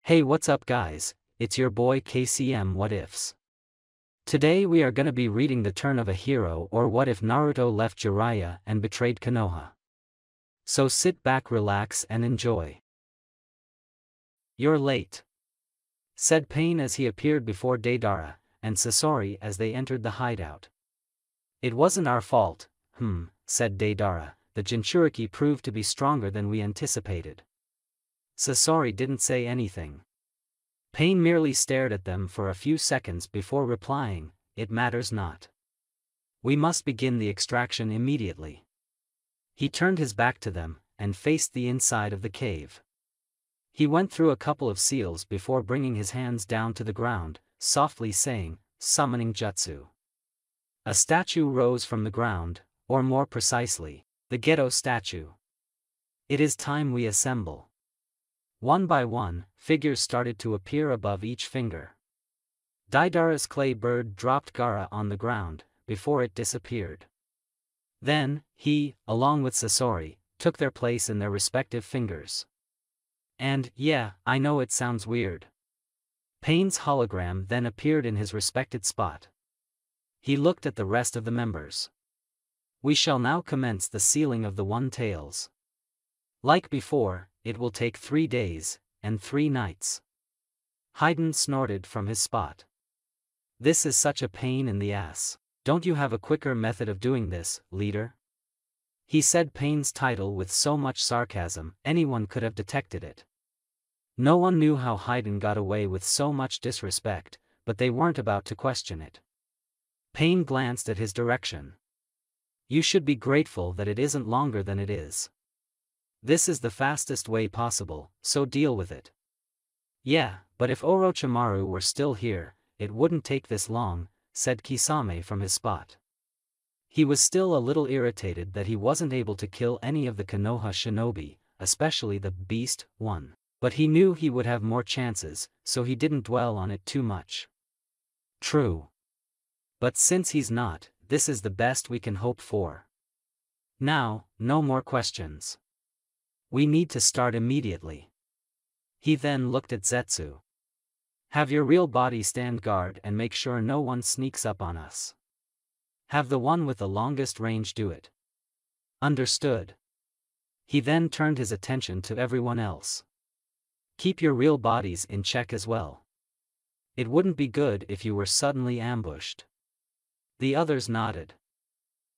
Hey, what's up guys, it's your boy KCM What Ifs. Today we are gonna be reading The Turn of a Hero, or What If Naruto Left Jiraiya and Betrayed Konoha. So sit back, relax and enjoy. You're late, said Pain as he appeared before Deidara and Sasori as they entered the hideout. It wasn't our fault, said Deidara. The Jinchuriki proved to be stronger than we anticipated. Sasori didn't say anything. Pain merely stared at them for a few seconds before replying, "It matters not. We must begin the extraction immediately." He turned his back to them and faced the inside of the cave. He went through a couple of seals before bringing his hands down to the ground, softly saying, "Summoning Jutsu." A statue rose from the ground, or more precisely, the Geto statue. "It is time we assemble." One by one, figures started to appear above each finger. Deidara's clay bird dropped Gaara on the ground, before it disappeared. Then, he, along with Sasori, took their place in their respective fingers. And, yeah, I know it sounds weird. Pain's hologram then appeared in his respected spot. He looked at the rest of the members. "We shall now commence the sealing of the One Tails. Like before, it will take 3 days, and 3 nights. Haydn snorted from his spot. "This is such a pain in the ass. Don't you have a quicker method of doing this, leader?" He said Pain's title with so much sarcasm, anyone could have detected it. No one knew how Haydn got away with so much disrespect, but they weren't about to question it. Pain glanced at his direction. "You should be grateful that it isn't longer than it is. This is the fastest way possible, so deal with it." "Yeah, but if Orochimaru were still here, it wouldn't take this long," said Kisame from his spot. He was still a little irritated that he wasn't able to kill any of the Konoha shinobi, especially the Beast one. But he knew he would have more chances, so he didn't dwell on it too much. "True. But since he's not, this is the best we can hope for. Now, no more questions. We need to start immediately." He then looked at Zetsu. "Have your real body stand guard and make sure no one sneaks up on us. Have the one with the longest range do it." "Understood." He then turned his attention to everyone else. "Keep your real bodies in check as well. It wouldn't be good if you were suddenly ambushed." The others nodded.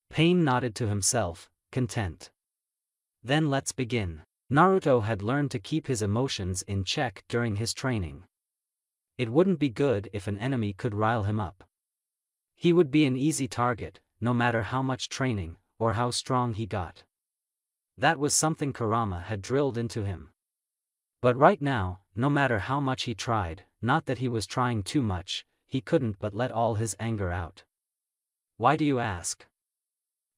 Pain nodded to himself, content. "Then let's begin." Naruto had learned to keep his emotions in check during his training. It wouldn't be good if an enemy could rile him up. He would be an easy target, no matter how much training, or how strong he got. That was something Kurama had drilled into him. But right now, no matter how much he tried, not that he was trying too much, he couldn't but let all his anger out. Why do you ask?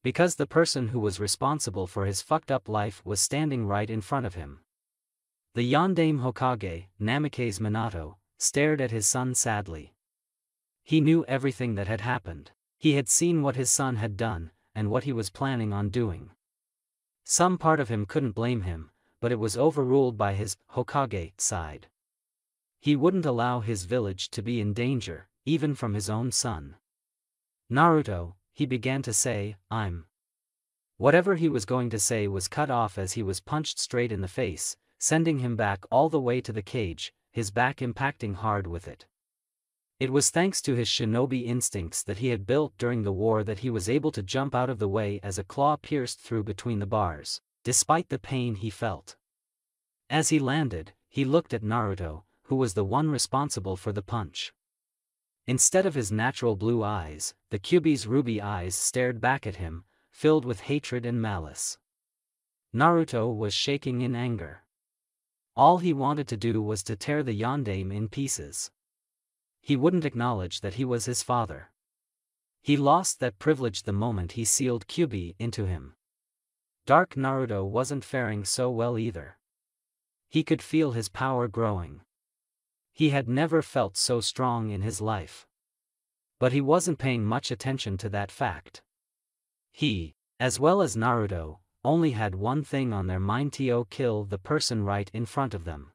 Because the person who was responsible for his fucked up life was standing right in front of him. The Yondaime Hokage, Namikaze Minato, stared at his son sadly. He knew everything that had happened. He had seen what his son had done, and what he was planning on doing. Some part of him couldn't blame him, but it was overruled by his Hokage side. He wouldn't allow his village to be in danger, even from his own son. "Naruto," he began to say, "I'm..." Whatever he was going to say was cut off as he was punched straight in the face, sending him back all the way to the cage, his back impacting hard with it. It was thanks to his shinobi instincts that he had built during the war that he was able to jump out of the way as a claw pierced through between the bars, despite the pain he felt. As he landed, he looked at Naruto, who was the one responsible for the punch. Instead of his natural blue eyes, the Kyuubi's ruby eyes stared back at him, filled with hatred and malice. Naruto was shaking in anger. All he wanted to do was to tear the Yondaime in pieces. He wouldn't acknowledge that he was his father. He lost that privilege the moment he sealed Kyuubi into him. Dark Naruto wasn't faring so well either. He could feel his power growing. He had never felt so strong in his life. But he wasn't paying much attention to that fact. He, as well as Naruto, only had one thing on their mind: to kill the person right in front of them.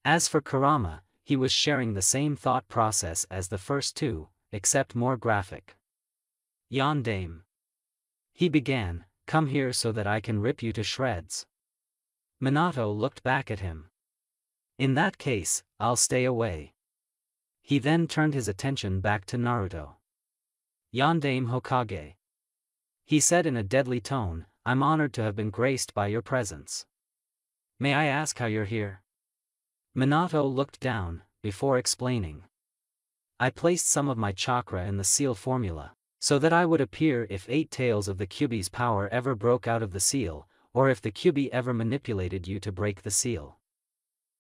As for Kurama, he was sharing the same thought process as the first two, except more graphic. Yondaime. He began, come here so that I can rip you to shreds. Minato looked back at him. In that case, I'll stay away. He then turned his attention back to Naruto. Yondaime Hokage. He said in a deadly tone, I'm honored to have been graced by your presence. May I ask how you're here? Minato looked down, before explaining. I placed some of my chakra in the seal formula, so that I would appear if 8 tails of the Kyuubi's power ever broke out of the seal, or if the Kyuubi ever manipulated you to break the seal.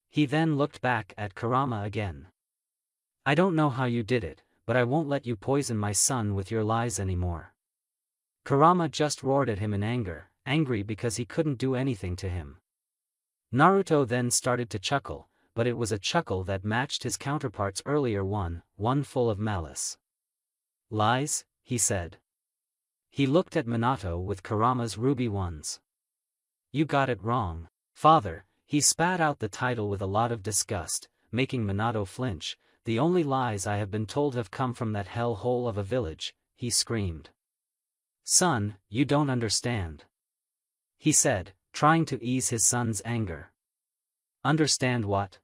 He then looked back at Kurama again. I don't know how you did it, but I won't let you poison my son with your lies anymore. Kurama just roared at him in anger, angry because he couldn't do anything to him. Naruto then started to chuckle, but it was a chuckle that matched his counterpart's earlier one full of malice. Lies, he said. He looked at Minato with Kurama's ruby ones. You got it wrong, father. He spat out the title with a lot of disgust, making Minato flinch. The only lies I have been told have come from that hell hole of a village, he screamed. Son, you don't understand. He said, trying to ease his son's anger. Understand what?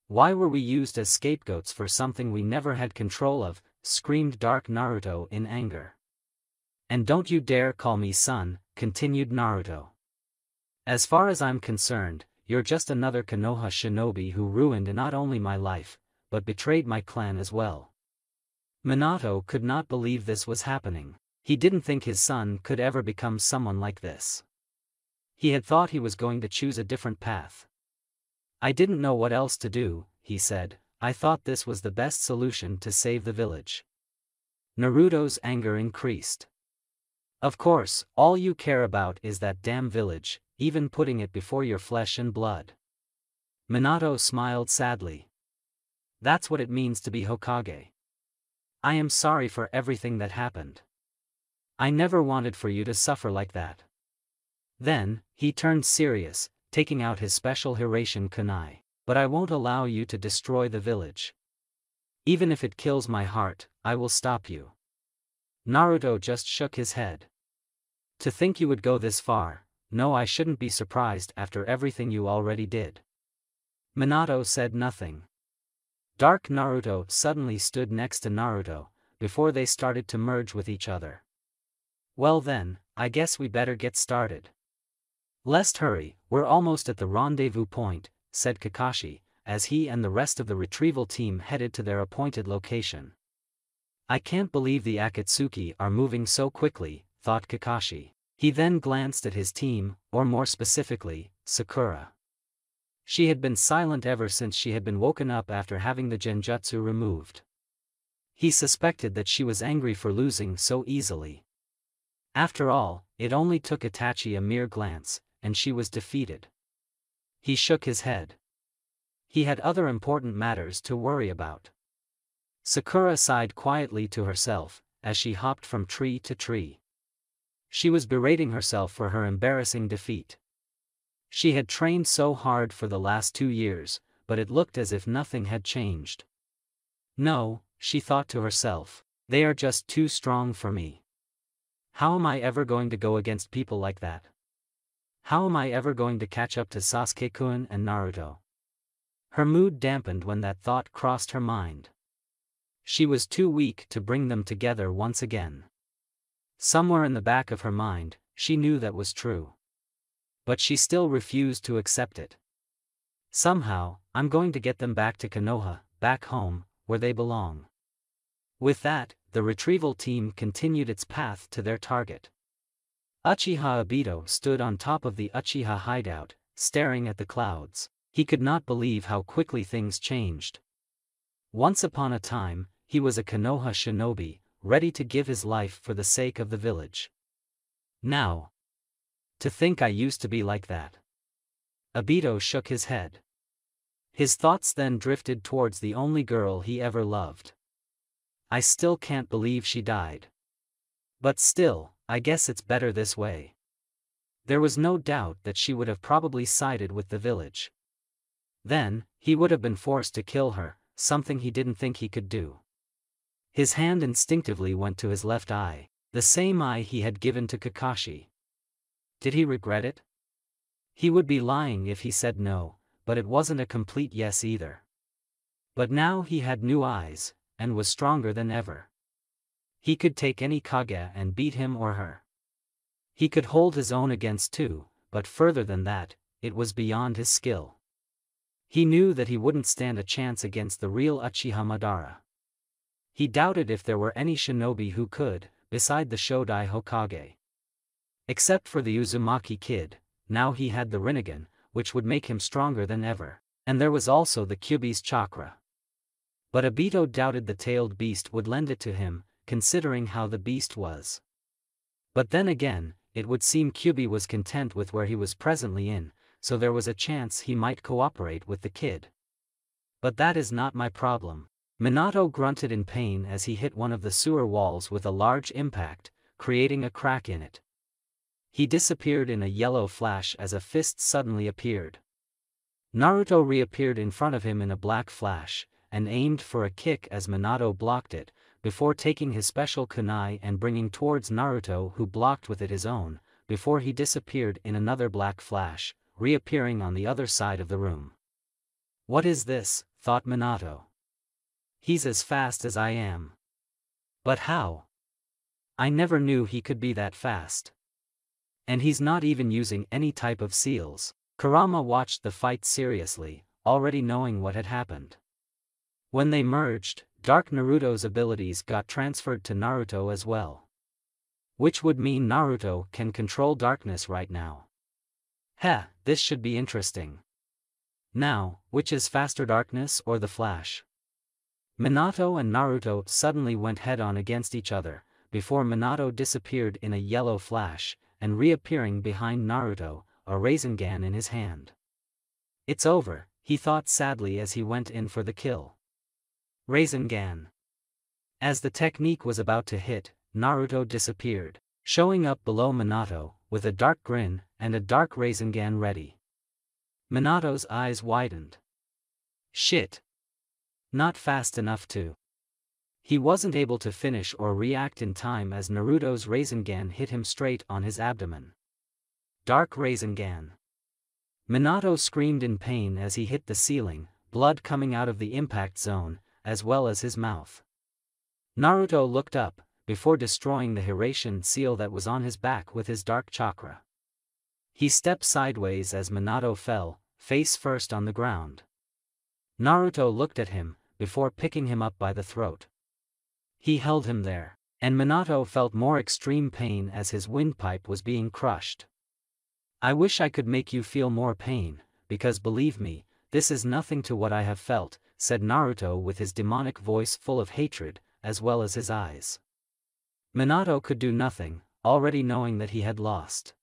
Why were we used as scapegoats for something we never had control of, screamed Dark Naruto in anger. And don't you dare call me son, continued Naruto. As far as I'm concerned, you're just another Konoha shinobi who ruined not only my life, but betrayed my clan as well. Minato could not believe this was happening. He didn't think his son could ever become someone like this. He had thought he was going to choose a different path. I didn't know what else to do, he said. I thought this was the best solution to save the village. Naruto's anger increased. Of course, all you care about is that damn village, even putting it before your flesh and blood. Minato smiled sadly. That's what it means to be Hokage. I am sorry for everything that happened. I never wanted for you to suffer like that. Then, he turned serious, taking out his special Hiraishin kunai. But I won't allow you to destroy the village. Even if it kills my heart, I will stop you. Naruto just shook his head. To think you would go this far, no, I shouldn't be surprised after everything you already did. Minato said nothing. Dark Naruto suddenly stood next to Naruto, before they started to merge with each other. Well then, I guess we better get started. Let's hurry, we're almost at the rendezvous point, said Kakashi, as he and the rest of the retrieval team headed to their appointed location. I can't believe the Akatsuki are moving so quickly, thought Kakashi. He then glanced at his team, or more specifically, Sakura. She had been silent ever since she had been woken up after having the genjutsu removed. He suspected that she was angry for losing so easily. After all, it only took Itachi a mere glance, and she was defeated. He shook his head. He had other important matters to worry about. Sakura sighed quietly to herself, as she hopped from tree to tree. She was berating herself for her embarrassing defeat. She had trained so hard for the last 2 years, but it looked as if nothing had changed. No, she thought to herself, they are just too strong for me. How am I ever going to go against people like that? How am I ever going to catch up to Sasuke-kun and Naruto? Her mood dampened when that thought crossed her mind. She was too weak to bring them together once again. Somewhere in the back of her mind, she knew that was true. But she still refused to accept it. Somehow, I'm going to get them back to Konoha, back home, where they belong. With that, the retrieval team continued its path to their target. Uchiha Obito stood on top of the Uchiha hideout, staring at the clouds. He could not believe how quickly things changed. Once upon a time, he was a Konoha shinobi, ready to give his life for the sake of the village. Now, to think I used to be like that. Obito shook his head. His thoughts then drifted towards the only girl he ever loved. I still can't believe she died. But still, I guess it's better this way. There was no doubt that she would have probably sided with the village. Then, he would have been forced to kill her, something he didn't think he could do. His hand instinctively went to his left eye, the same eye he had given to Kakashi. Did he regret it? He would be lying if he said no, but it wasn't a complete yes either. But now he had new eyes, and was stronger than ever. He could take any Kage and beat him or her. He could hold his own against two, but further than that, it was beyond his skill. He knew that he wouldn't stand a chance against the real Uchiha Madara. He doubted if there were any shinobi who could, beside the Shodai Hokage. Except for the Uzumaki kid, now he had the Rinnegan, which would make him stronger than ever, and there was also the Kyuubi's chakra. But Obito doubted the tailed beast would lend it to him, considering how the beast was. But then again, it would seem Kyuubi was content with where he was presently in, so there was a chance he might cooperate with the kid. But that is not my problem. Minato grunted in pain as he hit one of the sewer walls with a large impact, creating a crack in it. He disappeared in a yellow flash as a fist suddenly appeared. Naruto reappeared in front of him in a black flash, and aimed for a kick as Minato blocked it, before taking his special kunai and bringing towards Naruto, who blocked with it his own, before he disappeared in another black flash, reappearing on the other side of the room. What is this? Thought Minato. He's as fast as I am. But how? I never knew he could be that fast. And he's not even using any type of seals. Kurama watched the fight seriously, already knowing what had happened. When they merged, Dark Naruto's abilities got transferred to Naruto as well. Which would mean Naruto can control darkness right now. This should be interesting. Now, which is faster, darkness or the Flash? Minato and Naruto suddenly went head-on against each other, before Minato disappeared in a yellow flash, and reappearing behind Naruto, a Rasengan in his hand. It's over, he thought sadly as he went in for the kill. Rasengan. As the technique was about to hit, Naruto disappeared, showing up below Minato, with a dark grin, and a dark Rasengan ready. Minato's eyes widened. Shit. Not fast enough to. He wasn't able to finish or react in time as Naruto's Rasengan hit him straight on his abdomen. Dark Rasengan. Minato screamed in pain as he hit the ceiling, blood coming out of the impact zone, as well as his mouth. Naruto looked up, before destroying the Hiraition seal that was on his back with his dark chakra. He stepped sideways as Minato fell, face first on the ground. Naruto looked at him, before picking him up by the throat. He held him there, and Minato felt more extreme pain as his windpipe was being crushed. I wish I could make you feel more pain, because believe me, this is nothing to what I have felt, said Naruto with his demonic voice full of hatred, as well as his eyes. Minato could do nothing, already knowing that he had lost.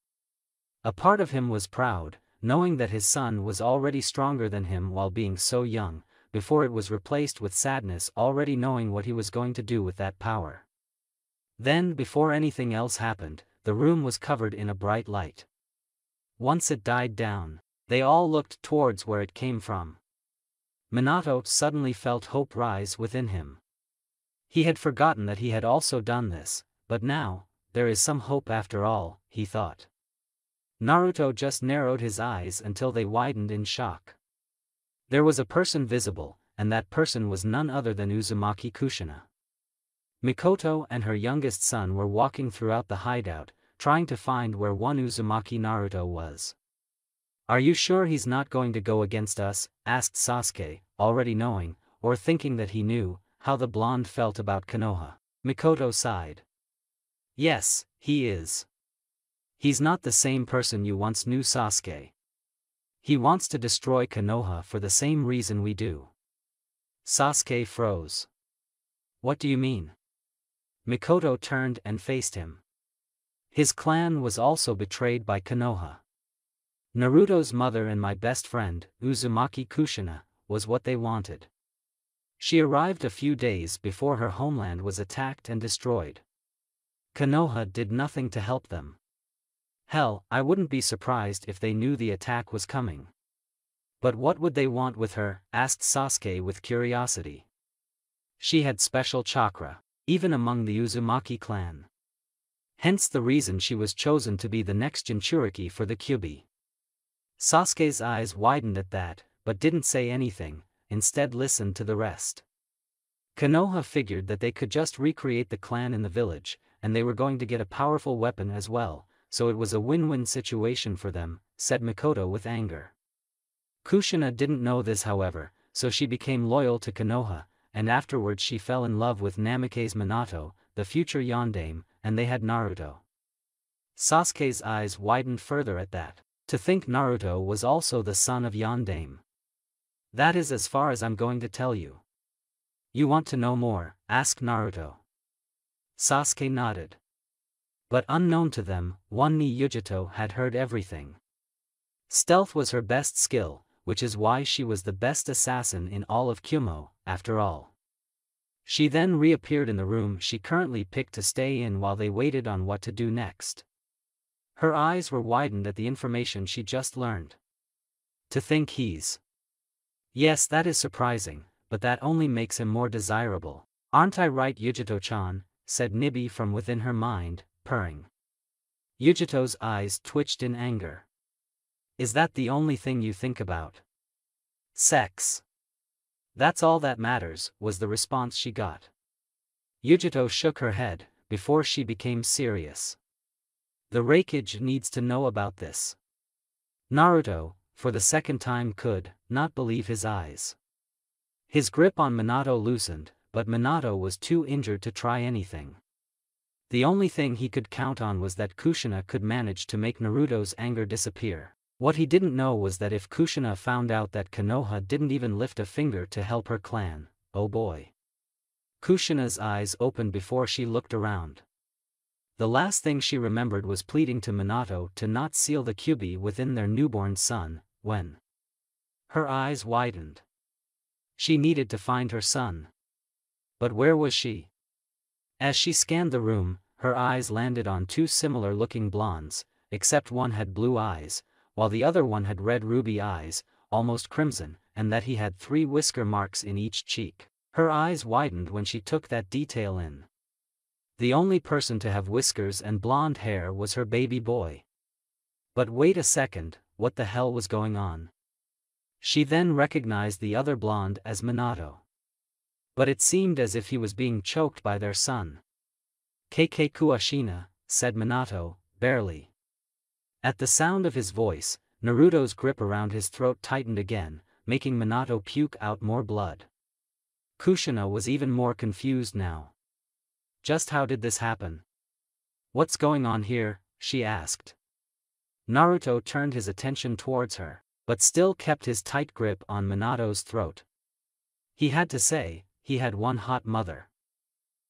A part of him was proud, knowing that his son was already stronger than him while being so young, before it was replaced with sadness, already knowing what he was going to do with that power. Then, before anything else happened, the room was covered in a bright light. Once it died down, they all looked towards where it came from. Minato suddenly felt hope rise within him. He had forgotten that he had also done this, but now, there is some hope after all, he thought. Naruto just narrowed his eyes until they widened in shock. There was a person visible, and that person was none other than Uzumaki Kushina. Mikoto and her youngest son were walking throughout the hideout, trying to find where one Uzumaki Naruto was. Are you sure he's not going to go against us? Asked Sasuke, already knowing, or thinking that he knew, how the blonde felt about Konoha. Mikoto sighed. Yes, he is. He's not the same person you once knew, Sasuke. He wants to destroy Konoha for the same reason we do. Sasuke froze. What do you mean? Mikoto turned and faced him. His clan was also betrayed by Konoha. Naruto's mother and my best friend, Uzumaki Kushina, was what they wanted. She arrived a few days before her homeland was attacked and destroyed. Konoha did nothing to help them. Hell, I wouldn't be surprised if they knew the attack was coming. But what would they want with her? Asked Sasuke with curiosity. She had special chakra, even among the Uzumaki clan. Hence the reason she was chosen to be the next Jinchuriki for the Kyuubi. Sasuke's eyes widened at that, but didn't say anything, instead listened to the rest. Konoha figured that they could just recreate the clan in the village, and they were going to get a powerful weapon as well, so it was a win-win situation for them, said Mikoto with anger. Kushina didn't know this however, so she became loyal to Konoha, and afterwards she fell in love with Namikaze Minato, the future Yondaime, and they had Naruto. Sasuke's eyes widened further at that. To think Naruto was also the son of Yondaime. That is as far as I'm going to tell you. You want to know more? Asked Naruto. Sasuke nodded. But unknown to them, one ni Yujito had heard everything. Stealth was her best skill, which is why she was the best assassin in all of Kyumo, after all. She then reappeared in the room she currently picked to stay in while they waited on what to do next. Her eyes were widened at the information she just learned. To think he's... Yes, that is surprising, but that only makes him more desirable. Aren't I right, Yujito-chan? Said Nibi from within her mind, purring. Yujito's eyes twitched in anger. Is that the only thing you think about? Sex. That's all that matters, was the response she got. Yujito shook her head, before she became serious. The Raikage needs to know about this. Naruto, for the second time could not believe his eyes. His grip on Minato loosened, but Minato was too injured to try anything. The only thing he could count on was that Kushina could manage to make Naruto's anger disappear. What he didn't know was that if Kushina found out that Konoha didn't even lift a finger to help her clan, oh boy. Kushina's eyes opened before she looked around. The last thing she remembered was pleading to Minato to not seal the Kyuubi within their newborn son, when her eyes widened. She needed to find her son. But where was she? As she scanned the room, her eyes landed on two similar-looking blondes, except one had blue eyes, while the other one had red ruby eyes, almost crimson, and that he had 3 whisker marks in each cheek. Her eyes widened when she took that detail in. The only person to have whiskers and blonde hair was her baby boy. But wait a second, what the hell was going on? She then recognized the other blonde as Minato. But it seemed as if he was being choked by their son. "Kk Kuashina," said Minato, barely. At the sound of his voice, Naruto's grip around his throat tightened again, making Minato puke out more blood. Kushina was even more confused now. Just how did this happen? What's going on here? She asked. Naruto turned his attention towards her, but still kept his tight grip on Minato's throat. He had to say, he had one hot mother.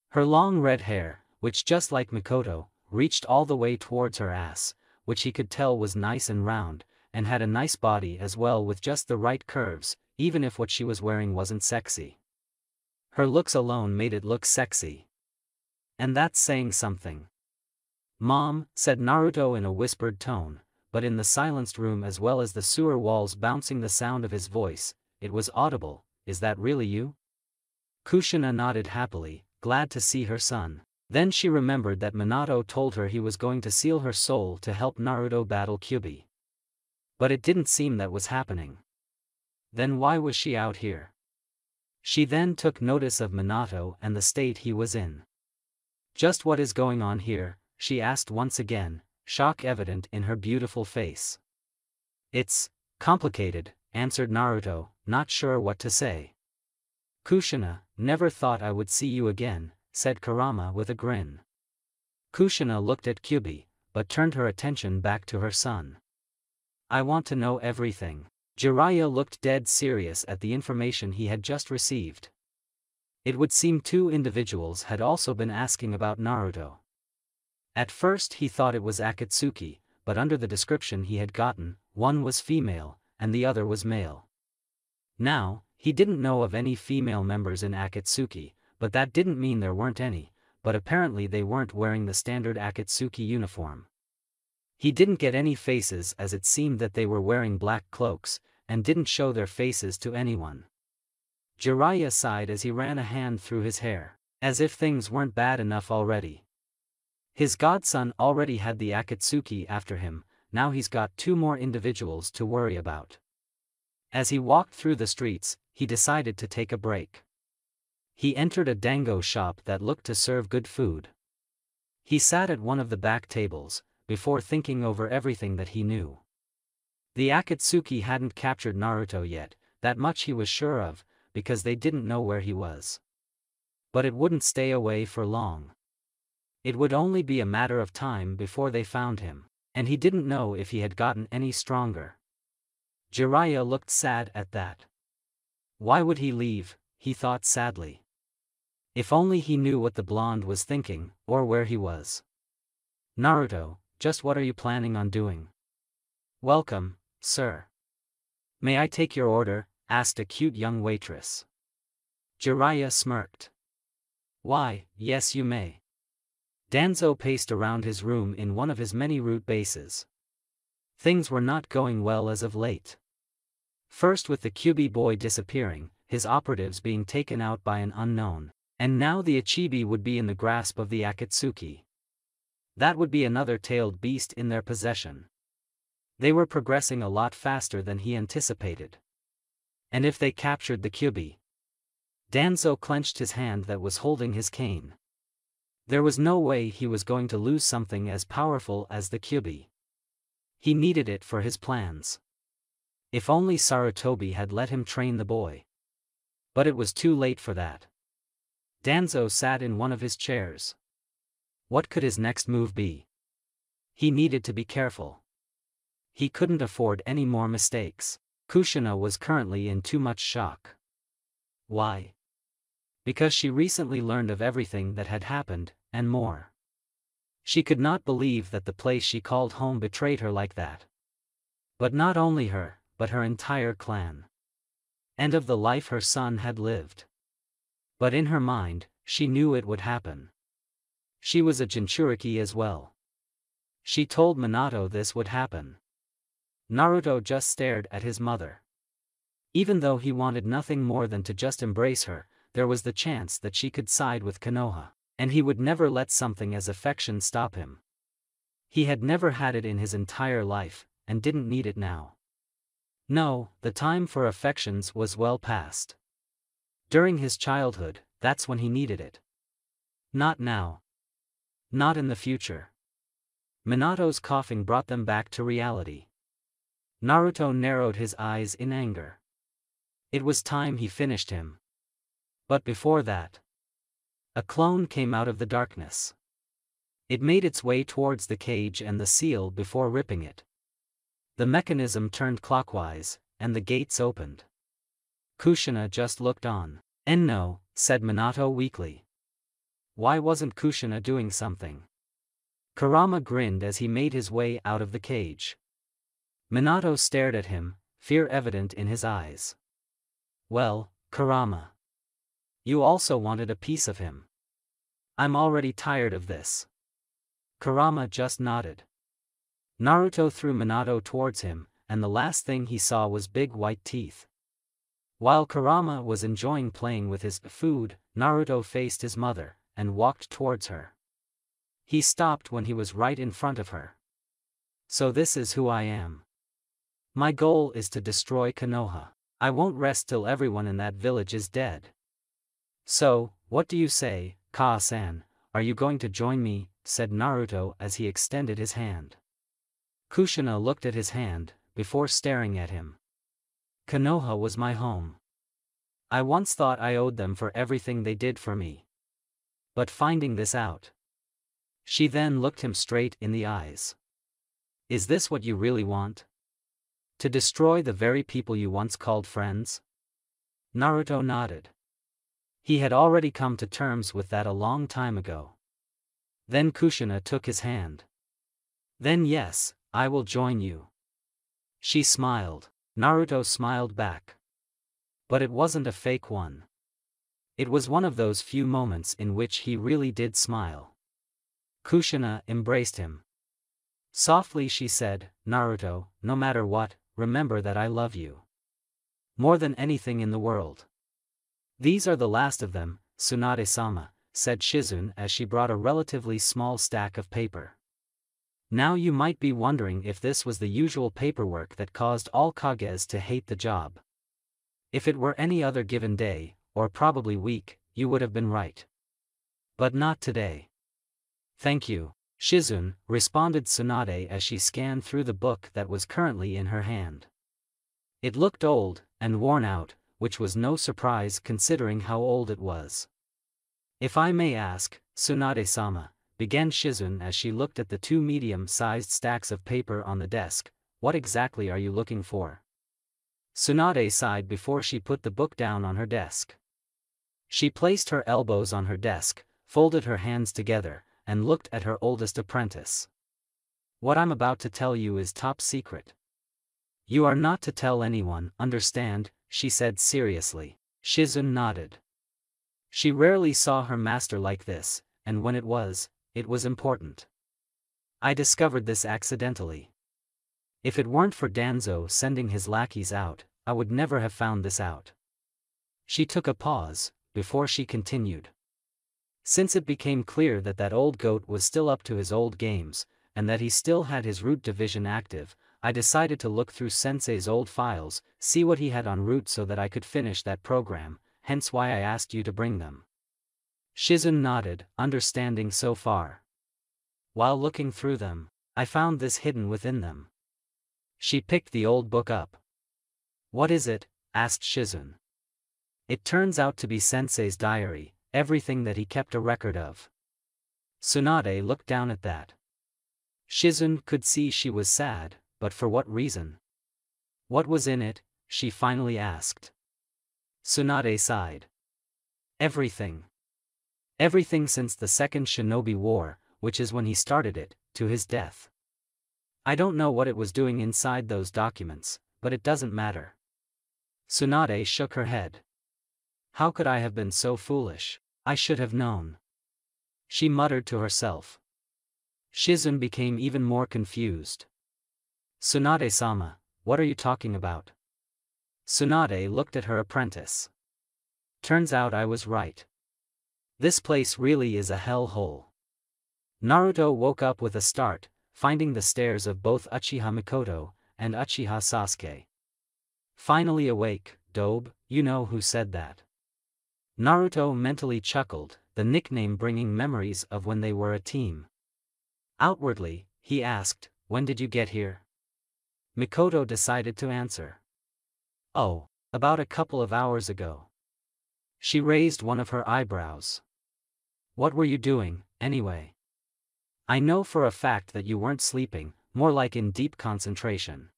Her long red hair, which just like Mikoto, reached all the way towards her ass, which he could tell was nice and round, and had a nice body as well with just the right curves, even if what she was wearing wasn't sexy. Her looks alone made it look sexy. And that's saying something. "Mom," said Naruto in a whispered tone, but in the silenced room as well as the sewer walls bouncing the sound of his voice, it was audible. "Is that really you?" Kushina nodded happily, glad to see her son. Then she remembered that Minato told her he was going to seal her soul to help Naruto battle Kyuubi. But it didn't seem that was happening. Then why was she out here? She then took notice of Minato and the state he was in. "Just what is going on here?" she asked once again, shock evident in her beautiful face. "It's complicated," answered Naruto, not sure what to say. "Kushina, never thought I would see you again," said Kurama with a grin. Kushina looked at Kyuubi, but turned her attention back to her son. "I want to know everything." Jiraiya looked dead serious at the information he had just received. It would seem 2 individuals had also been asking about Naruto. At first he thought it was Akatsuki, but under the description he had gotten, one was female, and the other was male. Now, he didn't know of any female members in Akatsuki, but that didn't mean there weren't any, but apparently they weren't wearing the standard Akatsuki uniform. He didn't get any faces as it seemed that they were wearing black cloaks, and didn't show their faces to anyone. Jiraiya sighed as he ran a hand through his hair, as if things weren't bad enough already. His godson already had the Akatsuki after him, now he's got 2 more individuals to worry about. As he walked through the streets, he decided to take a break. He entered a dango shop that looked to serve good food. He sat at one of the back tables, before thinking over everything that he knew. The Akatsuki hadn't captured Naruto yet, that much he was sure of, because they didn't know where he was. But it wouldn't stay away for long. It would only be a matter of time before they found him, and he didn't know if he had gotten any stronger. Jiraiya looked sad at that. Why would he leave, he thought sadly. If only he knew what the blonde was thinking, or where he was. Naruto, just what are you planning on doing? Welcome, sir. May I take your order? Asked a cute young waitress. Jiraiya smirked. Why, yes you may. Danzo paced around his room in one of his many root bases. Things were not going well as of late. First with the Kyuubi boy disappearing, his operatives being taken out by an unknown, and now the Ichibi would be in the grasp of the Akatsuki. That would be another tailed beast in their possession. They were progressing a lot faster than he anticipated. And if they captured the Kyuubi? Danzo clenched his hand that was holding his cane. There was no way he was going to lose something as powerful as the Kyuubi. He needed it for his plans. If only Sarutobi had let him train the boy. But it was too late for that. Danzo sat in one of his chairs. What could his next move be? He needed to be careful. He couldn't afford any more mistakes. Kushina was currently in too much shock. Why? Because she recently learned of everything that had happened, and more. She could not believe that the place she called home betrayed her like that. But not only her, but her entire clan. And of the life her son had lived. But in her mind, she knew it would happen. She was a Jinchuriki as well. She told Minato this would happen. Naruto just stared at his mother. Even though he wanted nothing more than to just embrace her, there was the chance that she could side with Konoha, and he would never let something as affection stop him. He had never had it in his entire life, and didn't need it now. No, the time for affections was well past. During his childhood, that's when he needed it. Not now. Not in the future. Minato's coughing brought them back to reality. Naruto narrowed his eyes in anger. It was time he finished him. But before that, a clone came out of the darkness. It made its way towards the cage and the seal before ripping it. The mechanism turned clockwise, and the gates opened. Kushina just looked on. "No," said Minato weakly. Why wasn't Kushina doing something? Kurama grinned as he made his way out of the cage. Minato stared at him, fear evident in his eyes. Well, Kurama. You also wanted a piece of him. I'm already tired of this. Kurama just nodded. Naruto threw Minato towards him, and the last thing he saw was big white teeth. While Kurama was enjoying playing with his food, Naruto faced his mother, and walked towards her. He stopped when he was right in front of her. So this is who I am. My goal is to destroy Konoha. I won't rest till everyone in that village is dead. So, what do you say, Kaa-san, are you going to join me? Said Naruto as he extended his hand. Kushina looked at his hand, before staring at him. Konoha was my home. I once thought I owed them for everything they did for me. But finding this out. She then looked him straight in the eyes. Is this what you really want? To destroy the very people you once called friends? Naruto nodded. He had already come to terms with that a long time ago. Then Kushina took his hand. Then yes, I will join you. She smiled. Naruto smiled back. But it wasn't a fake one. It was one of those few moments in which he really did smile. Kushina embraced him. Softly she said, Naruto, no matter what, remember that I love you. More than anything in the world. These are the last of them, Tsunade-sama, said Shizune as she brought a relatively small stack of paper. Now you might be wondering if this was the usual paperwork that caused all Kages to hate the job. If it were any other given day, or probably week, you would have been right. But not today. Thank you, Shizune, responded Tsunade as she scanned through the book that was currently in her hand. It looked old, and worn out, which was no surprise considering how old it was. If I may ask, Tsunade-sama, began Shizune as she looked at the two medium-sized stacks of paper on the desk, what exactly are you looking for? Tsunade sighed before she put the book down on her desk. She placed her elbows on her desk, folded her hands together, and looked at her oldest apprentice. What I'm about to tell you is top secret. You are not to tell anyone, understand? She said seriously. Shizune nodded. She rarely saw her master like this, and when it was important. I discovered this accidentally. If it weren't for Danzo sending his lackeys out, I would never have found this out. She took a pause, before she continued. Since it became clear that that old goat was still up to his old games, and that he still had his root division active, I decided to look through Sensei's old files, see what he had on root so that I could finish that program, hence why I asked you to bring them. Shizune nodded, understanding so far. While looking through them, I found this hidden within them. She picked the old book up. What is it? Asked Shizune. It turns out to be Sensei's diary, everything that he kept a record of. Tsunade looked down at that. Shizune could see she was sad, but for what reason? What was in it? She finally asked. Tsunade sighed. Everything. Everything since the Second Shinobi War, which is when he started it, to his death. I don't know what it was doing inside those documents, but it doesn't matter. Tsunade shook her head. How could I have been so foolish? I should have known. She muttered to herself. Shizune became even more confused. Tsunade-sama, what are you talking about? Tsunade looked at her apprentice. Turns out I was right. This place really is a hell-hole. Naruto woke up with a start, finding the stares of both Uchiha Mikoto and Uchiha Sasuke. Finally awake, Dobe, you know who said that. Naruto mentally chuckled, the nickname bringing memories of when they were a team. Outwardly, he asked, when did you get here? Mikoto decided to answer. Oh, about a couple of hours ago. She raised one of her eyebrows. What were you doing, anyway? I know for a fact that you weren't sleeping, more like in deep concentration.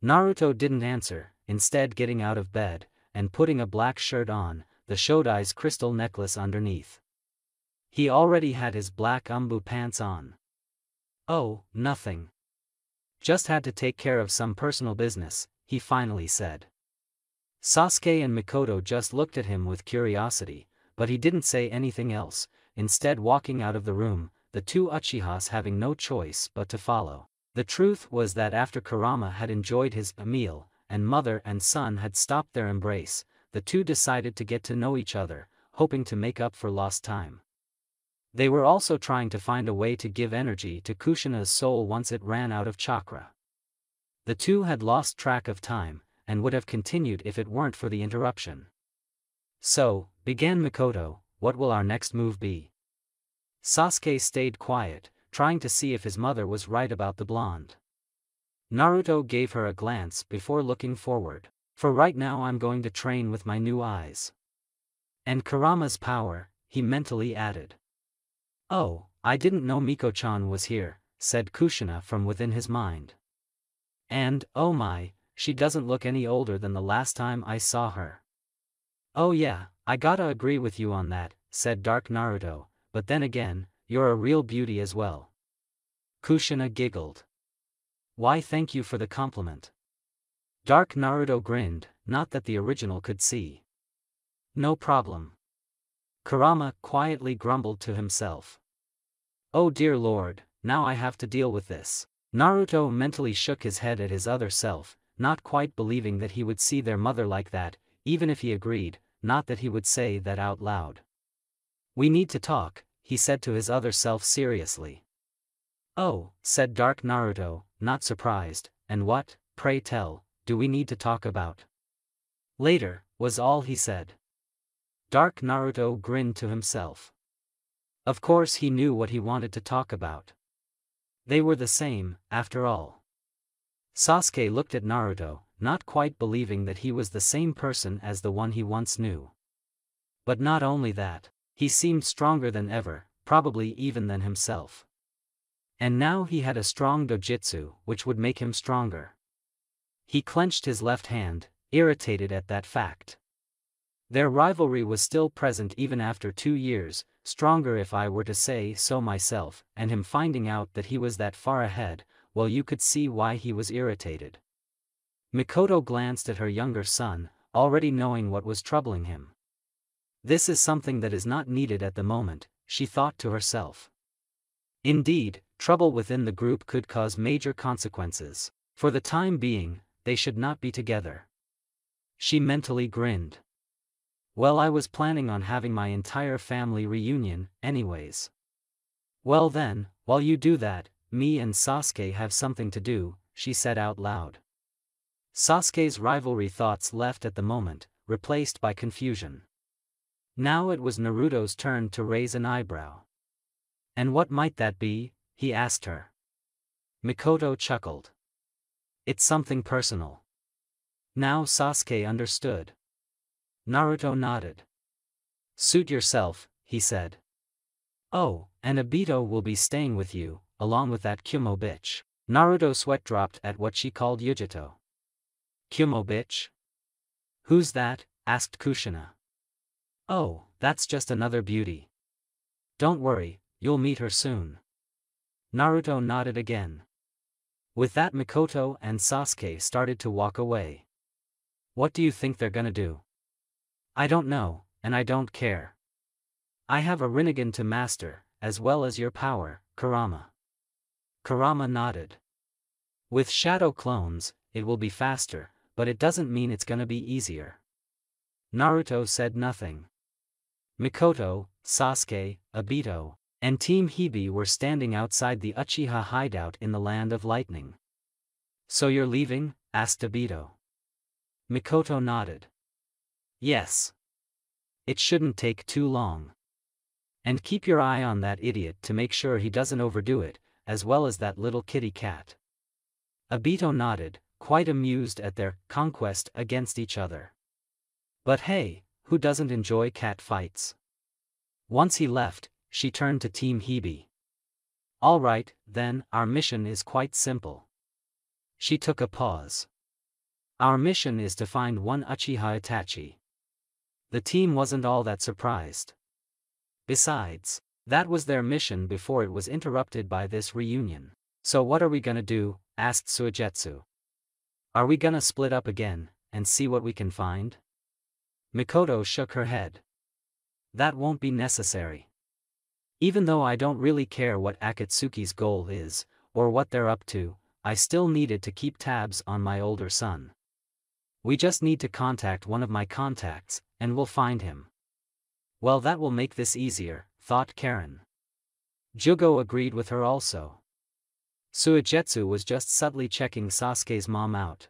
Naruto didn't answer, instead getting out of bed, and putting a black shirt on, the Shodai's crystal necklace underneath. He already had his black umbu pants on. Oh, nothing. Just had to take care of some personal business, he finally said. Sasuke and Mikoto just looked at him with curiosity, but he didn't say anything else, instead walking out of the room, the two Uchihas having no choice but to follow. The truth was that after Kurama had enjoyed his meal, and mother and son had stopped their embrace, the two decided to get to know each other, hoping to make up for lost time. They were also trying to find a way to give energy to Kushina's soul once it ran out of chakra. The two had lost track of time, and would have continued if it weren't for the interruption. So, began Mikoto, what will our next move be? Sasuke stayed quiet, trying to see if his mother was right about the blonde. Naruto gave her a glance before looking forward. For right now I'm going to train with my new eyes. And Kurama's power, he mentally added. Oh, I didn't know Miko-chan was here, said Kushina from within his mind. And, oh my, she doesn't look any older than the last time I saw her. Oh yeah, I gotta agree with you on that, said Dark Naruto, but then again, you're a real beauty as well. Kushina giggled. Why, thank you for the compliment. Dark Naruto grinned, not that the original could see. No problem. Kurama quietly grumbled to himself. Oh dear lord, now I have to deal with this. Naruto mentally shook his head at his other self, not quite believing that he would see their mother like that, even if he agreed, not that he would say that out loud. "We need to talk," he said to his other self seriously. "Oh," said Dark Naruto, not surprised, "and what, pray tell, do we need to talk about?" "Later," was all he said. Dark Naruto grinned to himself. Of course he knew what he wanted to talk about. They were the same, after all. Sasuke looked at Naruto, not quite believing that he was the same person as the one he once knew. But not only that, he seemed stronger than ever, probably even than himself. And now he had a strong dojutsu, which would make him stronger. He clenched his left hand, irritated at that fact. Their rivalry was still present even after 2 years, stronger if I were to say so myself, and him finding out that he was that far ahead, well, you could see why he was irritated. Mikoto glanced at her younger son, already knowing what was troubling him. This is something that is not needed at the moment, she thought to herself. Indeed, trouble within the group could cause major consequences. For the time being, they should not be together. She mentally grinned. Well, I was planning on having my entire family reunion, anyways. Well then, while you do that, me and Sasuke have something to do, she said out loud. Sasuke's rivalry thoughts left at the moment, replaced by confusion. Now it was Naruto's turn to raise an eyebrow. "And what might that be?" he asked her. Mikoto chuckled. "It's something personal." Now Sasuke understood. Naruto nodded. "Suit yourself," he said. "Oh, and Obito will be staying with you, along with that Kumo bitch." Naruto sweat dropped at what she called Yujito. "Kumo bitch? Who's that?" asked Kushina. "Oh, that's just another beauty. Don't worry, you'll meet her soon." Naruto nodded again. With that, Mikoto and Sasuke started to walk away. "What do you think they're gonna do?" "I don't know, and I don't care. I have a Rinnegan to master, as well as your power, Kurama." Kurama nodded. "With shadow clones, it will be faster, but it doesn't mean it's gonna be easier." Naruto said nothing. Mikoto, Sasuke, Obito, and Team Hibi were standing outside the Uchiha hideout in the Land of Lightning. "So you're leaving?" asked Obito. Mikoto nodded. "Yes. It shouldn't take too long. And keep your eye on that idiot to make sure he doesn't overdo it, as well as that little kitty cat." Obito nodded, quite amused at their conquest against each other. But hey, who doesn't enjoy cat fights? Once he left, she turned to Team Hibi. "All right, then, our mission is quite simple." She took a pause. "Our mission is to find one Uchiha Itachi." The team wasn't all that surprised. Besides, that was their mission before it was interrupted by this reunion. "So what are we gonna do?" asked Suigetsu. "Are we gonna split up again, and see what we can find?" Mikoto shook her head. "That won't be necessary. Even though I don't really care what Akatsuki's goal is, or what they're up to, I still needed to keep tabs on my older son. We just need to contact one of my contacts, and we'll find him." "Well, that will make this easier," thought Karen. Jugo agreed with her also. Suigetsu was just subtly checking Sasuke's mom out.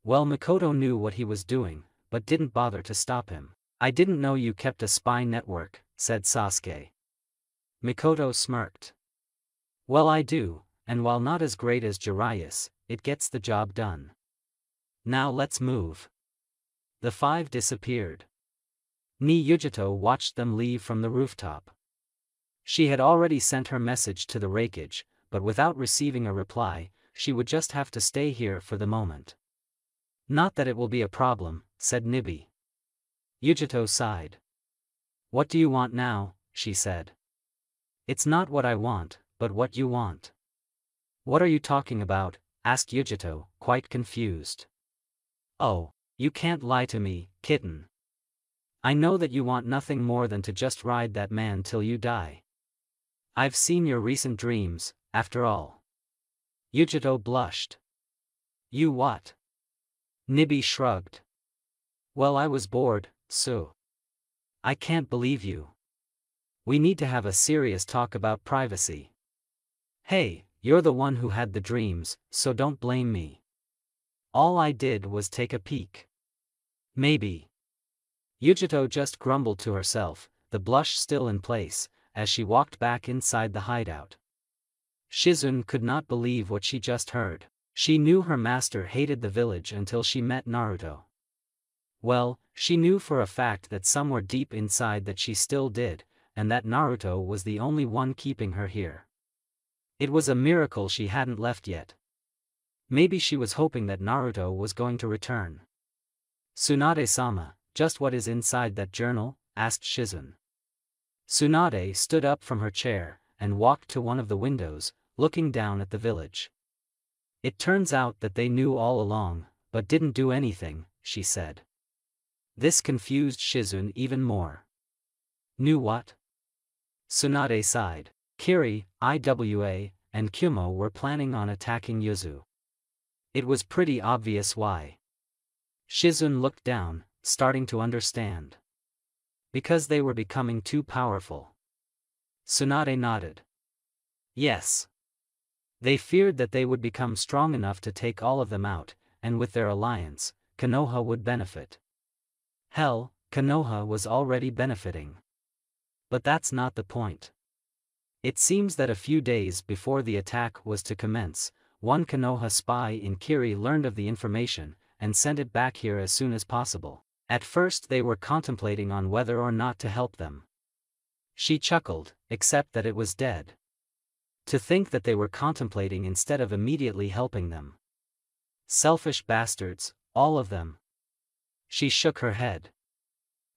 Well, Mikoto knew what he was doing, but didn't bother to stop him. "I didn't know you kept a spy network," said Sasuke. Mikoto smirked. "Well, I do, and while not as great as Jiraiya's, it gets the job done. Now let's move." The 5 disappeared. Yujito watched them leave from the rooftop. She had already sent her message to the Raikage, but without receiving a reply, she would just have to stay here for the moment. "Not that it will be a problem," said Nibi. Yujito sighed. "What do you want now?" she said. "It's not what I want, but what you want." "What are you talking about?" asked Yujito, quite confused. "Oh, you can't lie to me, kitten. I know that you want nothing more than to just ride that man till you die. I've seen your recent dreams, after all." Yujito blushed. "You what?" Nibi shrugged. Well, I was bored, so. I can't believe you. We need to have a serious talk about privacy. Hey, you're the one who had the dreams, so don't blame me. All I did was take a peek. Maybe. Yujito just grumbled to herself, the blush still in place, as she walked back inside the hideout. Shizune could not believe what she just heard. She knew her master hated the village until she met Naruto. Well, she knew for a fact that somewhere deep inside that she still did, and that Naruto was the only one keeping her here. It was a miracle she hadn't left yet. Maybe she was hoping that Naruto was going to return. Tsunade-sama, just what is inside that journal? Asked Shizune. Tsunade stood up from her chair, and walked to one of the windows, looking down at the village. It turns out that they knew all along, but didn't do anything, she said. This confused Shizune even more. Knew what? Tsunade sighed. Kiri, Iwa, and Kumo were planning on attacking Yuzu. It was pretty obvious why. Shizune looked down, starting to understand. Because they were becoming too powerful. Tsunade nodded. Yes. They feared that they would become strong enough to take all of them out, and with their alliance, Konoha would benefit. Hell, Konoha was already benefiting. But that's not the point. It seems that a few days before the attack was to commence, one Konoha spy in Kiri learned of the information, and sent it back here as soon as possible. At first they were contemplating on whether or not to help them. She chuckled, except that it was dead. To think that they were contemplating instead of immediately helping them. Selfish bastards, all of them. She shook her head.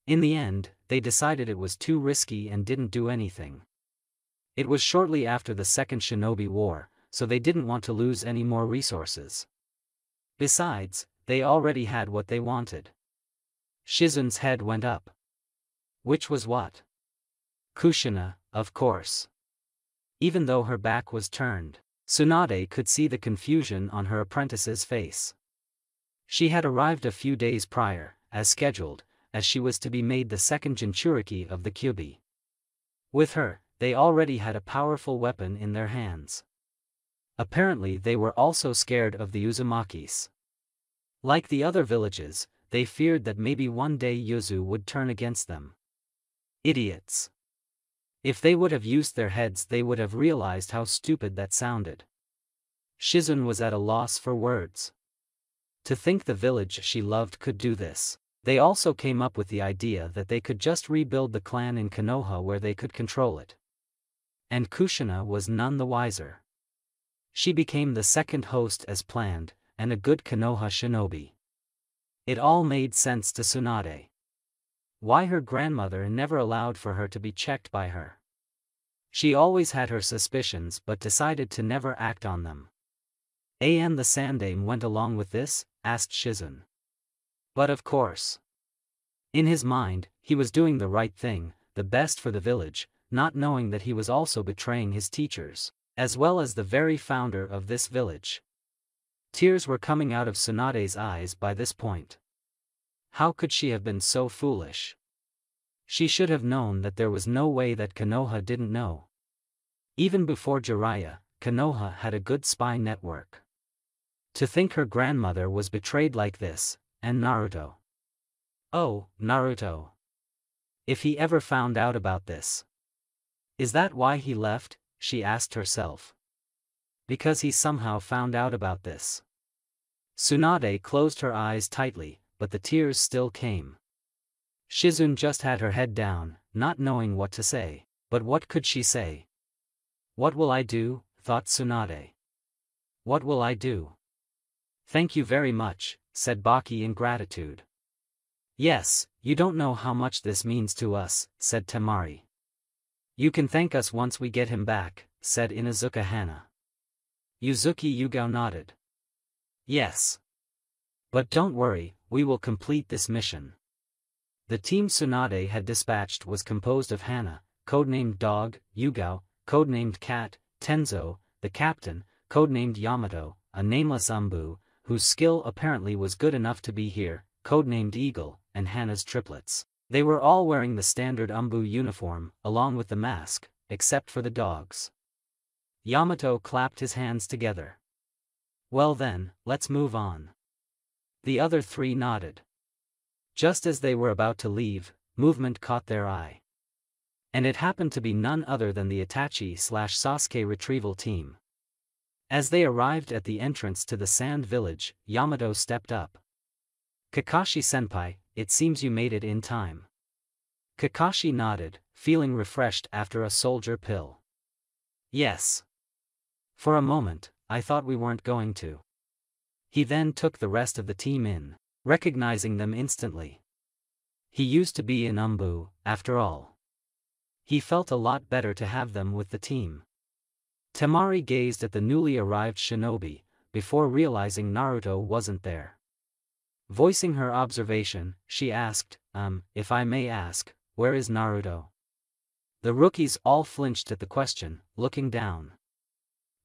In the end, they decided it was too risky and didn't do anything. It was shortly after the Second Shinobi War, so they didn't want to lose any more resources. Besides, they already had what they wanted. Shizune's head went up. Which was what? Kushina, of course. Even though her back was turned, Tsunade could see the confusion on her apprentice's face. She had arrived a few days prior, as scheduled, as she was to be made the second Jinchuriki of the Kyubi. With her, they already had a powerful weapon in their hands. Apparently they were also scared of the Uzumakis. Like the other villages, they feared that maybe one day Yuzu would turn against them. Idiots. If they would have used their heads they would have realized how stupid that sounded. Shizune was at a loss for words. To think the village she loved could do this. They also came up with the idea that they could just rebuild the clan in Konoha where they could control it. And Kushina was none the wiser. She became the second host as planned, and a good Konoha shinobi. It all made sense to Tsunade. Why her grandmother never allowed for her to be checked by her. She always had her suspicions but decided to never act on them. And the Sandaime went along with this? Asked Shizune. But of course. In his mind, he was doing the right thing, the best for the village, not knowing that he was also betraying his teachers, as well as the very founder of this village. Tears were coming out of Tsunade's eyes by this point. How could she have been so foolish? She should have known that there was no way that Konoha didn't know. Even before Jiraiya, Konoha had a good spy network. To think her grandmother was betrayed like this, and Naruto. Oh, Naruto. If he ever found out about this. Is that why he left? She asked herself. Because he somehow found out about this. Tsunade closed her eyes tightly, but the tears still came. Shizune just had her head down, not knowing what to say. But what could she say? What will I do? Thought Tsunade. What will I do? Thank you very much, said Baki in gratitude. Yes, you don't know how much this means to us, said Temari. You can thank us once we get him back, said Inuzuka Hana. Yuzuki Yugao nodded. Yes. But don't worry, we will complete this mission. The team Tsunade had dispatched was composed of Hana, codenamed Dog, Yugao, codenamed Cat, Tenzo, the captain, codenamed Yamato, a nameless Umbu, whose skill apparently was good enough to be here, codenamed Eagle, and Hana's triplets. They were all wearing the standard Umbu uniform, along with the mask, except for the dogs. Yamato clapped his hands together. Well then, let's move on. The other three nodded. Just as they were about to leave, movement caught their eye. And it happened to be none other than the Itachi/Sasuke retrieval team. As they arrived at the entrance to the sand village, Yamato stepped up. Kakashi-senpai, it seems you made it in time. Kakashi nodded, feeling refreshed after a soldier pill. Yes. For a moment, I thought we weren't going to. He then took the rest of the team in, recognizing them instantly. He used to be in Umbu, after all. He felt a lot better to have them with the team. Temari gazed at the newly arrived shinobi, before realizing Naruto wasn't there. Voicing her observation, she asked, if I may ask, where is Naruto? The rookies all flinched at the question, looking down.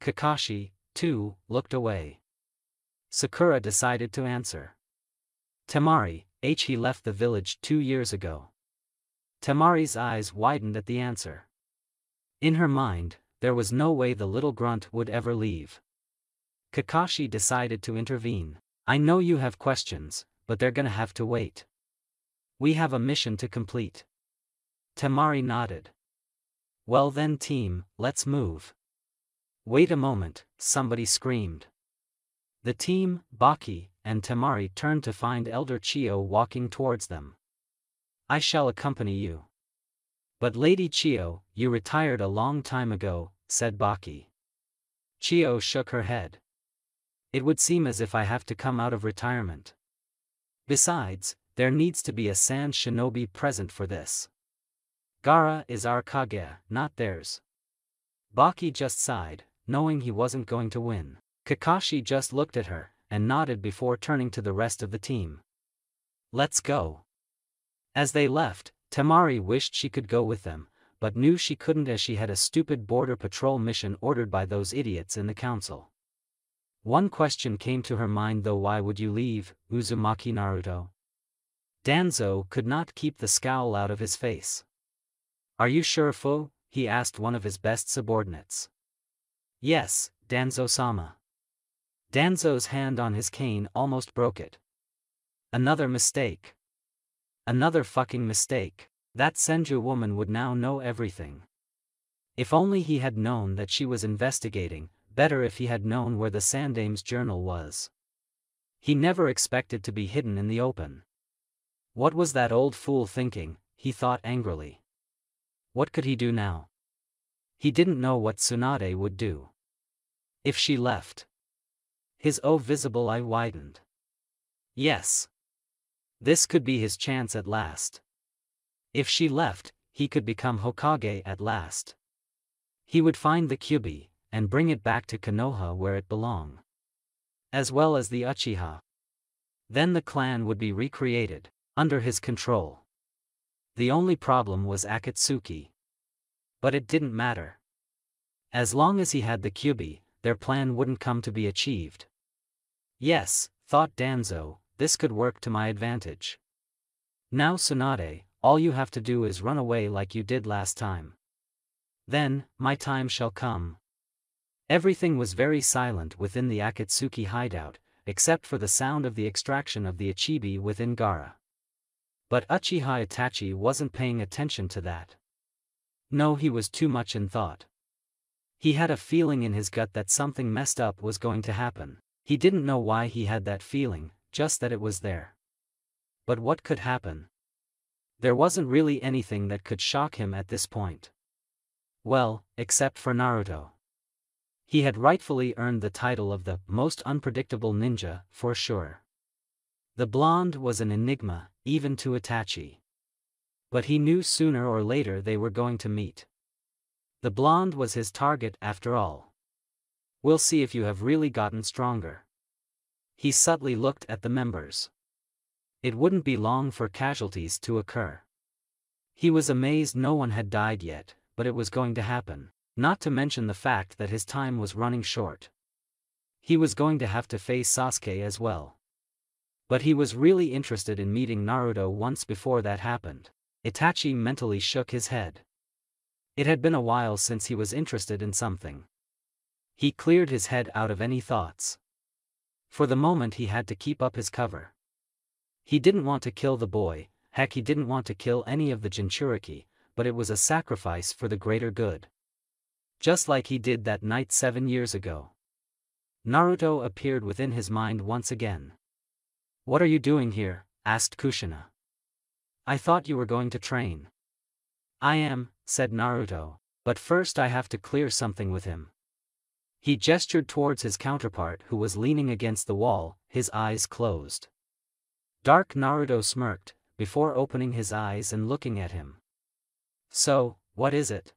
Kakashi, too, looked away. Sakura decided to answer. Temari, he left the village 2 years ago. Temari's eyes widened at the answer. In her mind, there was no way the little grunt would ever leave. Kakashi decided to intervene. I know you have questions, but they're gonna have to wait. We have a mission to complete. Temari nodded. Well then team, let's move. Wait a moment, somebody screamed. The team, Baki, and Temari turned to find Elder Chiyo walking towards them. I shall accompany you. But Lady Chiyo, you retired a long time ago, said Baki. Chiyo shook her head. It would seem as if I have to come out of retirement. Besides, there needs to be a sand shinobi present for this. Gaara is our Kage, not theirs. Baki just sighed, knowing he wasn't going to win. Kakashi just looked at her, and nodded before turning to the rest of the team. Let's go. As they left, Temari wished she could go with them, but knew she couldn't as she had a stupid border patrol mission ordered by those idiots in the council. One question came to her mind though: why would you leave, Uzumaki Naruto? Danzo could not keep the scowl out of his face. Are you sure, Fu? He asked one of his best subordinates. Yes, Danzo-sama. Danzo's hand on his cane almost broke it. Another mistake. Another fucking mistake. That Senju woman would now know everything. If only he had known that she was investigating, better if he had known where the Sandame's journal was. He never expected to be hidden in the open. What was that old fool thinking, he thought angrily. What could he do now? He didn't know what Tsunade would do. If she left. His visible eye widened. Yes. This could be his chance at last. If she left, he could become Hokage at last. He would find the Kyuubi, and bring it back to Konoha where it belonged. As well as the Uchiha. Then the clan would be recreated, under his control. The only problem was Akatsuki. But it didn't matter. As long as he had the Kyuubi, their plan wouldn't come to be achieved. Yes, thought Danzo, this could work to my advantage. Now Tsunade, all you have to do is run away like you did last time. Then, my time shall come. Everything was very silent within the Akatsuki hideout, except for the sound of the extraction of the Ichibi within Gaara. But Uchiha Itachi wasn't paying attention to that. No, he was too much in thought. He had a feeling in his gut that something messed up was going to happen. He didn't know why he had that feeling, just that it was there. But what could happen? There wasn't really anything that could shock him at this point. Well, except for Naruto. He had rightfully earned the title of the most unpredictable ninja, for sure. The blonde was an enigma, even to Itachi. But he knew sooner or later they were going to meet. The blonde was his target after all. We'll see if you have really gotten stronger. He subtly looked at the members. It wouldn't be long for casualties to occur. He was amazed no one had died yet, but it was going to happen, not to mention the fact that his time was running short. He was going to have to face Sasuke as well. But he was really interested in meeting Naruto once before that happened. Itachi mentally shook his head. It had been a while since he was interested in something. He cleared his head out of any thoughts. For the moment he had to keep up his cover. He didn't want to kill the boy, heck he didn't want to kill any of the Jinchuriki, but it was a sacrifice for the greater good. Just like he did that night 7 years ago. Naruto appeared within his mind once again. "What are you doing here?" asked Kushina. "I thought you were going to train." "I am," said Naruto, "but first I have to clear something with him." He gestured towards his counterpart who was leaning against the wall, his eyes closed. Dark Naruto smirked, before opening his eyes and looking at him. "So, what is it?"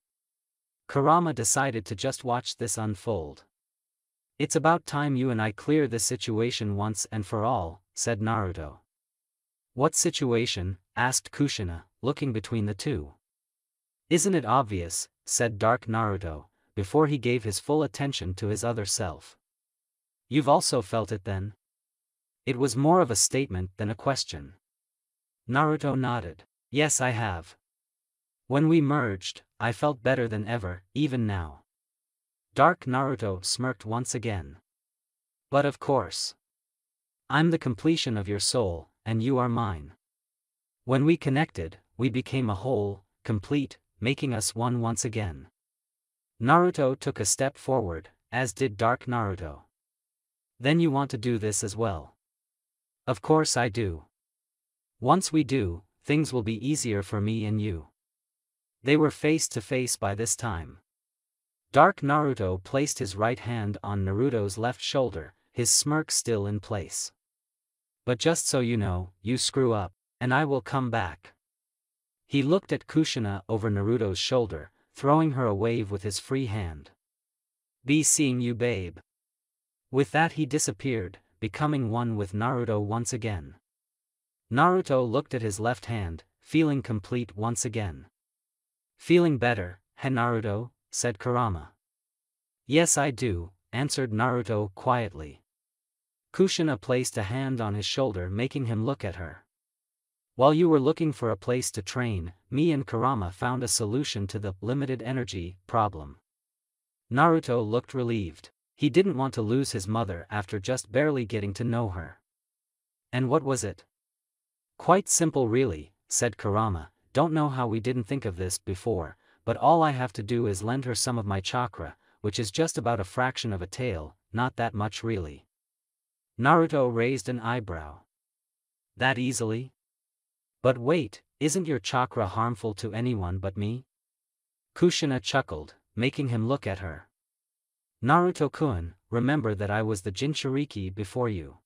Kurama decided to just watch this unfold. "It's about time you and I clear this situation once and for all," said Naruto. "What situation?" asked Kushina, looking between the two. "Isn't it obvious?" said Dark Naruto, before he gave his full attention to his other self. "You've also felt it then?" It was more of a statement than a question. Naruto nodded. "Yes, I have. When we merged, I felt better than ever, even now." Dark Naruto smirked once again. "But of course. I'm the completion of your soul, and you are mine. When we connected, we became a whole, complete, making us one once again." Naruto took a step forward, as did Dark Naruto. "Then you want to do this as well?" "Of course I do. Once we do, things will be easier for me and you." They were face to face by this time. Dark Naruto placed his right hand on Naruto's left shoulder, his smirk still in place. "But just so you know, you screw up, and I will come back." He looked at Kushina over Naruto's shoulder, throwing her a wave with his free hand. "Be seeing you, babe." With that he disappeared, becoming one with Naruto once again. Naruto looked at his left hand, feeling complete once again. "Feeling better, huh, Naruto?" said Kurama. "Yes I do," answered Naruto quietly. Kushina placed a hand on his shoulder making him look at her. "While you were looking for a place to train, me and Kurama found a solution to the limited energy problem." Naruto looked relieved. He didn't want to lose his mother after just barely getting to know her. "And what was it?" "Quite simple really," said Kurama. "Don't know how we didn't think of this before, but all I have to do is lend her some of my chakra, which is just about a fraction of a tael, not that much really." Naruto raised an eyebrow. "That easily? But wait, isn't your chakra harmful to anyone but me?" Kushina chuckled, making him look at her. "Naruto-kun, remember that I was the Jinchuriki before you.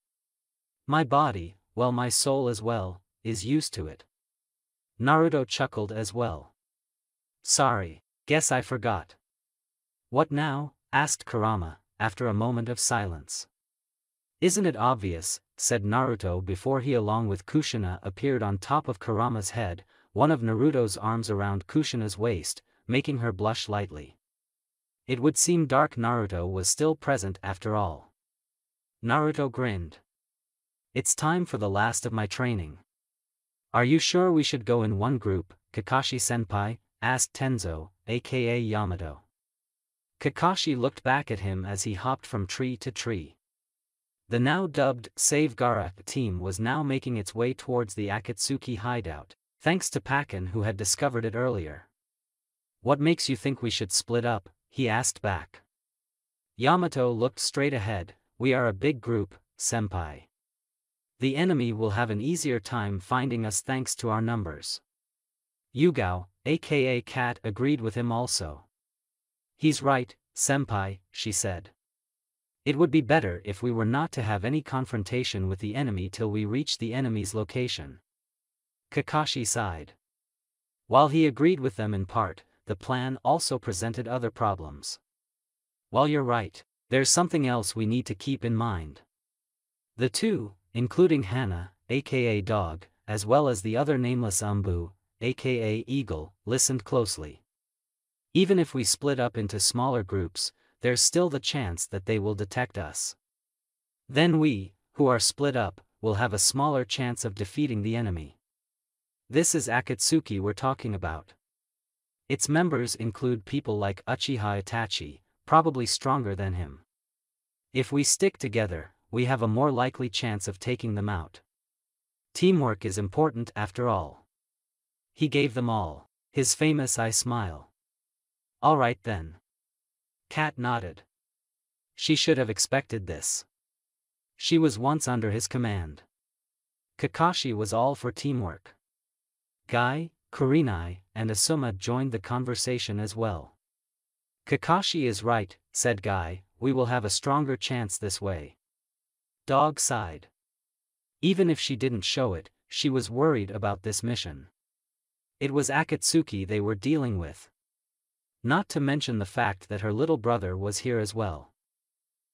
My body, well my soul as well, is used to it." Naruto chuckled as well. "Sorry, guess I forgot." "What now?" asked Kurama, after a moment of silence. "Isn't it obvious?" said Naruto before he along with Kushina appeared on top of Kurama's head, one of Naruto's arms around Kushina's waist, making her blush lightly. It would seem Dark Naruto was still present after all. Naruto grinned. "It's time for the last of my training." "Are you sure we should go in one group, Kakashi-senpai?" asked Tenzo, aka Yamato. Kakashi looked back at him as he hopped from tree to tree. The now dubbed Save Gaara team was now making its way towards the Akatsuki hideout, thanks to Pakken who had discovered it earlier. "What makes you think we should split up?" he asked back. Yamato looked straight ahead. "We are a big group, senpai. The enemy will have an easier time finding us thanks to our numbers." Yugao, aka Kat, agreed with him also. "He's right, senpai," she said. "It would be better if we were not to have any confrontation with the enemy till we reach the enemy's location." Kakashi sighed. While he agreed with them in part, the plan also presented other problems. "Well, you're right, there's something else we need to keep in mind." The two, including Hana, aka Dog, as well as the other nameless Umbu, aka Eagle, listened closely. "Even if we split up into smaller groups, there's still the chance that they will detect us. Then we, who are split up, will have a smaller chance of defeating the enemy. This is Akatsuki we're talking about. Its members include people like Uchiha Itachi, probably stronger than him. If we stick together, we have a more likely chance of taking them out. Teamwork is important after all. He gave them all his famous eye smile. All right then. Kat nodded. She should have expected this. She was once under his command. Kakashi was all for teamwork. Guy, Kurenai, and Asuma joined the conversation as well. Kakashi is right, said Guy, we will have a stronger chance this way. Dog sighed. Even if she didn't show it, she was worried about this mission. It was Akatsuki they were dealing with. Not to mention the fact that her little brother was here as well.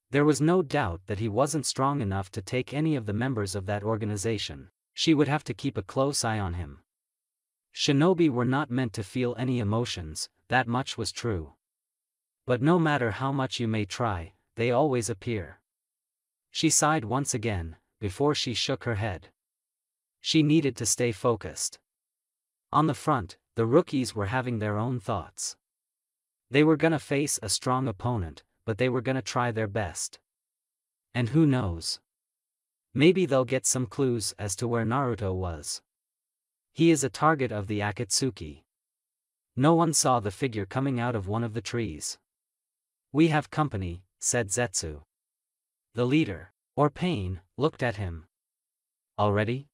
There was no doubt that he wasn't strong enough to take any of the members of that organization. She would have to keep a close eye on him. Shinobi were not meant to feel any emotions, that much was true. But no matter how much you may try, they always appear. She sighed once again, before she shook her head. She needed to stay focused. On the front, the rookies were having their own thoughts. They were gonna face a strong opponent, but they were gonna try their best. And who knows? Maybe they'll get some clues as to where Naruto was. He is a target of the Akatsuki. No one saw the figure coming out of one of the trees. We have company, said Zetsu. The leader, or Pain, looked at him. Already?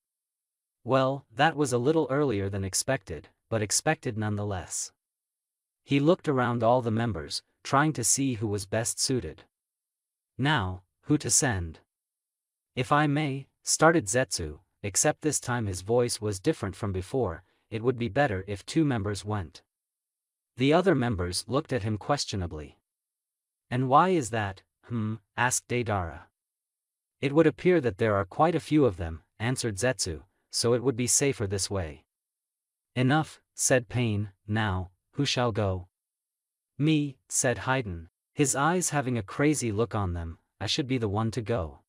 Well, that was a little earlier than expected, but expected nonetheless. He looked around all the members, trying to see who was best suited. Now, who to send? If I may, started Zetsu, except this time his voice was different from before, it would be better if 2 members went. The other members looked at him questionably. And why is that, asked Deidara. It would appear that there are quite a few of them, answered Zetsu, so it would be safer this way. Enough, said Pain, now, who shall go? Me, said Haydn, his eyes having a crazy look on them, I should be the one to go.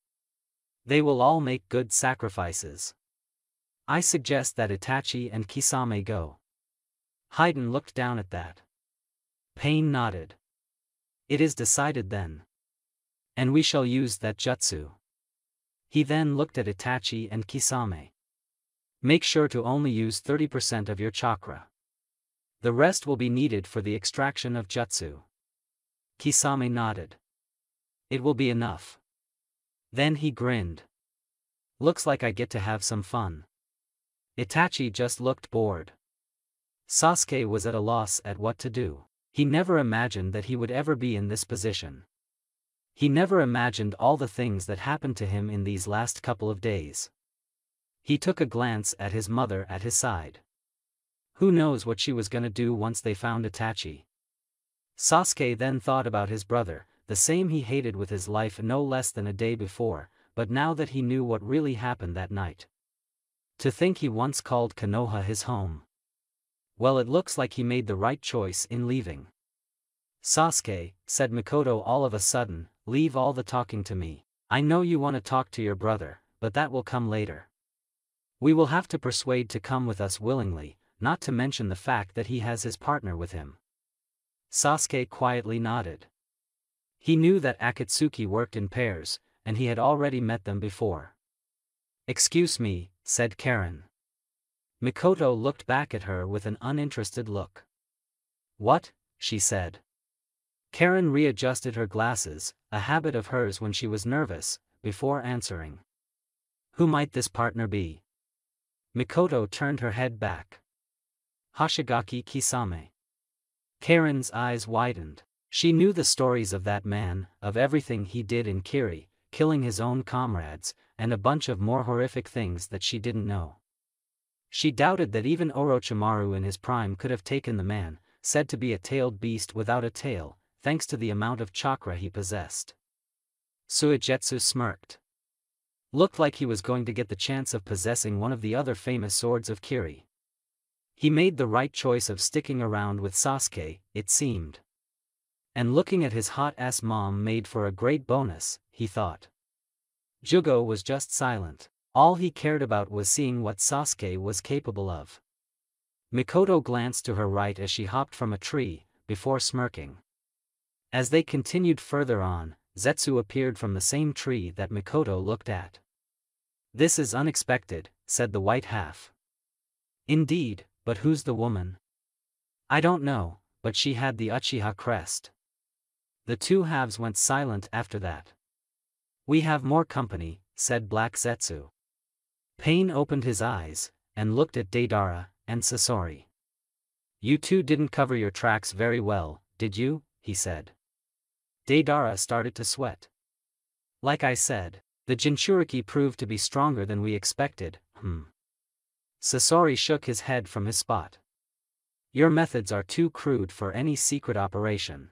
They will all make good sacrifices. I suggest that Itachi and Kisame go. Haydn looked down at that. Pain nodded. It is decided then. And we shall use that jutsu. He then looked at Itachi and Kisame. Make sure to only use 30% of your chakra. The rest will be needed for the extraction of jutsu. Kisame nodded. It will be enough. Then he grinned. Looks like I get to have some fun. Itachi just looked bored. Sasuke was at a loss at what to do. He never imagined that he would ever be in this position. He never imagined all the things that happened to him in these last couple of days. He took a glance at his mother at his side. Who knows what she was gonna do once they found Itachi? Sasuke then thought about his brother, the same he hated with his life no less than a day before, but now that he knew what really happened that night. To think he once called Konoha his home. Well, it looks like he made the right choice in leaving. Sasuke, said Mikoto all of a sudden, leave all the talking to me. I know you want to talk to your brother, but that will come later. We will have to persuade to come with us willingly, not to mention the fact that he has his partner with him. Sasuke quietly nodded. He knew that Akatsuki worked in pairs, and he had already met them before. Excuse me, said Karen. Mikoto looked back at her with an uninterested look. What? She said. Karen readjusted her glasses, a habit of hers when she was nervous, before answering. Who might this partner be? Mikoto turned her head back. Hoshigaki Kisame. Karen's eyes widened. She knew the stories of that man, of everything he did in Kiri, killing his own comrades, and a bunch of more horrific things that she didn't know. She doubted that even Orochimaru in his prime could have taken the man, said to be a tailed beast without a tail, thanks to the amount of chakra he possessed. Suigetsu smirked. Looked like he was going to get the chance of possessing one of the other famous swords of Kiri. He made the right choice of sticking around with Sasuke, it seemed. And looking at his hot-ass mom made for a great bonus, he thought. Jugo was just silent. All he cared about was seeing what Sasuke was capable of. Mikoto glanced to her right as she hopped from a tree, before smirking. As they continued further on, Zetsu appeared from the same tree that Mikoto looked at. "This is unexpected," said the white half. "Indeed, but who's the woman?" "I don't know, but she had the Uchiha crest." The two halves went silent after that. "We have more company," said Black Zetsu. Pain opened his eyes, and looked at Deidara and Sasori. "You two didn't cover your tracks very well, did you?" he said. Deidara started to sweat. "Like I said, the Jinchuriki proved to be stronger than we expected, Sasori shook his head from his spot. "Your methods are too crude for any secret operation."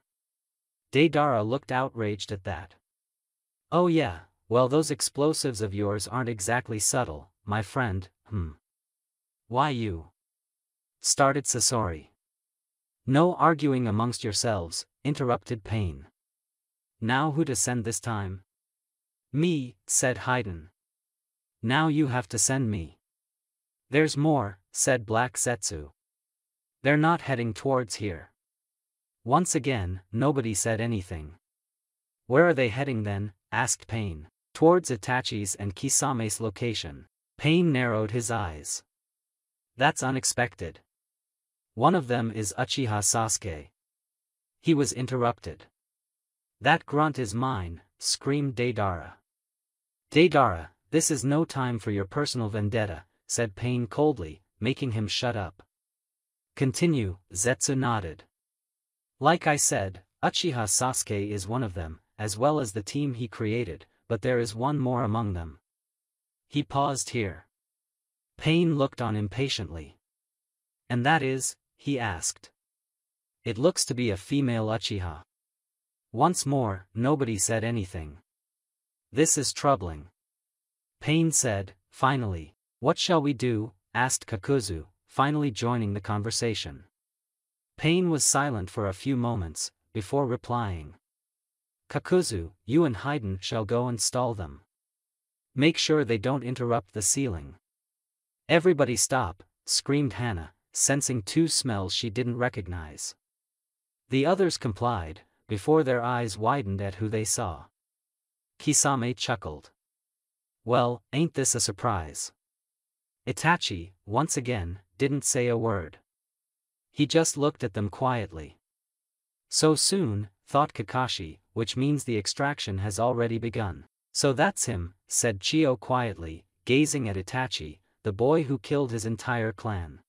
Deidara looked outraged at that. "Oh yeah, well those explosives of yours aren't exactly subtle, my friend, Why you?" started Sasori. "No arguing amongst yourselves," interrupted Pain. "Now who to send this time?" "Me," said Haiden. "Now you have to send me." "There's more," said Black Zetsu. "They're not heading towards here." Once again, nobody said anything. "Where are they heading then?" asked Pain. "Towards Itachi's and Kisame's location." Pain narrowed his eyes. "That's unexpected. One of them is Uchiha Sasuke." He was interrupted. "That grunt is mine," screamed Deidara. "Deidara, this is no time for your personal vendetta," said Pain coldly, making him shut up. "Continue," Zetsu nodded. "Like I said, Uchiha Sasuke is one of them, as well as the team he created, but there is one more among them." He paused here. Pain looked on impatiently. "And that is?" he asked. "It looks to be a female Uchiha." Once more, nobody said anything. "This is troubling," Pain said, finally. "What shall we do?" asked Kakuzu, finally joining the conversation. Pain was silent for a few moments, before replying. "Kakuzu, you and Haiden shall go and stall them. Make sure they don't interrupt the ceiling." "Everybody stop," screamed Hana, sensing two smells she didn't recognize. The others complied, before their eyes widened at who they saw. Kisame chuckled. "Well, ain't this a surprise?" Itachi, once again, didn't say a word. He just looked at them quietly. "So soon," thought Kakashi, "which means the extraction has already begun." "So that's him," said Chio quietly, gazing at Itachi, "the boy who killed his entire clan."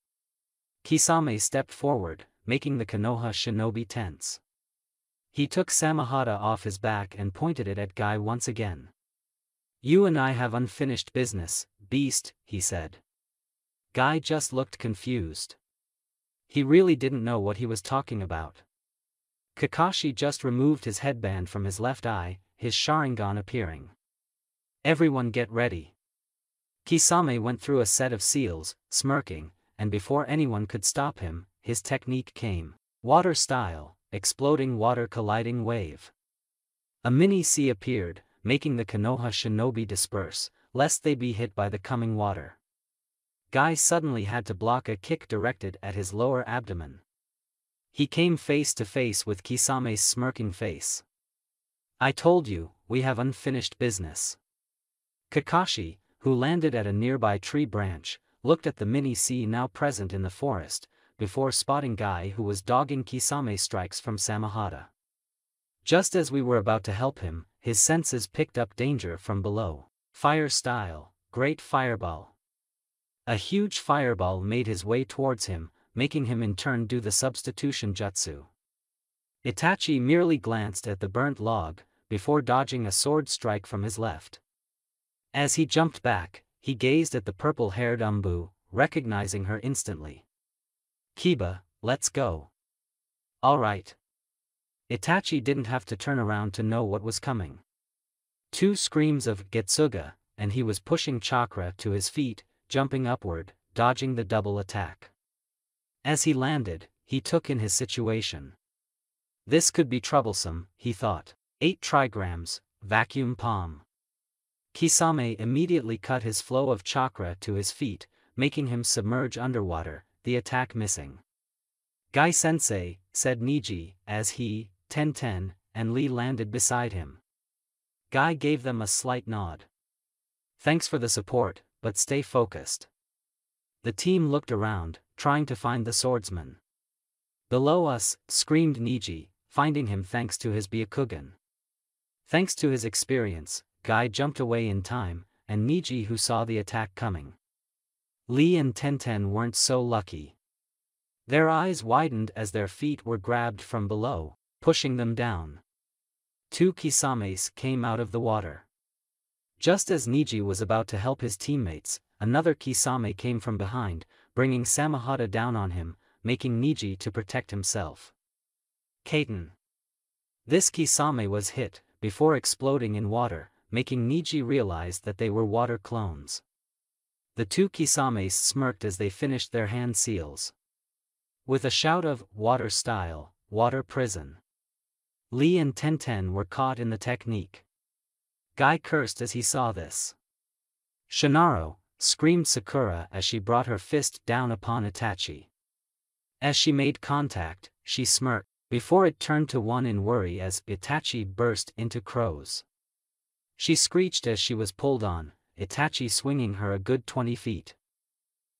Kisame stepped forward, making the Konoha shinobi tense. He took Samahata off his back and pointed it at Guy once again. "You and I have unfinished business, beast," he said. Guy just looked confused. He really didn't know what he was talking about. Kakashi just removed his headband from his left eye, his Sharingan appearing. "Everyone get ready." Kisame went through a set of seals, smirking, and before anyone could stop him, his technique came. Water style, exploding water colliding wave. A mini sea appeared, making the Konoha shinobi disperse, lest they be hit by the coming water. Guy suddenly had to block a kick directed at his lower abdomen. He came face to face with Kisame's smirking face. "I told you, we have unfinished business." Kakashi, who landed at a nearby tree branch, looked at the mini-sea now present in the forest, before spotting Guy who was dogging Kisame's strikes from Samahata. Just as we were about to help him, his senses picked up danger from below. Fire style, great fireball. A huge fireball made his way towards him, making him in turn do the substitution jutsu. Itachi merely glanced at the burnt log, before dodging a sword strike from his left. As he jumped back, he gazed at the purple-haired Umbu, recognizing her instantly. "Kiba, let's go." "All right." Itachi didn't have to turn around to know what was coming. Two screams of Getsuga, and he was pushing Chakra to his feet, jumping upward, dodging the double attack. As he landed, he took in his situation. This could be troublesome, he thought. 8 trigrams, vacuum palm. Kisame immediately cut his flow of chakra to his feet, making him submerge underwater, the attack missing. Gai-sensei, said Niji, as he, Tenten, and Lee landed beside him. Gai gave them a slight nod. Thanks for the support, but stay focused. The team looked around, trying to find the swordsman. Below us, screamed Niji, finding him thanks to his Byakugan. Thanks to his experience, Gai jumped away in time, and Niji who saw the attack coming. Lee and Tenten weren't so lucky. Their eyes widened as their feet were grabbed from below, pushing them down. Two Kisames came out of the water. Just as Niji was about to help his teammates, another Kisame came from behind, bringing Samahata down on him, making Niji to protect himself. Kaiten. This Kisame was hit, before exploding in water, making Niji realize that they were water clones. The two Kisames smirked as they finished their hand seals. With a shout of, "Water style, water prison," Lee and Tenten were caught in the technique. Gai cursed as he saw this. "Shinaro," screamed Sakura as she brought her fist down upon Itachi. As she made contact, she smirked, before it turned to one in worry as Itachi burst into crows. She screeched as she was pulled on, Itachi swinging her a good 20 feet.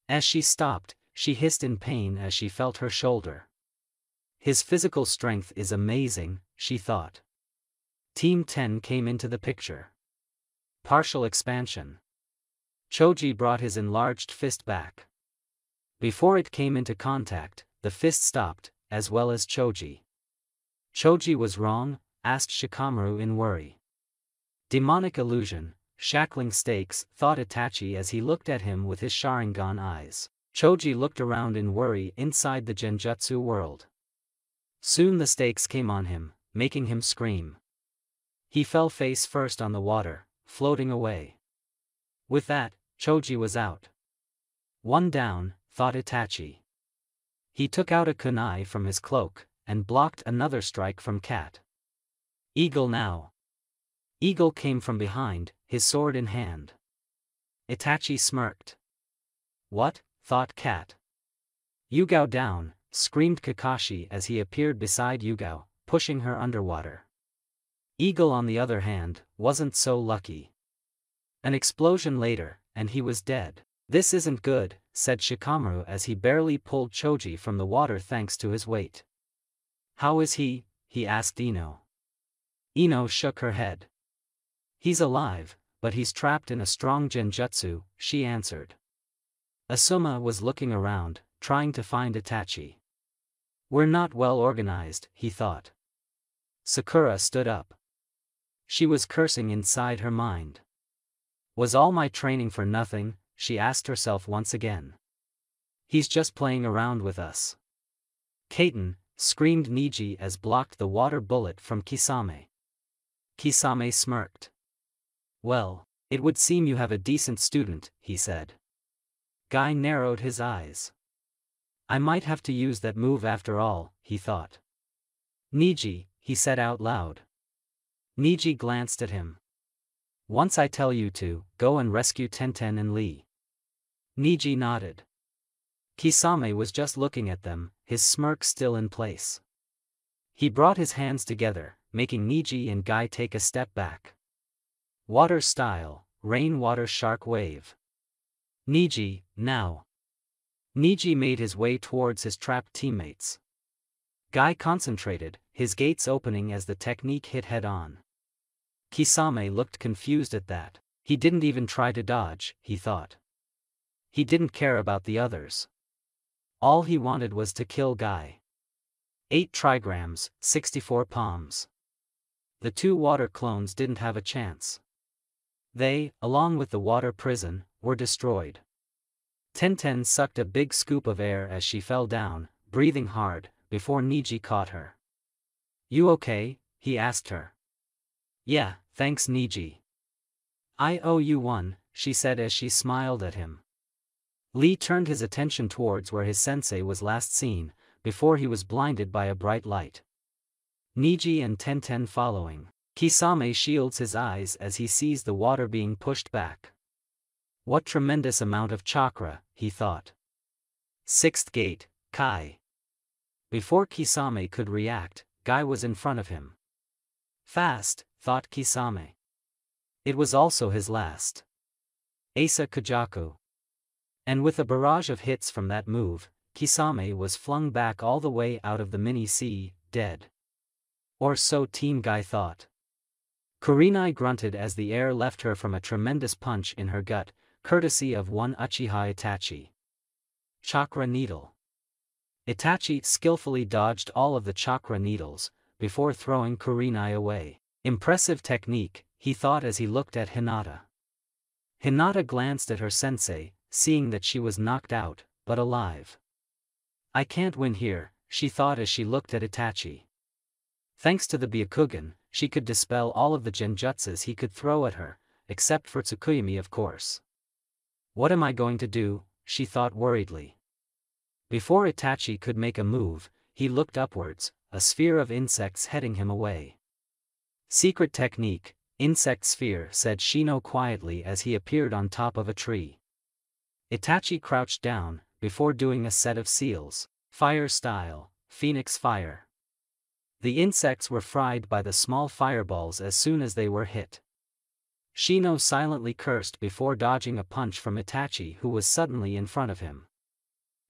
As she stopped, she hissed in pain as she felt her shoulder. His physical strength is amazing, she thought. Team 10 came into the picture. Partial expansion. Choji brought his enlarged fist back. Before it came into contact, the fist stopped, as well as Choji. Choji was wrong, asked Shikamaru in worry. Demonic illusion, shackling stakes, thought Itachi as he looked at him with his Sharingan eyes. Choji looked around in worry inside the Genjutsu world. Soon the stakes came on him, making him scream. He fell face first on the water, floating away. With that, Choji was out. One down, thought Itachi. He took out a kunai from his cloak, and blocked another strike from Cat. Eagle now. Eagle came from behind, his sword in hand. Itachi smirked. What, thought Cat. Yugao down, screamed Kakashi as he appeared beside Yugao, pushing her underwater. Eagle on the other hand, wasn't so lucky. An explosion later, and he was dead. This isn't good, said Shikamaru as he barely pulled Choji from the water thanks to his weight. How is he? He asked Ino. Ino shook her head. He's alive, but he's trapped in a strong genjutsu, she answered. Asuma was looking around, trying to find Itachi. We're not well organized, he thought. Sakura stood up. She was cursing inside her mind. Was all my training for nothing? She asked herself once again. He's just playing around with us. Kaiten, screamed Niji as blocked the water bullet from Kisame. Kisame smirked. Well, it would seem you have a decent student, he said. Gai narrowed his eyes. I might have to use that move after all, he thought. Niji, he said out loud. Niji glanced at him. Once I tell you to, go and rescue Tenten and Lee. Niji nodded. Kisame was just looking at them, his smirk still in place. He brought his hands together, making Niji and Gai take a step back. Water style, rainwater shark wave. Niji, now. Niji made his way towards his trapped teammates. Gai concentrated, his gates opening as the technique hit head-on. Kisame looked confused at that. He didn't even try to dodge, he thought. He didn't care about the others. All he wanted was to kill Gai. 8 trigrams, 64 palms. The two water clones didn't have a chance. They, along with the water prison, were destroyed. Tenten sucked a big scoop of air as she fell down, breathing hard, before Niji caught her. You okay? He asked her. Yeah, thanks Niji. I owe you one, she said as she smiled at him. Lee turned his attention towards where his sensei was last seen, before he was blinded by a bright light. Niji and Tenten following. Kisame shields his eyes as he sees the water being pushed back. What tremendous amount of chakra, he thought. Sixth gate, Kai. Before Kisame could react, Guy was in front of him. Fast, thought Kisame. It was also his last. Asa Kajaku. And with a barrage of hits from that move, Kisame was flung back all the way out of the mini-sea, dead. Or so Team Guy thought. Kurenai grunted as the air left her from a tremendous punch in her gut, courtesy of one Uchiha Itachi. Chakra Needle. Itachi skillfully dodged all of the chakra needles, before throwing Kurenai away. Impressive technique, he thought as he looked at Hinata. Hinata glanced at her sensei, seeing that she was knocked out, but alive. I can't win here, she thought as she looked at Itachi. Thanks to the Byakugan, she could dispel all of the genjutsus he could throw at her, except for Tsukuyami of course. What am I going to do, she thought worriedly. Before Itachi could make a move, he looked upwards, a sphere of insects heading him away. Secret technique, insect sphere, said Shino quietly as he appeared on top of a tree. Itachi crouched down, before doing a set of seals, fire style, phoenix fire. The insects were fried by the small fireballs as soon as they were hit. Shino silently cursed before dodging a punch from Itachi, who was suddenly in front of him.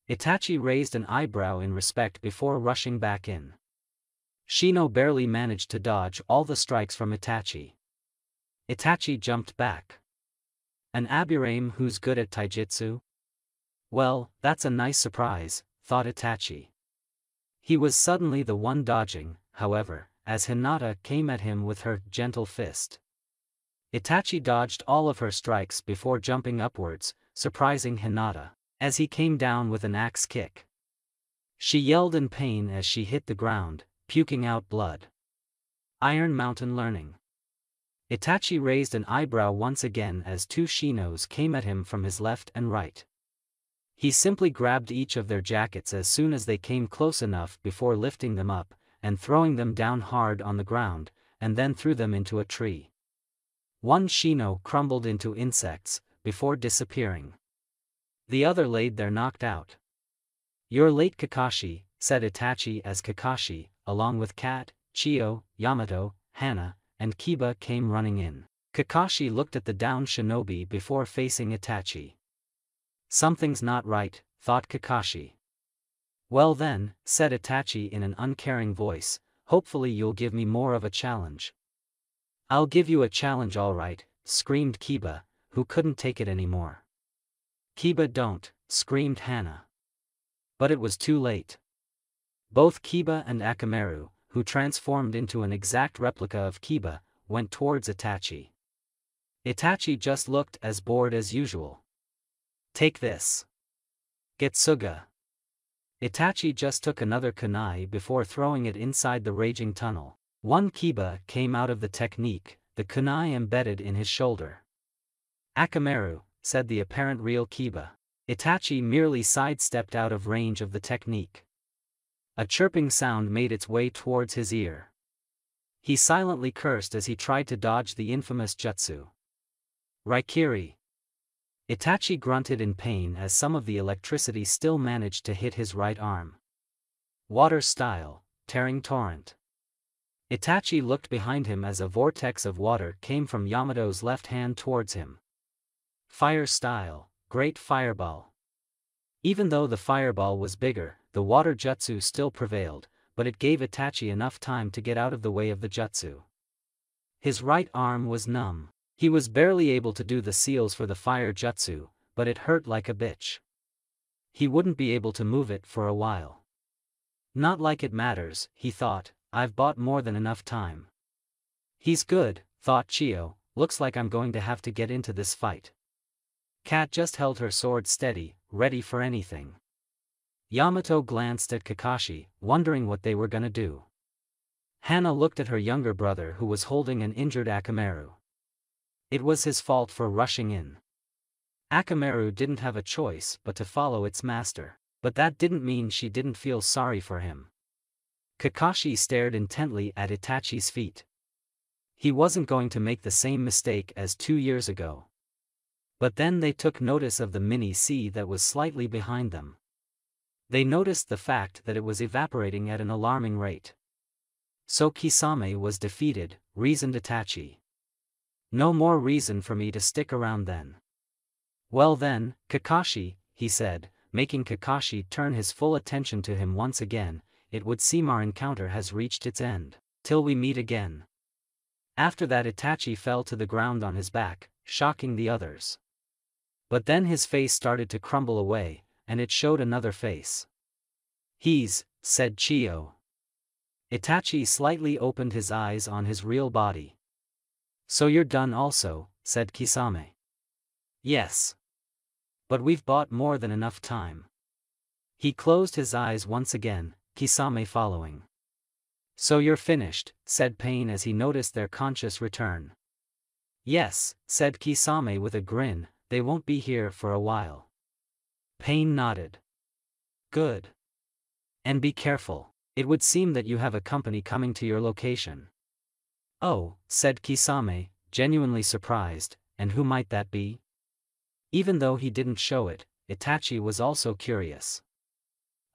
Itachi raised an eyebrow in respect before rushing back in. Shino barely managed to dodge all the strikes from Itachi. Itachi jumped back. An Aburame who's good at taijutsu? Well, that's a nice surprise, thought Itachi. He was suddenly the one dodging, however, as Hinata came at him with her gentle fist. Itachi dodged all of her strikes before jumping upwards, surprising Hinata, as he came down with an axe kick. She yelled in pain as she hit the ground, puking out blood. Iron Mountain learning. Itachi raised an eyebrow once again as two Shinos came at him from his left and right. He simply grabbed each of their jackets as soon as they came close enough before lifting them up, and throwing them down hard on the ground, and then threw them into a tree. One Shino crumbled into insects, before disappearing. The other laid there knocked out. You're late Kakashi, said Itachi as Kakashi, along with Kat, Chio, Yamato, Hana, and Kiba came running in. Kakashi looked at the downed shinobi before facing Itachi. Something's not right, thought Kakashi. Well then, said Itachi in an uncaring voice, hopefully you'll give me more of a challenge. I'll give you a challenge all right, screamed Kiba, who couldn't take it anymore. Kiba don't, screamed Hana. But it was too late. Both Kiba and Akamaru, who transformed into an exact replica of Kiba, went towards Itachi. Itachi just looked as bored as usual. Take this. Getsuga. Itachi just took another kunai before throwing it inside the raging tunnel. One Kiba came out of the technique, the kunai embedded in his shoulder. Akamaru, said the apparent real Kiba. Itachi merely sidestepped out of range of the technique. A chirping sound made its way towards his ear. He silently cursed as he tried to dodge the infamous jutsu. Raikiri. Itachi grunted in pain as some of the electricity still managed to hit his right arm. Water style, tearing torrent. Itachi looked behind him as a vortex of water came from Yamato's left hand towards him. Fire style, great fireball. Even though the fireball was bigger, the water jutsu still prevailed, but it gave Itachi enough time to get out of the way of the jutsu. His right arm was numb. He was barely able to do the seals for the fire jutsu, but it hurt like a bitch. He wouldn't be able to move it for a while. Not like it matters, he thought, I've bought more than enough time. He's good, thought Chio, looks like I'm going to have to get into this fight. Kat just held her sword steady, ready for anything. Yamato glanced at Kakashi, wondering what they were gonna do. Hana looked at her younger brother who was holding an injured Akamaru. It was his fault for rushing in. Akamaru didn't have a choice but to follow its master, but that didn't mean she didn't feel sorry for him. Kakashi stared intently at Itachi's feet. He wasn't going to make the same mistake as 2 years ago. But then they took notice of the mini sea that was slightly behind them. They noticed the fact that it was evaporating at an alarming rate. So Kisame was defeated, reasoned Itachi. No more reason for me to stick around then. Well then, Kakashi, he said, making Kakashi turn his full attention to him once again, it would seem our encounter has reached its end. Till we meet again. After that Itachi fell to the ground on his back, shocking the others. But then his face started to crumble away, and it showed another face. Said Chiyo. Itachi slightly opened his eyes on his real body. So you're done also, said Kisame. Yes. But we've bought more than enough time. He closed his eyes once again, Kisame following. So you're finished, said Pain as he noticed their conscious return. Yes, said Kisame with a grin, they won't be here for a while. Pain nodded. Good. And be careful, it would seem that you have a company coming to your location. Oh, said Kisame, genuinely surprised, and who might that be? Even though he didn't show it, Itachi was also curious.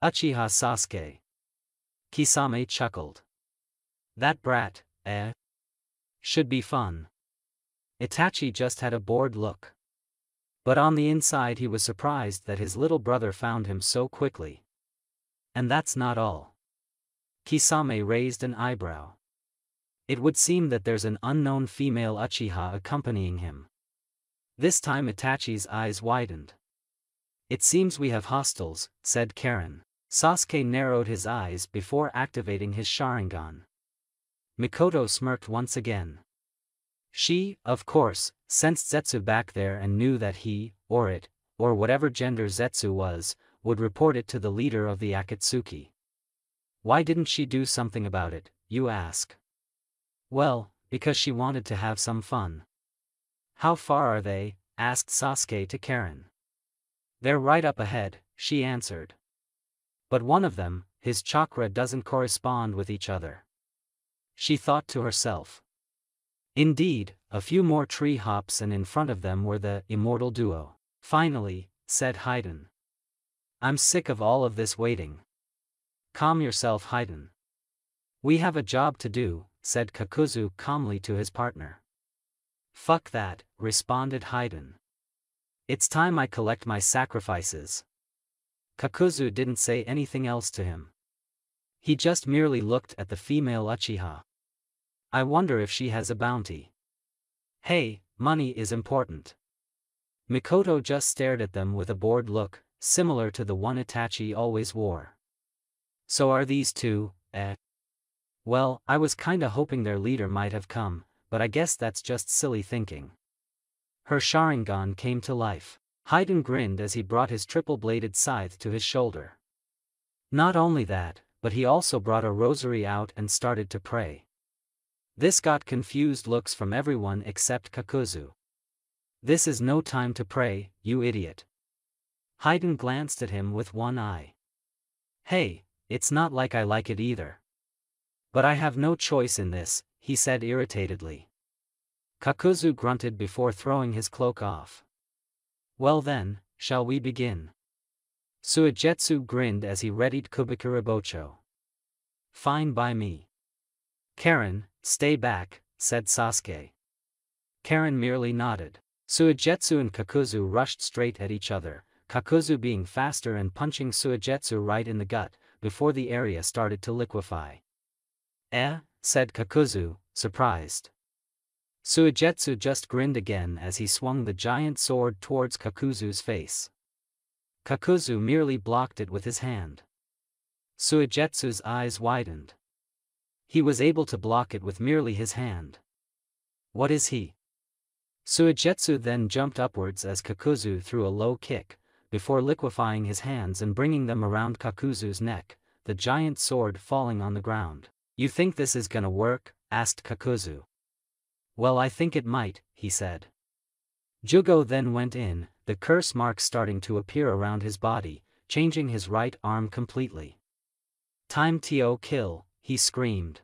Uchiha Sasuke. Kisame chuckled. That brat, eh? Should be fun. Itachi just had a bored look. But on the inside he was surprised that his little brother found him so quickly. And that's not all. Kisame raised an eyebrow. It would seem that there's an unknown female Uchiha accompanying him. This time Itachi's eyes widened. It seems we have hostiles, said Karen. Sasuke narrowed his eyes before activating his Sharingan. Mikoto smirked once again. She, of course, sensed Zetsu back there and knew that he, or it, or whatever gender Zetsu was, would report it to the leader of the Akatsuki. Why didn't she do something about it, you ask? Well, because she wanted to have some fun. How far are they? Asked Sasuke to Karen. They're right up ahead, she answered. But one of them, his chakra doesn't correspond with each other. She thought to herself. Indeed, a few more tree hops and in front of them were the immortal duo. Finally, said Haiden. I'm sick of all of this waiting. Calm yourself, Haiden. We have a job to do, said Kakuzu calmly to his partner. Fuck that, responded Haiden. It's time I collect my sacrifices. Kakuzu didn't say anything else to him. He just merely looked at the female Uchiha. I wonder if she has a bounty. Hey, money is important. Mikoto just stared at them with a bored look, similar to the one Itachi always wore. So are these two, eh? Well, I was kinda hoping their leader might have come, but I guess that's just silly thinking. Her Sharingan came to life. Haiden grinned as he brought his triple-bladed scythe to his shoulder. Not only that, but he also brought a rosary out and started to pray. This got confused looks from everyone except Kakuzu. This is no time to pray, you idiot. Haiden glanced at him with one eye. Hey, it's not like I like it either. But I have no choice in this, he said irritatedly. Kakuzu grunted before throwing his cloak off. Well then, shall we begin? Suigetsu grinned as he readied Kubikuribocho. Fine by me. Karen, stay back, said Sasuke. Karen merely nodded. Suigetsu and Kakuzu rushed straight at each other, Kakuzu being faster and punching Suigetsu right in the gut, before the area started to liquefy. Said Kakuzu, surprised. Suigetsu just grinned again as he swung the giant sword towards Kakuzu's face. Kakuzu merely blocked it with his hand. Suigetsu's eyes widened. He was able to block it with merely his hand. What is he? Suigetsu then jumped upwards as Kakuzu threw a low kick, before liquefying his hands and bringing them around Kakuzu's neck, the giant sword falling on the ground. You think this is gonna work? Asked Kakuzu. Well, I think it might, he said. Jugo then went in, the curse marks starting to appear around his body, changing his right arm completely. Time to kill, he screamed.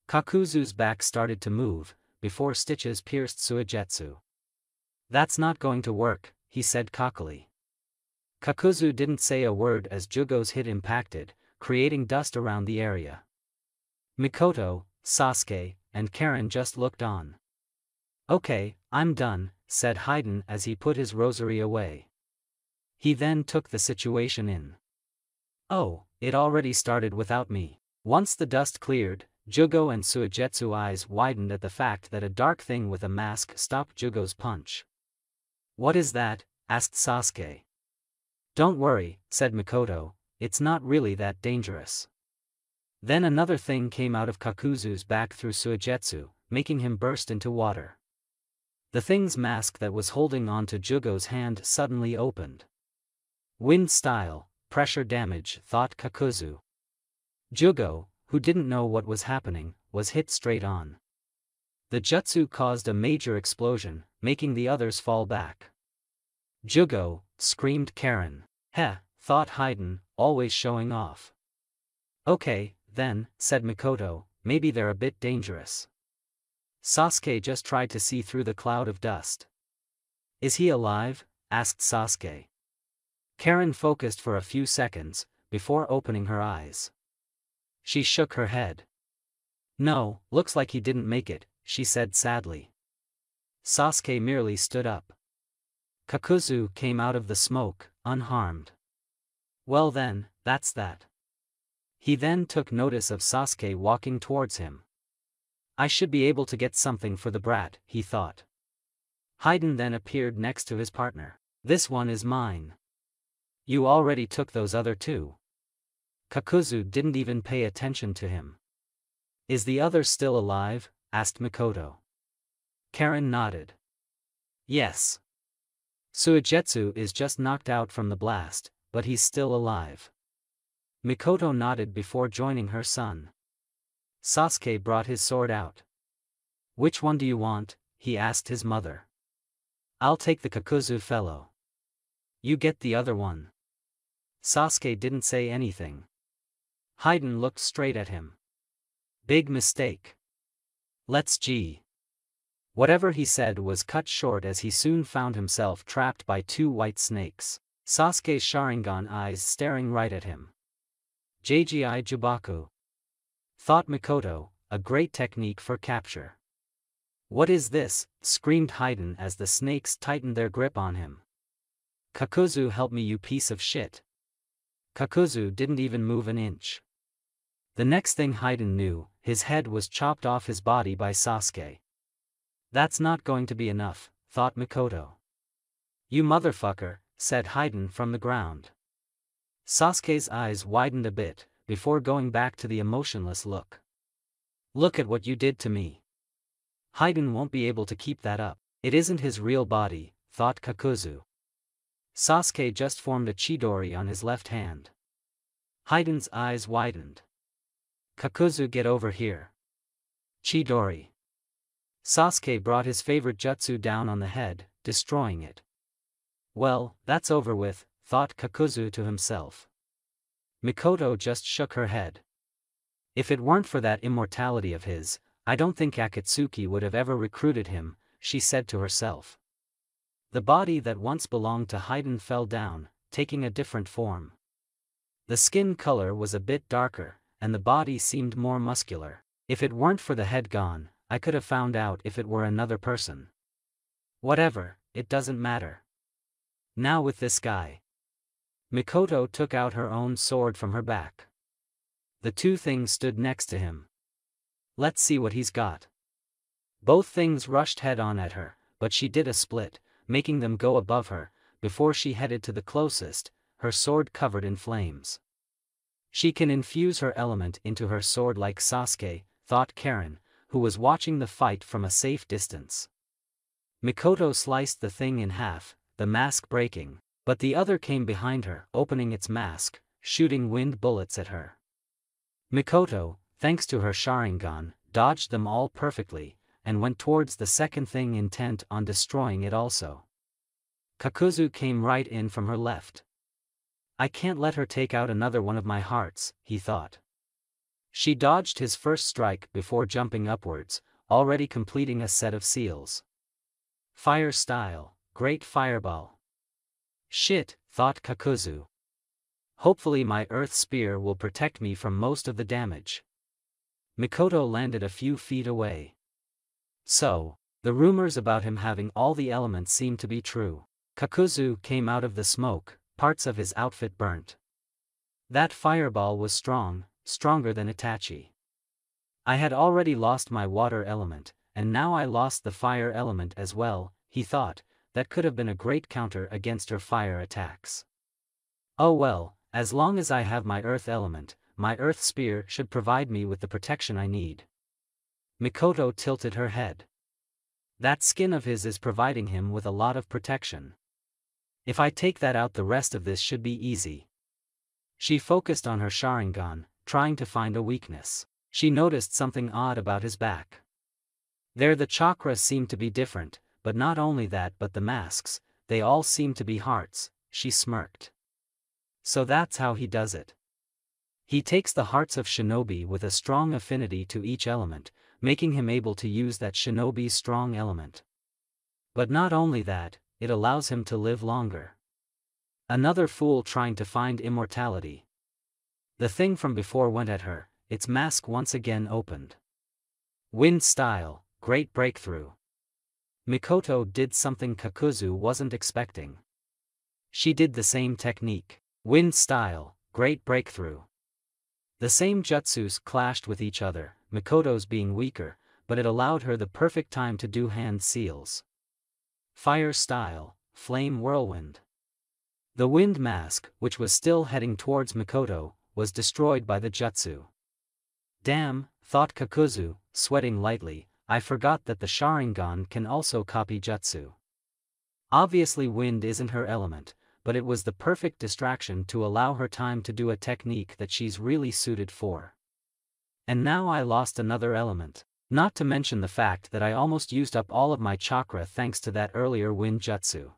Kakuzu's back started to move, before stitches pierced Suigetsu. "That's not going to work," he said cockily. Kakuzu didn't say a word as Jugo's hit impacted, creating dust around the area. Mikoto, Sasuke, and Karen just looked on. "Okay, I'm done," said Haiden as he put his rosary away. He then took the situation in. "Oh, it already started without me." Once the dust cleared, Jugo and Suigetsu eyes widened at the fact that a dark thing with a mask stopped Jugo's punch. "What is that?" asked Sasuke. "Don't worry," said Mikoto, "it's not really that dangerous." Then another thing came out of Kakuzu's back through Suigetsu, making him burst into water. The thing's mask that was holding on to Jugo's hand suddenly opened. "Wind style, pressure damage," thought Kakuzu. Jugo, who didn't know what was happening, was hit straight on. The jutsu caused a major explosion, making the others fall back. "Jugo!" screamed Karen. "Heh," thought Haiden, always showing off. "Okay, then," said Mikoto, "maybe they're a bit dangerous." Sasuke just tried to see through the cloud of dust. "Is he alive?" asked Sasuke. Karen focused for a few seconds, before opening her eyes. She shook her head. "No, looks like he didn't make it," she said sadly. Sasuke merely stood up. Kakuzu came out of the smoke, unharmed. "Well then, that's that." He then took notice of Sasuke walking towards him. "I should be able to get something for the brat," he thought. Haiden then appeared next to his partner. "This one is mine." "You already took those other two." Kakuzu didn't even pay attention to him. "Is the other still alive?" asked Mikoto. Karen nodded. "Yes. Suigetsu is just knocked out from the blast, but he's still alive." Mikoto nodded before joining her son. Sasuke brought his sword out. "Which one do you want?" he asked his mother. "I'll take the Kakuzu fellow." "You get the other one." Sasuke didn't say anything. Haiden looked straight at him. "Big mistake. Let's G." Whatever he said was cut short as he soon found himself trapped by two white snakes, Sasuke's Sharingan eyes staring right at him. "JGI Jubaku," thought Mikoto, a great technique for capture. "What is this?" screamed Haiden as the snakes tightened their grip on him. "Kakuzu, help me, you piece of shit." Kakuzu didn't even move an inch. The next thing Haiden knew, his head was chopped off his body by Sasuke. "That's not going to be enough," thought Mikoto. "You motherfucker," said Haiden from the ground. Sasuke's eyes widened a bit, before going back to the emotionless look. "Look at what you did to me." Haiden won't be able to keep that up. It isn't his real body, thought Kakuzu. Sasuke just formed a Chidori on his left hand. Haiden's eyes widened. "Kakuzu, get over here." Chidori. Sasuke brought his favorite jutsu down on the head, destroying it. "Well, that's over with," thought Kakuzu to himself. Mikoto just shook her head. "If it weren't for that immortality of his, I don't think Akatsuki would have ever recruited him," she said to herself. The body that once belonged to Haiden fell down, taking a different form. The skin color was a bit darker, and the body seemed more muscular. "If it weren't for the head gone, I could have found out if it were another person. Whatever, it doesn't matter. Now with this guy." Mikoto took out her own sword from her back. The two things stood next to him. "Let's see what he's got." Both things rushed head-on at her, but she did a split, making them go above her, before she headed to the closest, her sword covered in flames. "She can infuse her element into her sword like Sasuke," thought Karen, who was watching the fight from a safe distance. Mikoto sliced the thing in half, the mask breaking, but the other came behind her, opening its mask, shooting wind bullets at her. Mikoto, thanks to her Sharingan, dodged them all perfectly, and went towards the second thing intent on destroying it also. Kakuzu came right in from her left. "I can't let her take out another one of my hearts," he thought. She dodged his first strike before jumping upwards, already completing a set of seals. Fire style, great fireball. Shit, thought Kakuzu. Hopefully my earth spear will protect me from most of the damage. Mikoto landed a few feet away. So, the rumors about him having all the elements seemed to be true. Kakuzu came out of the smoke, parts of his outfit burnt. That fireball was strong, stronger than Itachi. I had already lost my water element, and now I lost the fire element as well, he thought. That could have been a great counter against her fire attacks. Oh well, as long as I have my earth element, my earth spear should provide me with the protection I need. Mikoto tilted her head. That skin of his is providing him with a lot of protection. If I take that out, the rest of this should be easy. She focused on her Sharingan, trying to find a weakness. She noticed something odd about his back. There the chakra seemed to be different, but not only that but the masks, they all seemed to be hearts. She smirked. So that's how he does it. He takes the hearts of shinobi with a strong affinity to each element, making him able to use that shinobi's strong element. But not only that, it allows him to live longer. Another fool trying to find immortality. The thing from before went at her, its mask once again opened. Wind style, great breakthrough. Mikoto did something Kakuzu wasn't expecting. She did the same technique. Wind style, great breakthrough. The same jutsus clashed with each other, Mikoto's being weaker, but it allowed her the perfect time to do hand seals. Fire style, flame whirlwind. The wind mask, which was still heading towards Mikoto, was destroyed by the jutsu. Damn, thought Kakuzu, sweating lightly, I forgot that the Sharingan can also copy jutsu. Obviously wind isn't her element, but it was the perfect distraction to allow her time to do a technique that she's really suited for. And now I lost another element, not to mention the fact that I almost used up all of my chakra thanks to that earlier wind jutsu.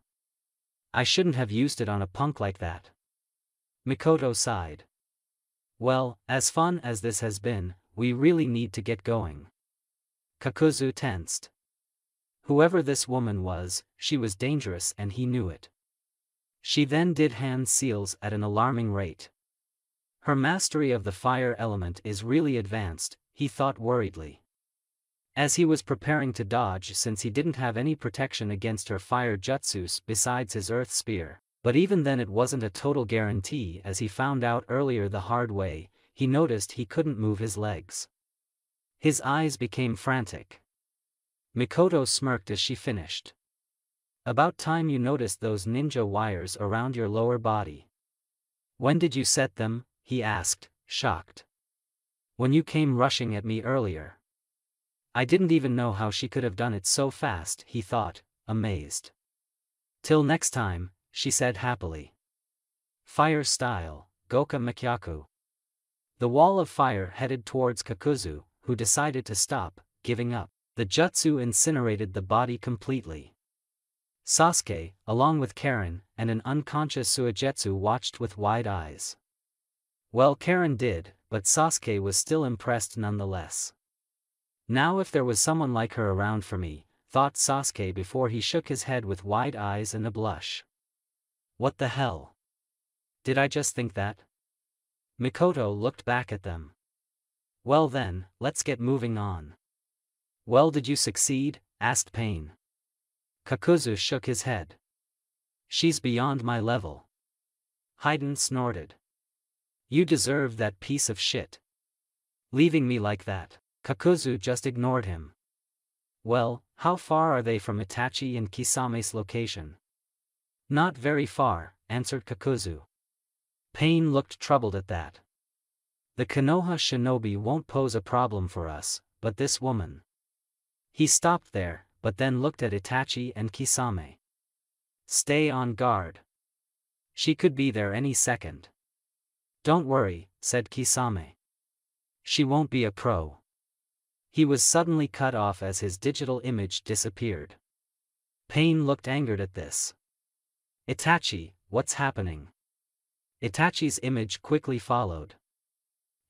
I shouldn't have used it on a punk like that. Mikoto sighed. Well, as fun as this has been, we really need to get going. Kakuzu tensed. Whoever this woman was, she was dangerous and he knew it. She then did hand seals at an alarming rate. Her mastery of the fire element is really advanced, he thought worriedly. As he was preparing to dodge since he didn't have any protection against her fire jutsus besides his earth spear, but even then it wasn't a total guarantee as he found out earlier the hard way, he noticed he couldn't move his legs. His eyes became frantic. Mikoto smirked as she finished. About time you noticed those ninja wires around your lower body. When did you set them? He asked, shocked. When you came rushing at me earlier. I didn't even know how she could have done it so fast, he thought, amazed. Till next time, she said happily. Fire style, Goka Mekyaku. The wall of fire headed towards Kakuzu, who decided to stop, giving up. The jutsu incinerated the body completely. Sasuke, along with Karen, and an unconscious Suigetsu watched with wide eyes. Well, Karen did, but Sasuke was still impressed nonetheless. Now if there was someone like her around for me, thought Sasuke before he shook his head with wide eyes and a blush. What the hell? Did I just think that? Mikoto looked back at them. Well then, let's get moving on. Well, did you succeed? Asked Pain. Kakuzu shook his head. She's beyond my level. Haiden snorted. You deserve that piece of shit. Leaving me like that. Kakuzu just ignored him. Well, how far are they from Itachi and Kisame's location? Not very far, answered Kakuzu. Pain looked troubled at that. The Konoha shinobi won't pose a problem for us, but this woman. He stopped there, but then looked at Itachi and Kisame. Stay on guard. She could be there any second. Don't worry, said Kisame. She won't be a pro. He was suddenly cut off as his digital image disappeared. Pain looked angered at this. Itachi, what's happening? Itachi's image quickly followed.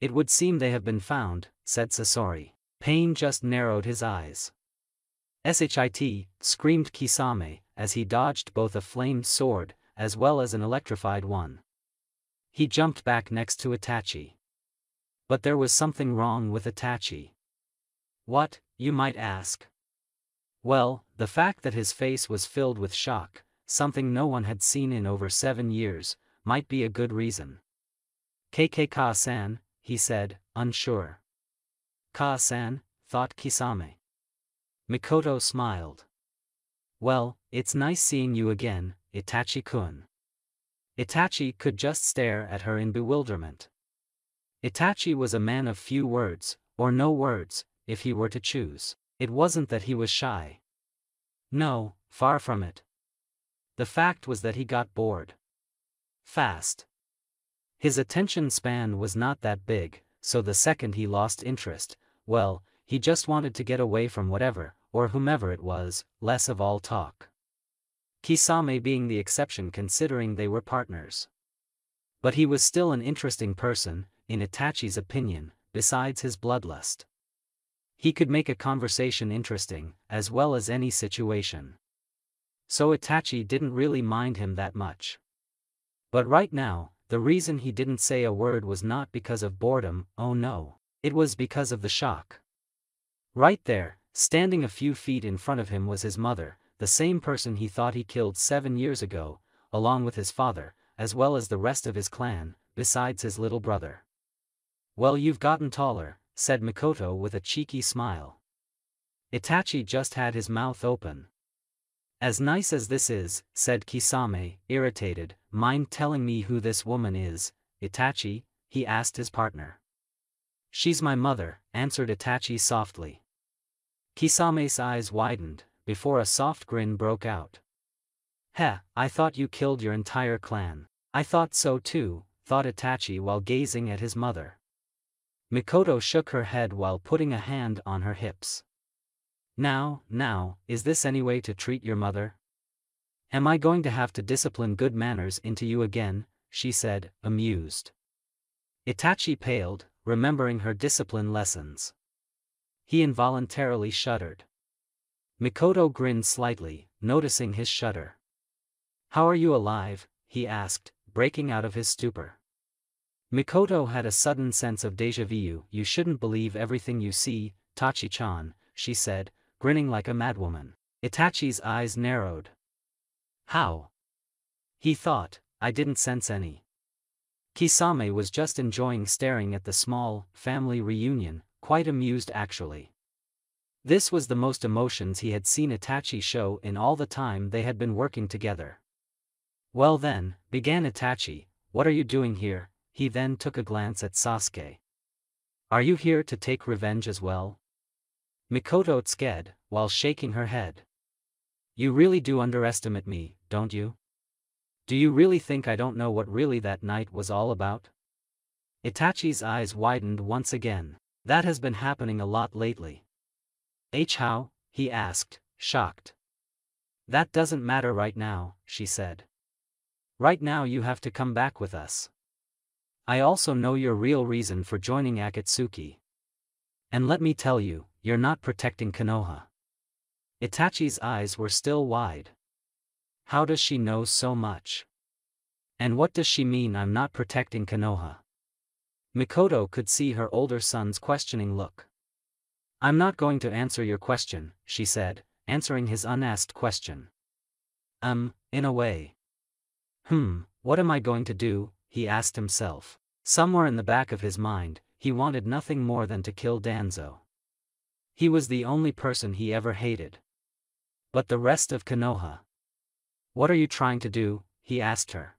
It would seem they have been found, said Sasori. Pain just narrowed his eyes. "Shit!" screamed Kisame, as he dodged both a flamed sword, as well as an electrified one. He jumped back next to Itachi. But there was something wrong with Itachi. What, you might ask? Well, the fact that his face was filled with shock, something no one had seen in over 7 years, might be a good reason. "KK-Ka-san," he said, unsure. "Ka-san," thought Kisame. Mikoto smiled. "Well, it's nice seeing you again, Itachi-kun." Itachi could just stare at her in bewilderment. Itachi was a man of few words, or no words, if he were to choose. It wasn't that he was shy. No, far from it. The fact was that he got bored. Fast. His attention span was not that big, so the second he lost interest, well, he just wanted to get away from whatever, or whomever it was, less of all talk. Kisame being the exception considering they were partners. But he was still an interesting person, in Itachi's opinion, besides his bloodlust. He could make a conversation interesting, as well as any situation. So Itachi didn't really mind him that much. But right now, the reason he didn't say a word was not because of boredom, oh no, it was because of the shock. Right there, standing a few feet in front of him was his mother, the same person he thought he killed 7 years ago, along with his father, as well as the rest of his clan, besides his little brother. "Well, you've gotten taller," said Mikoto with a cheeky smile. Itachi just had his mouth open. "As nice as this is," said Kisame, irritated, "mind telling me who this woman is, Itachi?" he asked his partner. "She's my mother," answered Itachi softly. Kisame's eyes widened, before a soft grin broke out. "Heh, I thought you killed your entire clan." "I thought so too," thought Itachi while gazing at his mother. Mikoto shook her head while putting a hand on her hips. Now, is this any way to treat your mother? Am I going to have to discipline good manners into you again?" she said, amused. Itachi paled, remembering her discipline lessons. He involuntarily shuddered. Mikoto grinned slightly, noticing his shudder. "How are you alive?" he asked, breaking out of his stupor. Mikoto had a sudden sense of déjà vu. "You shouldn't believe everything you see, Tachi-chan," she said, grinning like a madwoman. Itachi's eyes narrowed. "How?" he thought. "I didn't sense any." Kisame was just enjoying staring at the small, family reunion, quite amused actually. This was the most emotions he had seen Itachi show in all the time they had been working together. "Well then," began Itachi, "what are you doing here?" He then took a glance at Sasuke. "Are you here to take revenge as well?" Mikoto tskeed, while shaking her head. "You really do underestimate me, don't you? Do you really think I don't know what really that night was all about?" Itachi's eyes widened once again. "That has been happening a lot lately." "How?" he asked, shocked. "That doesn't matter right now," she said. "Right now you have to come back with us. I also know your real reason for joining Akatsuki. And let me tell you, you're not protecting Konoha." Itachi's eyes were still wide. How does she know so much? And what does she mean I'm not protecting Konoha? Mikoto could see her older son's questioning look. "I'm not going to answer your question," she said, answering his unasked question. In a way." What am I going to do?" he asked himself. Somewhere in the back of his mind, he wanted nothing more than to kill Danzo. He was the only person he ever hated. But the rest of Konoha. "What are you trying to do?" he asked her.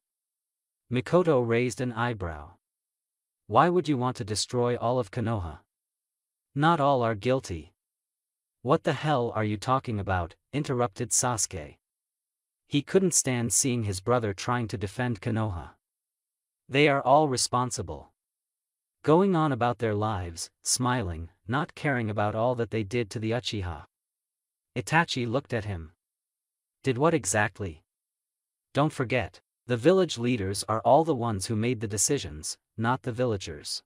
Mikoto raised an eyebrow. "Why would you want to destroy all of Konoha? Not all are guilty." "What the hell are you talking about?" interrupted Sasuke. He couldn't stand seeing his brother trying to defend Konoha. "They are all responsible. Going on about their lives, smiling, not caring about all that they did to the Uchiha." Itachi looked at him. "Did what exactly?" "Don't forget, the village leaders are all the ones who made the decisions, not the villagers.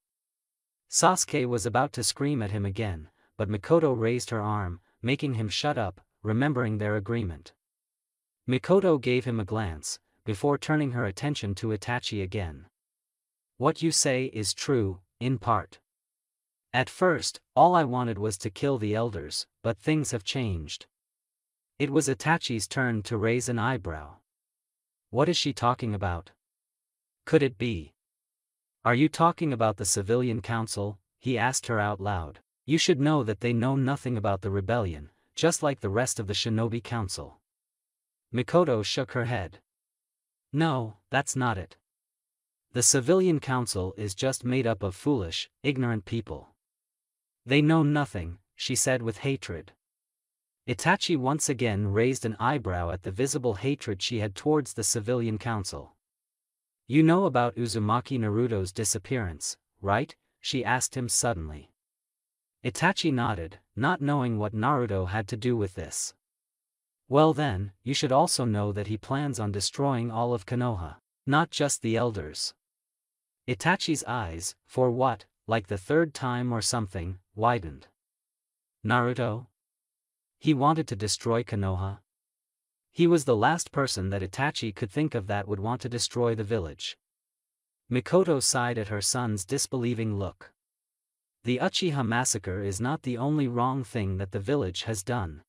Sasuke was about to scream at him again, but Mikoto raised her arm, making him shut up, remembering their agreement. Mikoto gave him a glance, before turning her attention to Itachi again. What you say is true, in part. At first, all I wanted was to kill the elders, but things have changed. It was Itachi's turn to raise an eyebrow. What is she talking about? Could it be? Are you talking about the civilian council? He asked her out loud. You should know that they know nothing about the rebellion, just like the rest of the shinobi council. Mikoto shook her head. No, that's not it. The civilian council is just made up of foolish, ignorant people. They know nothing, she said with hatred. Itachi once again raised an eyebrow at the visible hatred she had towards the civilian council. You know about Uzumaki Naruto's disappearance, right? She asked him suddenly. Itachi nodded, not knowing what Naruto had to do with this. Well then, you should also know that he plans on destroying all of Konoha, not just the elders. Itachi's eyes, for what, like the third time or something, widened. Naruto? He wanted to destroy Konoha? He was the last person that Itachi could think of that would want to destroy the village. Mikoto sighed at her son's disbelieving look. The Uchiha massacre is not the only wrong thing that the village has done.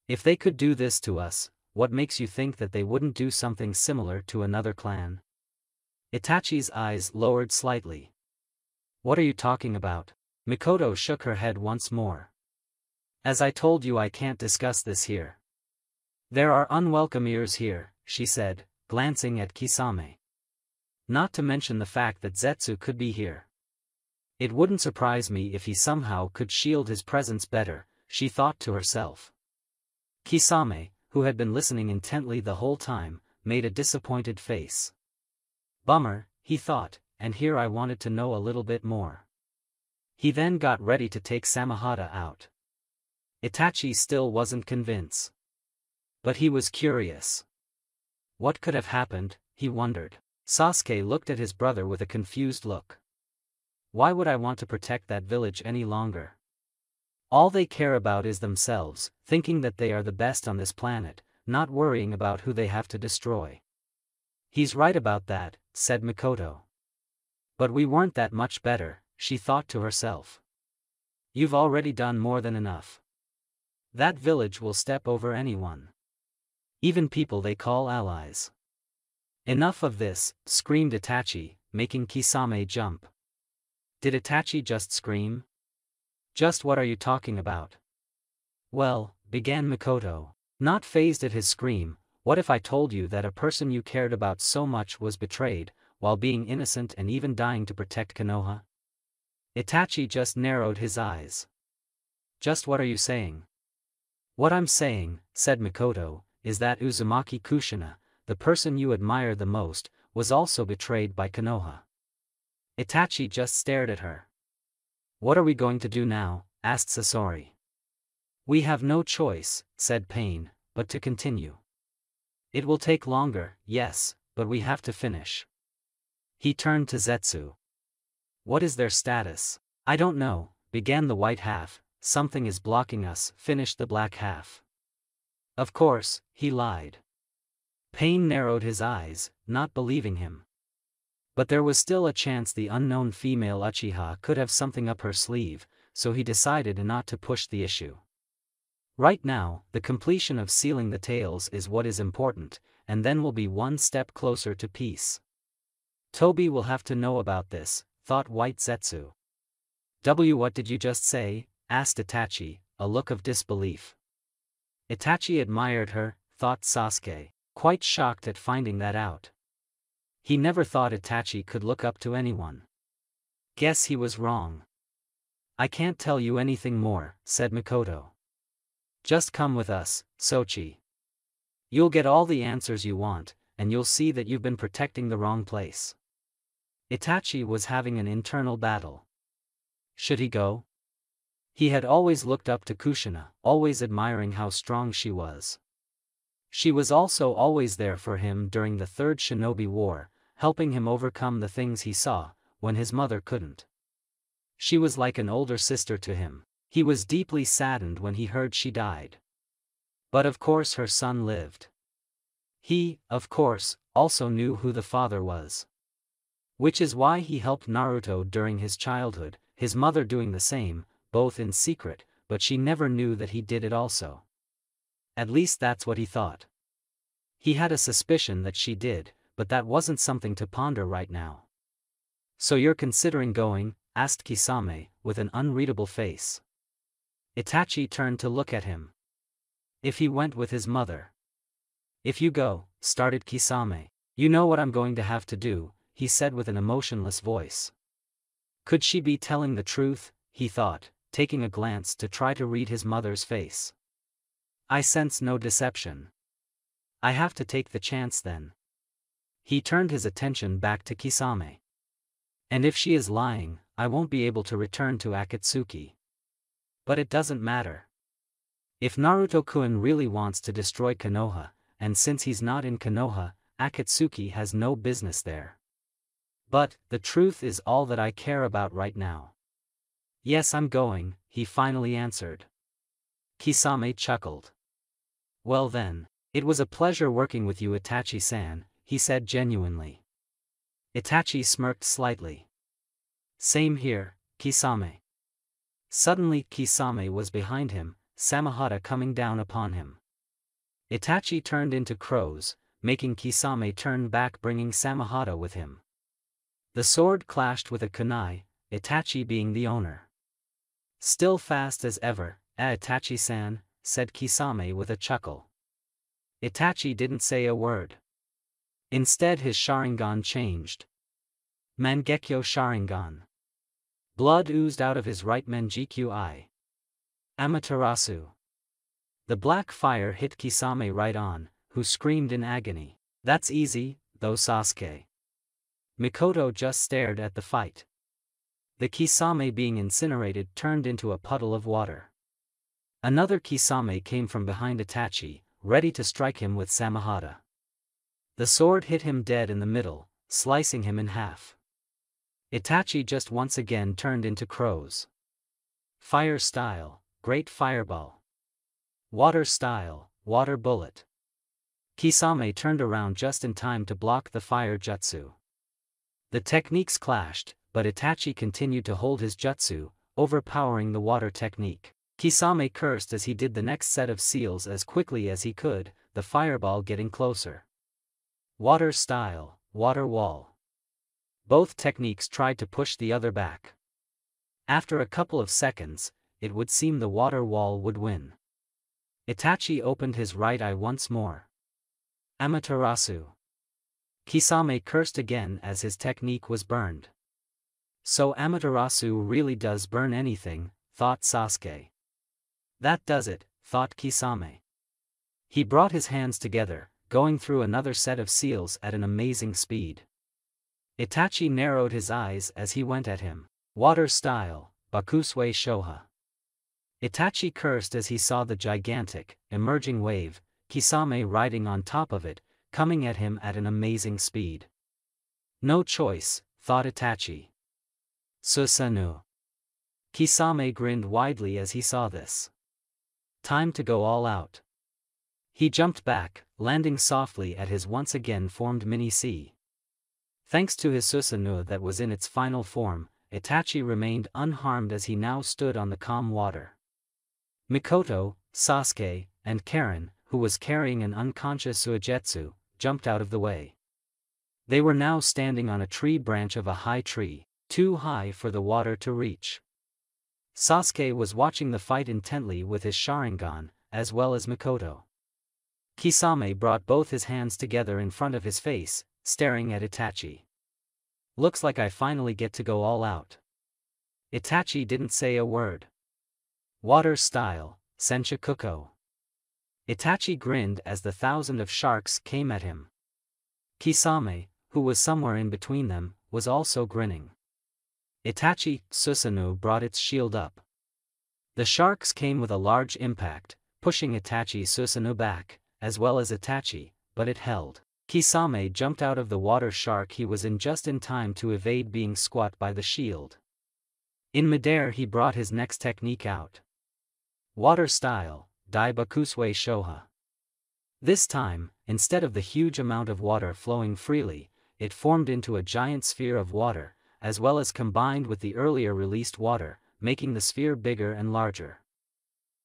If they could do this to us, what makes you think that they wouldn't do something similar to another clan? Itachi's eyes lowered slightly. What are you talking about? Mikoto shook her head once more. As I told you, I can't discuss this here. There are unwelcome ears here, she said, glancing at Kisame. Not to mention the fact that Zetsu could be here. It wouldn't surprise me if he somehow could shield his presence better, she thought to herself. Kisame, who had been listening intently the whole time, made a disappointed face. Bummer, he thought, and here I wanted to know a little bit more. He then got ready to take Samehada out. Itachi still wasn't convinced. But he was curious. What could have happened, he wondered. Sasuke looked at his brother with a confused look. Why would I want to protect that village any longer? All they care about is themselves, thinking that they are the best on this planet, not worrying about who they have to destroy. He's right about that, said Mikoto. But we weren't that much better, she thought to herself. You've already done more than enough. That village will step over anyone. Even people they call allies. Enough of this, screamed Itachi, making Kisame jump. Did Itachi just scream? Just what are you talking about? Well, began Mikoto, not fazed at his scream, what if I told you that a person you cared about so much was betrayed, while being innocent and even dying to protect Konoha? Itachi just narrowed his eyes. Just what are you saying? What I'm saying, said Mikoto, is that Uzumaki Kushina, the person you admire the most, was also betrayed by Konoha. Itachi just stared at her. What are we going to do now? Asked Sasori. We have no choice, said Pain, but to continue. It will take longer, yes, but we have to finish. He turned to Zetsu. What is their status? I don't know, began the white half, something is blocking us, finished the black half. Of course, he lied. Pain narrowed his eyes, not believing him. But there was still a chance the unknown female Uchiha could have something up her sleeve, so he decided not to push the issue. Right now, the completion of sealing the tails is what is important, and then we'll be one step closer to peace. Tobi will have to know about this, thought White Zetsu. What did you just say? Asked Itachi, a look of disbelief. Itachi admired her, thought Sasuke, quite shocked at finding that out. He never thought Itachi could look up to anyone. Guess he was wrong. I can't tell you anything more, said Mikoto. Just come with us, Sochi. You'll get all the answers you want, and you'll see that you've been protecting the wrong place. Itachi was having an internal battle. Should he go? He had always looked up to Kushina, always admiring how strong she was. She was also always there for him during the Third Shinobi War, helping him overcome the things he saw, when his mother couldn't. She was like an older sister to him. He was deeply saddened when he heard she died. But of course her son lived. He, of course, also knew who the father was. Which is why he helped Naruto during his childhood, his mother doing the same, both in secret, but she never knew that he did it also. At least that's what he thought. He had a suspicion that she did, but that wasn't something to ponder right now. "So you're considering going?" asked Kisame, with an unreadable face. Itachi turned to look at him. "If he went with his mother." "If you go," started Kisame. "You know what I'm going to have to do," he said with an emotionless voice. Could she be telling the truth, he thought, taking a glance to try to read his mother's face. "I sense no deception. I have to take the chance then." He turned his attention back to Kisame. "And if she is lying, I won't be able to return to Akatsuki. But it doesn't matter. If Naruto-kun really wants to destroy Konoha, and since he's not in Konoha, Akatsuki has no business there. But, the truth is all that I care about right now." "Yes, I'm going," he finally answered. Kisame chuckled. "Well then, it was a pleasure working with you, Itachi-san," he said genuinely. Itachi smirked slightly. "Same here, Kisame." Suddenly Kisame was behind him, Samehada coming down upon him. Itachi turned into crows, making Kisame turn back, bringing Samehada with him. The sword clashed with a kunai, Itachi being the owner. "Still fast as ever, Itachi-san," said Kisame with a chuckle. Itachi didn't say a word. Instead his Sharingan changed. Mangekyo Sharingan. Blood oozed out of his right Mangekyo eye. Amaterasu. The black fire hit Kisame right on, who screamed in agony. "That's easy, though, Sasuke." Mikoto just stared at the fight. The Kisame being incinerated turned into a puddle of water. Another Kisame came from behind Itachi, ready to strike him with Samehada. The sword hit him dead in the middle, slicing him in half. Itachi just once again turned into crows. Fire style, great fireball. Water style, water bullet. Kisame turned around just in time to block the fire jutsu. The techniques clashed, but Itachi continued to hold his jutsu, overpowering the water technique. Kisame cursed as he did the next set of seals as quickly as he could, the fireball getting closer. Water style, water wall. Both techniques tried to push the other back. After a couple of seconds, it would seem the water wall would win. Itachi opened his right eye once more. Amaterasu. Kisame cursed again as his technique was burned. "So Amaterasu really does burn anything," thought Sasuke. "That does it," thought Kisame. He brought his hands together, going through another set of seals at an amazing speed. Itachi narrowed his eyes as he went at him. Water style, Bakusui Shoha. Itachi cursed as he saw the gigantic, emerging wave, Kisame riding on top of it, coming at him at an amazing speed. No choice, thought Itachi. Susanoo. Kisame grinned widely as he saw this. Time to go all out. He jumped back, landing softly at his once again formed mini-sea. Thanks to his Susanoo that was in its final form, Itachi remained unharmed as he now stood on the calm water. Mikoto, Sasuke, and Karen, who was carrying an unconscious Suigetsu, jumped out of the way. They were now standing on a tree branch of a high tree, too high for the water to reach. Sasuke was watching the fight intently with his Sharingan, as well as Mikoto. Kisame brought both his hands together in front of his face, staring at Itachi. "Looks like I finally get to go all out." Itachi didn't say a word. Water style, Senchakuko. Itachi grinned as the thousand of sharks came at him. Kisame, who was somewhere in between them, was also grinning. Itachi Susanoo brought its shield up. The sharks came with a large impact, pushing Itachi Susanoo back, as well as Itachi, but it held. Kisame jumped out of the water shark he was in just in time to evade being squat by the shield. In midair he brought his next technique out. Water style, Dai Bakusui Shoha. This time, instead of the huge amount of water flowing freely, it formed into a giant sphere of water, as well as combined with the earlier released water, making the sphere bigger and larger.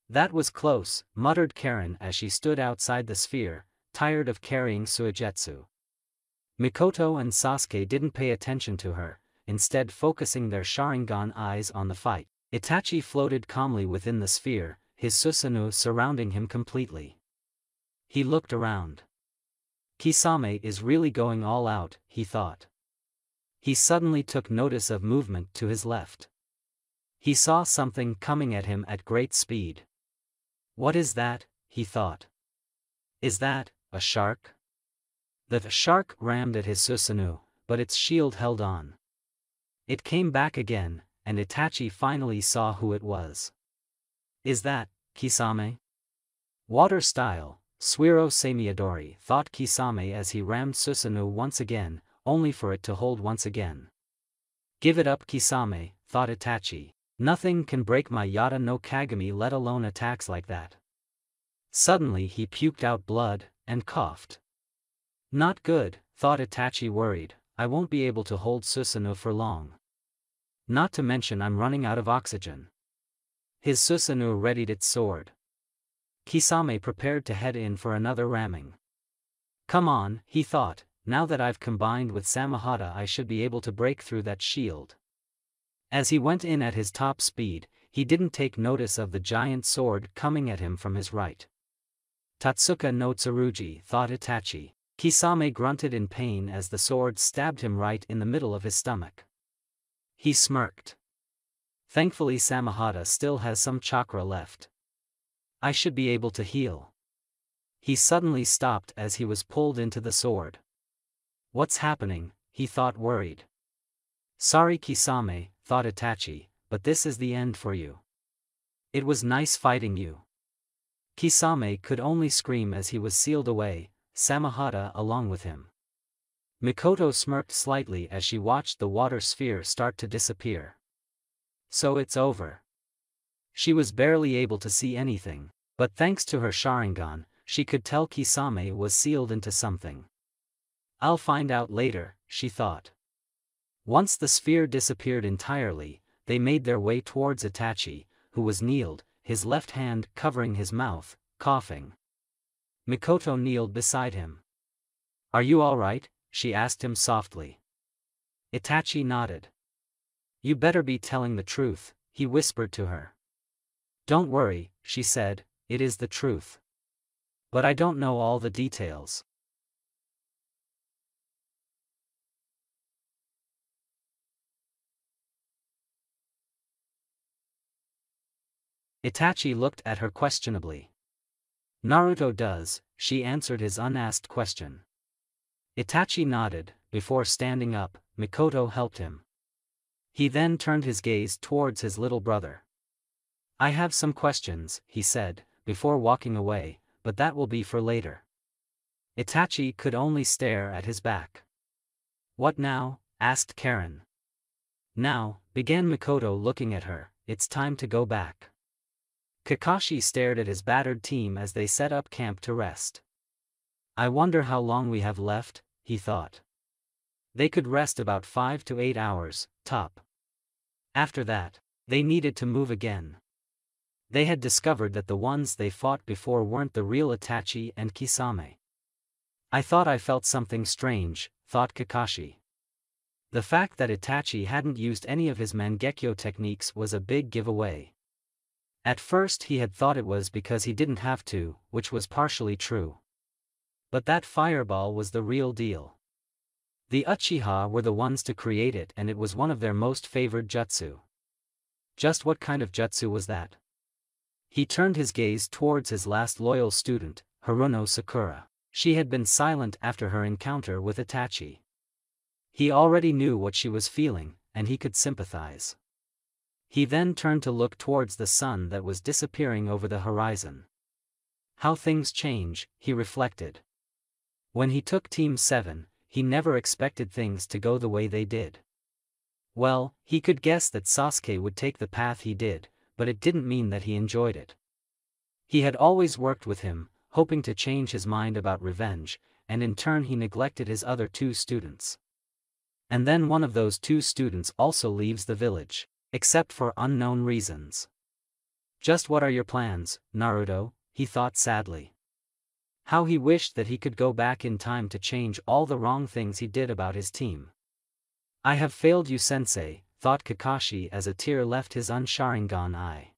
That was close, muttered Karen as she stood outside the sphere, tired of carrying Suigetsu. Mikoto and Sasuke didn't pay attention to her, instead focusing their Sharingan eyes on the fight. Itachi floated calmly within the sphere, his Susanoo surrounding him completely. He looked around. Kisame is really going all out, he thought. He suddenly took notice of movement to his left. He saw something coming at him at great speed. What is that? He thought. Is that a shark? The shark rammed at his Susanoo, but its shield held on. It came back again, and Itachi finally saw who it was. Is that Kisame? Water style, Suiro Semiadori, thought Kisame as he rammed Susanoo once again, only for it to hold once again. Give it up, Kisame, thought Itachi. Nothing can break my Yata no Kagami, let alone attacks like that. Suddenly he puked out blood, and coughed. Not good, thought Itachi, worried. I won't be able to hold Susanoo for long. Not to mention I'm running out of oxygen. His Susanoo readied its sword. Kisame prepared to head in for another ramming. Come on, he thought, now that I've combined with Samahata I should be able to break through that shield. As he went in at his top speed, he didn't take notice of the giant sword coming at him from his right. Tatsuka no Tsurugi, thought Itachi. Kisame grunted in pain as the sword stabbed him right in the middle of his stomach. He smirked. Thankfully Samahata still has some chakra left. I should be able to heal. He suddenly stopped as he was pulled into the sword. What's happening? He thought, worried. Sorry Kisame, thought Itachi, but this is the end for you. It was nice fighting you. Kisame could only scream as he was sealed away, Samahata along with him. Mikoto smirked slightly as she watched the water sphere start to disappear. So it's over. She was barely able to see anything, but thanks to her Sharingan, she could tell Kisame was sealed into something. I'll find out later, she thought. Once the sphere disappeared entirely, they made their way towards Itachi, who was kneeled, his left hand covering his mouth, coughing. Mikoto kneeled beside him. Are you all right? She asked him softly. Itachi nodded. You better be telling the truth, he whispered to her. Don't worry, she said, it is the truth. But I don't know all the details. Itachi looked at her questionably. Naruto does, she answered his unasked question. Itachi nodded. Before standing up, Mikoto helped him. He then turned his gaze towards his little brother. I have some questions, he said, before walking away, but that will be for later. Itachi could only stare at his back. What now? Asked Karen. Now, began Mikoto, looking at her, it's time to go back. Kakashi stared at his battered team as they set up camp to rest. I wonder how long we have left, he thought. They could rest about 5 to 8 hours, top. After that, they needed to move again. They had discovered that the ones they fought before weren't the real Itachi and Kisame. I thought I felt something strange, thought Kakashi. The fact that Itachi hadn't used any of his Mangekyo techniques was a big giveaway. At first he had thought it was because he didn't have to, which was partially true. But that fireball was the real deal. The Uchiha were the ones to create it, and it was one of their most favored jutsu. Just what kind of jutsu was that? He turned his gaze towards his last loyal student, Haruno Sakura. She had been silent after her encounter with Itachi. He already knew what she was feeling, and he could sympathize. He then turned to look towards the sun that was disappearing over the horizon. How things change, he reflected. When he took Team 7, he never expected things to go the way they did. Well, he could guess that Sasuke would take the path he did, but it didn't mean that he enjoyed it. He had always worked with him, hoping to change his mind about revenge, and in turn he neglected his other two students. And then one of those two students also leaves the village, except for unknown reasons. Just what are your plans, Naruto? He thought sadly. How he wished that he could go back in time to change all the wrong things he did about his team. I have failed you, sensei, thought Kakashi as a tear left his unsharingan eye.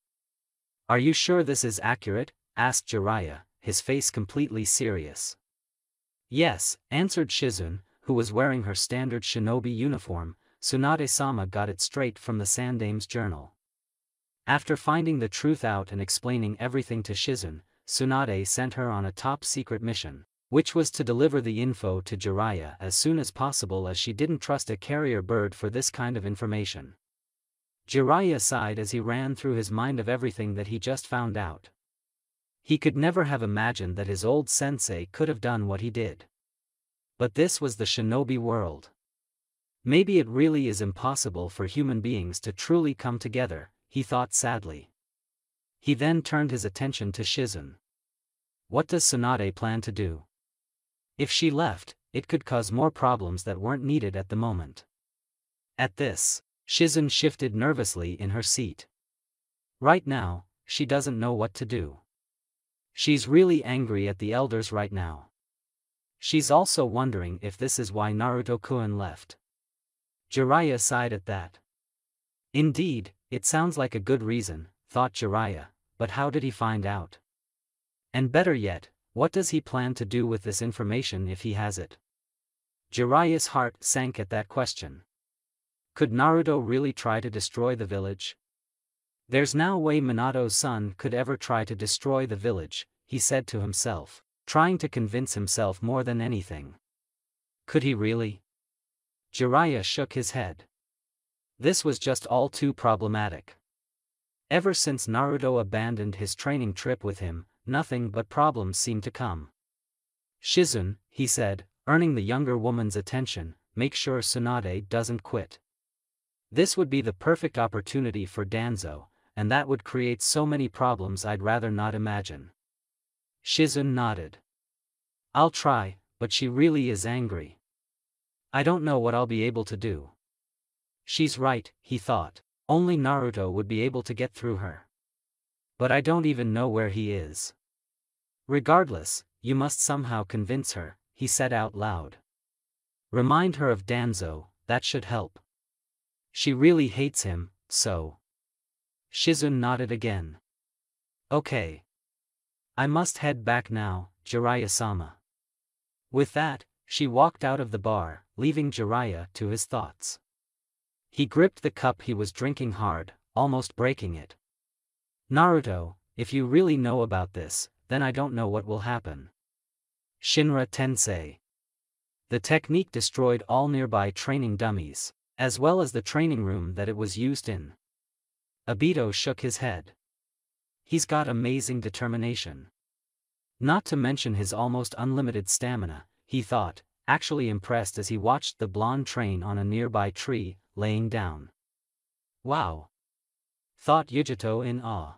Are you sure this is accurate? Asked Jiraiya, his face completely serious. Yes, answered Shizune, who was wearing her standard shinobi uniform. Tsunade-sama got it straight from the Sandame's journal. After finding the truth out and explaining everything to Shizune, Tsunade sent her on a top-secret mission, which was to deliver the info to Jiraiya as soon as possible, as she didn't trust a carrier bird for this kind of information. Jiraiya sighed as he ran through his mind of everything that he just found out. He could never have imagined that his old sensei could have done what he did. But this was the shinobi world. Maybe it really is impossible for human beings to truly come together, he thought sadly. He then turned his attention to Shizune. What does Tsunade plan to do? If she left, it could cause more problems that weren't needed at the moment. At this, Shizune shifted nervously in her seat. Right now, she doesn't know what to do. She's really angry at the elders right now. She's also wondering if this is why Naruto-kun left. Jiraiya sighed at that. Indeed, it sounds like a good reason, thought Jiraiya, but how did he find out? And better yet, what does he plan to do with this information if he has it? Jiraiya's heart sank at that question. Could Naruto really try to destroy the village? There's no way Minato's son could ever try to destroy the village, he said to himself, trying to convince himself more than anything. Could he really? Jiraiya shook his head. This was just all too problematic. Ever since Naruto abandoned his training trip with him, nothing but problems seemed to come. Shizune, he said, earning the younger woman's attention, make sure Tsunade doesn't quit. This would be the perfect opportunity for Danzo, and that would create so many problems I'd rather not imagine. Shizune nodded. I'll try, but she really is angry. I don't know what I'll be able to do. She's right, he thought, only Naruto would be able to get through her. But I don't even know where he is. Regardless, you must somehow convince her, he said out loud. Remind her of Danzo, that should help. She really hates him, so. Shizune nodded again. Okay. I must head back now, Jiraiya-sama. With that, she walked out of the bar, leaving Jiraiya to his thoughts. He gripped the cup he was drinking hard, almost breaking it. Naruto, if you really know about this, then I don't know what will happen. Shinra Tensei. The technique destroyed all nearby training dummies, as well as the training room that it was used in. Obito shook his head. He's got amazing determination. Not to mention his almost unlimited stamina, he thought, actually impressed as he watched the blonde train on a nearby tree, laying down. Wow! Thought Yujito in awe.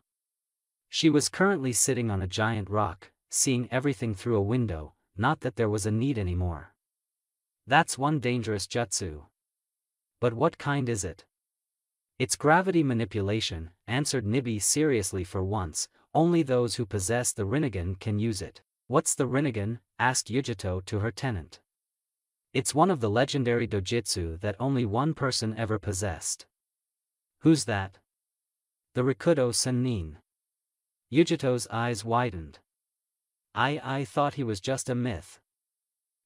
She was currently sitting on a giant rock, seeing everything through a window, not that there was a need anymore. That's one dangerous jutsu. But what kind is it? It's gravity manipulation, answered Nibi seriously for once, only those who possess the Rinnegan can use it. What's the Rinnegan? Asked Yujito to her tenant. It's one of the legendary dojutsu that only one person ever possessed. Who's that? The Rikudo Sennin. Yujito's eyes widened. I thought he was just a myth.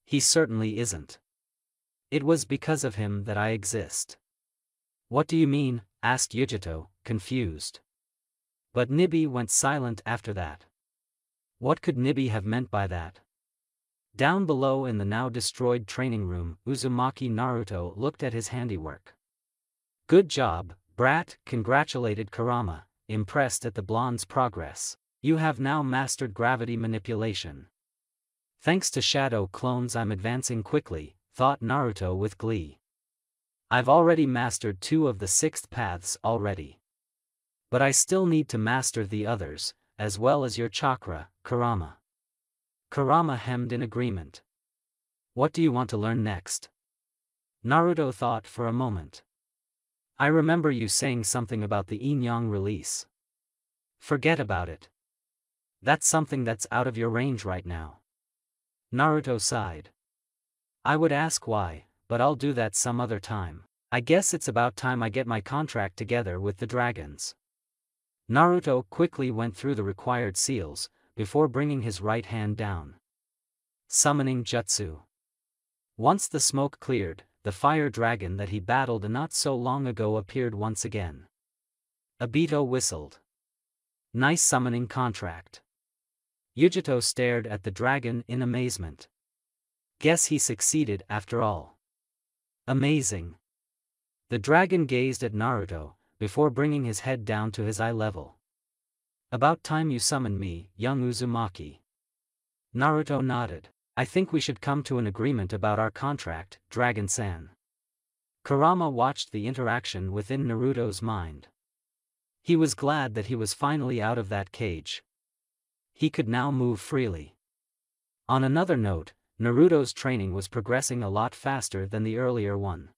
He certainly isn't. It was because of him that I exist. What do you mean? Asked Yujito, confused. But Nibi went silent after that. What could Nibi have meant by that? Down below in the now destroyed training room, Uzumaki Naruto looked at his handiwork. Good job, brat, congratulated Kurama, impressed at the blonde's progress. You have now mastered gravity manipulation. Thanks to shadow clones I'm advancing quickly, thought Naruto with glee. I've already mastered 2 of the 6th paths already. But I still need to master the others, as well as your chakra, Kurama. Kurama hemmed in agreement. What do you want to learn next? Naruto thought for a moment. I remember you saying something about the yin-yang release. Forget about it. That's something that's out of your range right now. Naruto sighed. I would ask why, but I'll do that some other time. I guess it's about time I get my contract together with the dragons. Naruto quickly went through the required seals, before bringing his right hand down. Summoning Jutsu. Once the smoke cleared, the fire dragon that he battled not so long ago appeared once again. Obito whistled. Nice summoning contract. Yujito stared at the dragon in amazement. Guess he succeeded after all. Amazing. The dragon gazed at Naruto, before bringing his head down to his eye level. About time you summoned me, young Uzumaki. Naruto nodded. I think we should come to an agreement about our contract, Dragon-san. Kurama watched the interaction within Naruto's mind. He was glad that he was finally out of that cage. He could now move freely. On another note, Naruto's training was progressing a lot faster than the earlier one.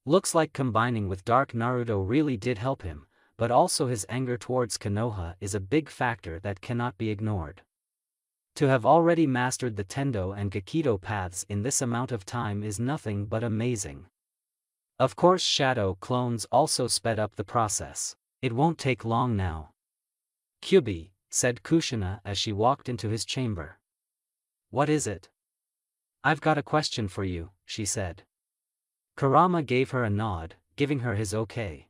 Looks like combining with Dark Naruto really did help him, but also his anger towards Konoha is a big factor that cannot be ignored. To have already mastered the Tendo and Gakido paths in this amount of time is nothing but amazing. Of course, shadow clones also sped up the process. It won't take long now. Kyubi, said Kushina as she walked into his chamber. What is it? I've got a question for you, she said. Kurama gave her a nod, giving her his okay.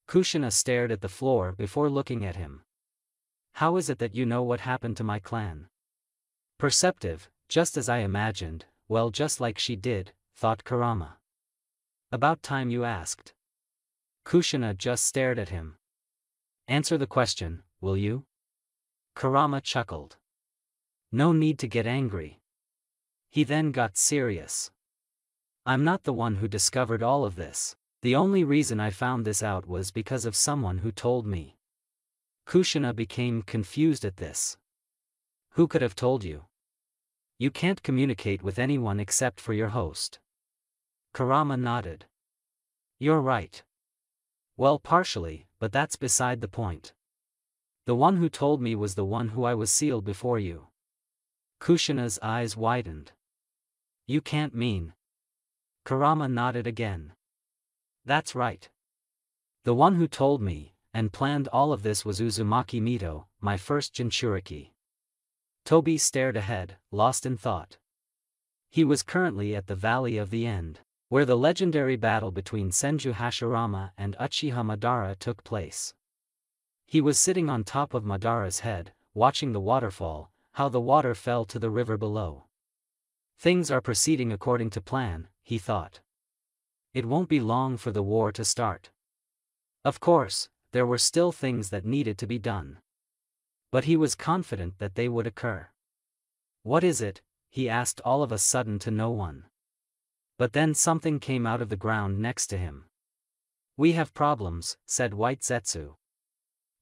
Kushina stared at the floor before looking at him. How is it that you know what happened to my clan? Perceptive, just as I imagined, well, just like she did, thought Kurama. About time you asked. Kushina just stared at him. Answer the question, will you? Kurama chuckled. No need to get angry. He then got serious. I'm not the one who discovered all of this. The only reason I found this out was because of someone who told me. Kushina became confused at this. Who could have told you? You can't communicate with anyone except for your host. Kurama nodded. You're right. Well, partially, but that's beside the point. The one who told me was the one who I was sealed before you. Kushina's eyes widened. You can't mean. Kurama nodded again. That's right. The one who told me, and planned all of this was Uzumaki Mito, my first Jinchuriki. Tobi stared ahead, lost in thought. He was currently at the Valley of the End, where the legendary battle between Senju Hashirama and Uchiha Madara took place. He was sitting on top of Madara's head, watching the waterfall, how the water fell to the river below. Things are proceeding according to plan, he thought. It won't be long for the war to start. Of course, there were still things that needed to be done. But he was confident that they would occur. What is it? He asked all of a sudden to no one. But then something came out of the ground next to him. We have problems, said White Zetsu.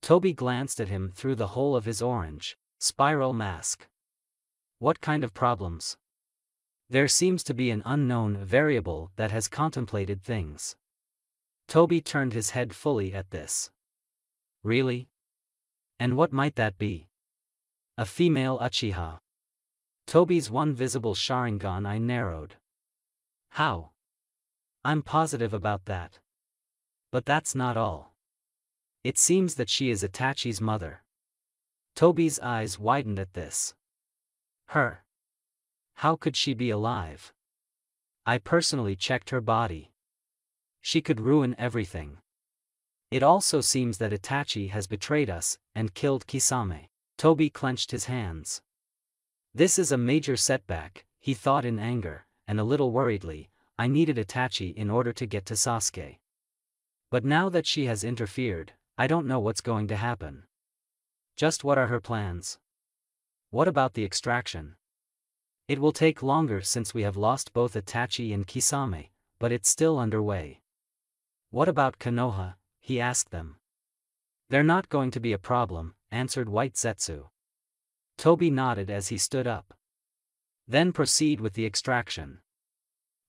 Tobi glanced at him through the hole of his orange, spiral mask. What kind of problems? There seems to be an unknown variable that has contemplated things. Tobi turned his head fully at this. Really? And what might that be? A female Uchiha. Tobi's one visible Sharingan eye narrowed. How? I'm positive about that. But that's not all. It seems that she is Itachi's mother. Tobi's eyes widened at this. Her? How could she be alive? I personally checked her body. She could ruin everything. It also seems that Itachi has betrayed us and killed Kisame. Tobi clenched his hands. This is a major setback, he thought in anger, and a little worriedly. I needed Itachi in order to get to Sasuke. But now that she has interfered, I don't know what's going to happen. Just what are her plans? What about the extraction? It will take longer since we have lost both Itachi and Kisame, but it's still underway. What about Konoha? He asked them. They're not going to be a problem, answered White Zetsu. Toby nodded as he stood up. Then proceed with the extraction.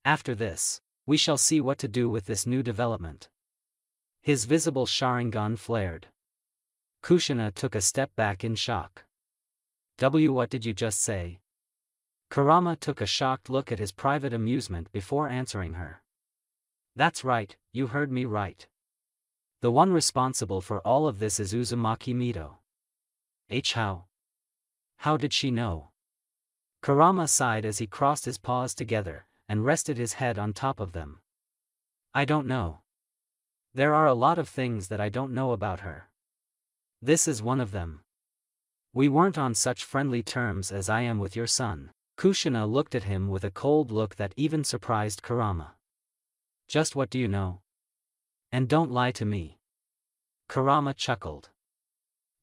After this, we shall see what to do with this new development. His visible Sharingan flared. Kushina took a step back in shock. What did you just say? Kurama took a shocked look at his private amusement before answering her. That's right, you heard me right. The one responsible for all of this is Uzumaki Mito. How? How did she know? Kurama sighed as he crossed his paws together, and rested his head on top of them. I don't know. There are a lot of things that I don't know about her. This is one of them. We weren't on such friendly terms as I am with your son. Kushina looked at him with a cold look that even surprised Kurama. Just what do you know? And don't lie to me. Kurama chuckled.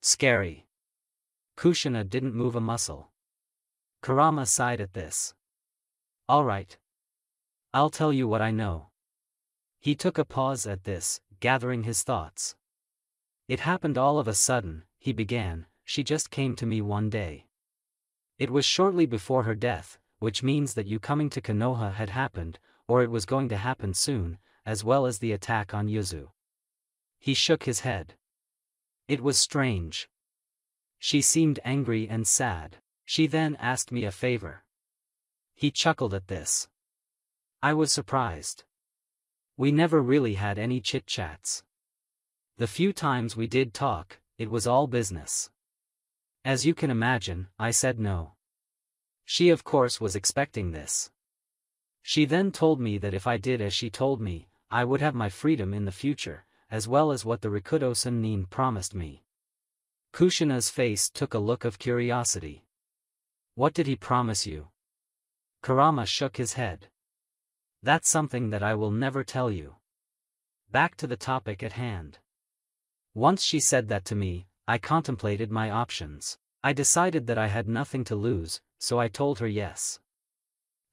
Scary. Kushina didn't move a muscle. Kurama sighed at this. All right. I'll tell you what I know. He took a pause at this, gathering his thoughts. It happened all of a sudden, he began, she just came to me one day. It was shortly before her death, which means that you coming to Konoha had happened, or it was going to happen soon, as well as the attack on Yuzu. He shook his head. It was strange. She seemed angry and sad. She then asked me a favor. He chuckled at this. I was surprised. We never really had any chit-chats. The few times we did talk, it was all business. As you can imagine, I said no. She of course was expecting this. She then told me that if I did as she told me, I would have my freedom in the future, as well as what the Rikudo Sennin promised me. Kushina's face took a look of curiosity. What did he promise you? Kurama shook his head. That's something that I will never tell you. Back to the topic at hand. Once she said that to me, I contemplated my options. I decided that I had nothing to lose, so I told her yes.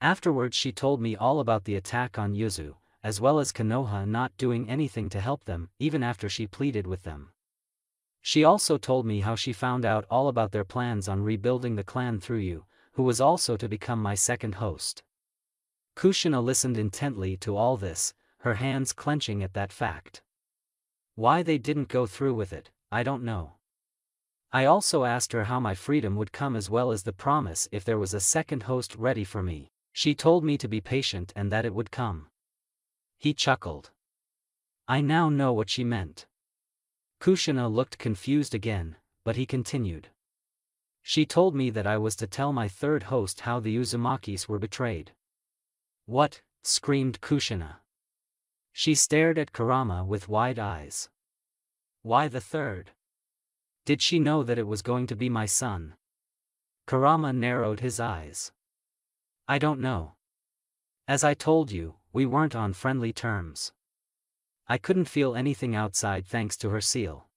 Afterwards she told me all about the attack on Yuzu, as well as Konoha not doing anything to help them, even after she pleaded with them. She also told me how she found out all about their plans on rebuilding the clan through you, who was also to become my second host. Kushina listened intently to all this, her hands clenching at that fact. Why they didn't go through with it, I don't know. I also asked her how my freedom would come as well as the promise if there was a second host ready for me. She told me to be patient and that it would come. He chuckled. I now know what she meant. Kushina looked confused again, but he continued. She told me that I was to tell my third host how the Uzumakis were betrayed. What? Screamed Kushina. She stared at Kurama with wide eyes. Why the third? Did she know that it was going to be my son? Kurama narrowed his eyes. I don't know. As I told you, we weren't on friendly terms. I couldn't feel anything outside thanks to her seal.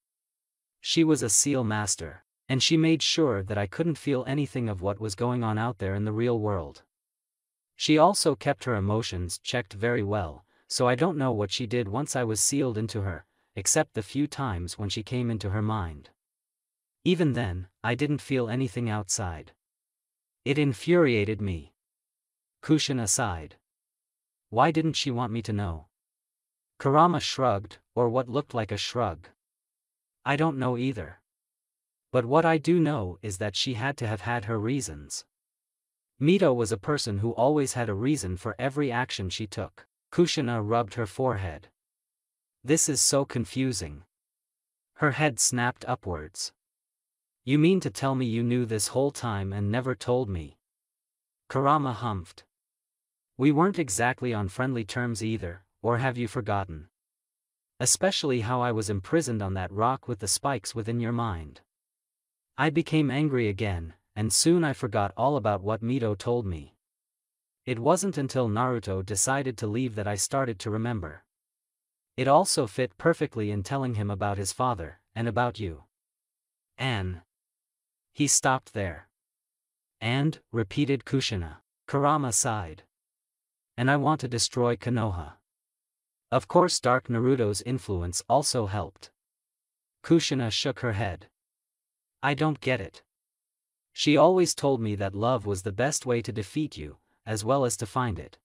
She was a seal master, and she made sure that I couldn't feel anything of what was going on out there in the real world. She also kept her emotions checked very well, so I don't know what she did once I was sealed into her, except the few times when she came into her mind. Even then, I didn't feel anything outside. It infuriated me. Kushina sighed. Why didn't she want me to know? Kurama shrugged, or what looked like a shrug. I don't know either. But what I do know is that she had to have had her reasons. Mito was a person who always had a reason for every action she took. Kushina rubbed her forehead. This is so confusing. Her head snapped upwards. You mean to tell me you knew this whole time and never told me? Kurama humphed. We weren't exactly on friendly terms either, or have you forgotten? Especially how I was imprisoned on that rock with the spikes within your mind. I became angry again, and soon I forgot all about what Mito told me. It wasn't until Naruto decided to leave that I started to remember. It also fit perfectly in telling him about his father, and about you. Anne. He stopped there. And, repeated Kushina. Kurama sighed. And I want to destroy Konoha. Of course, Dark Naruto's influence also helped. Kushina shook her head. I don't get it. She always told me that love was the best way to defeat you, as well as to find it.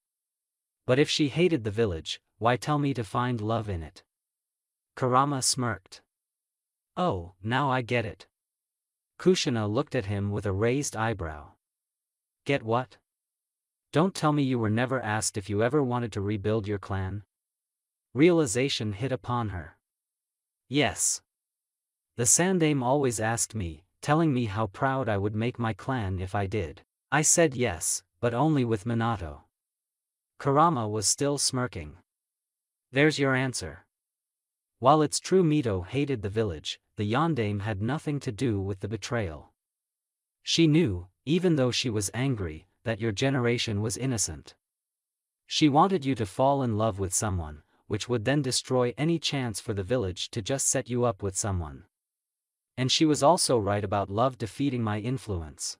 But if she hated the village, why tell me to find love in it? Kurama smirked. Oh, now I get it. Kushina looked at him with a raised eyebrow. Get what? Don't tell me you were never asked if you ever wanted to rebuild your clan? Realization hit upon her. Yes. The Sandaime always asked me, telling me how proud I would make my clan if I did. I said yes, but only with Minato. Kurama was still smirking. There's your answer. While it's true Mito hated the village, the Yondaime had nothing to do with the betrayal. She knew, even though she was angry, that your generation was innocent. She wanted you to fall in love with someone, which would then destroy any chance for the village to just set you up with someone. And she was also right about love defeating my influence.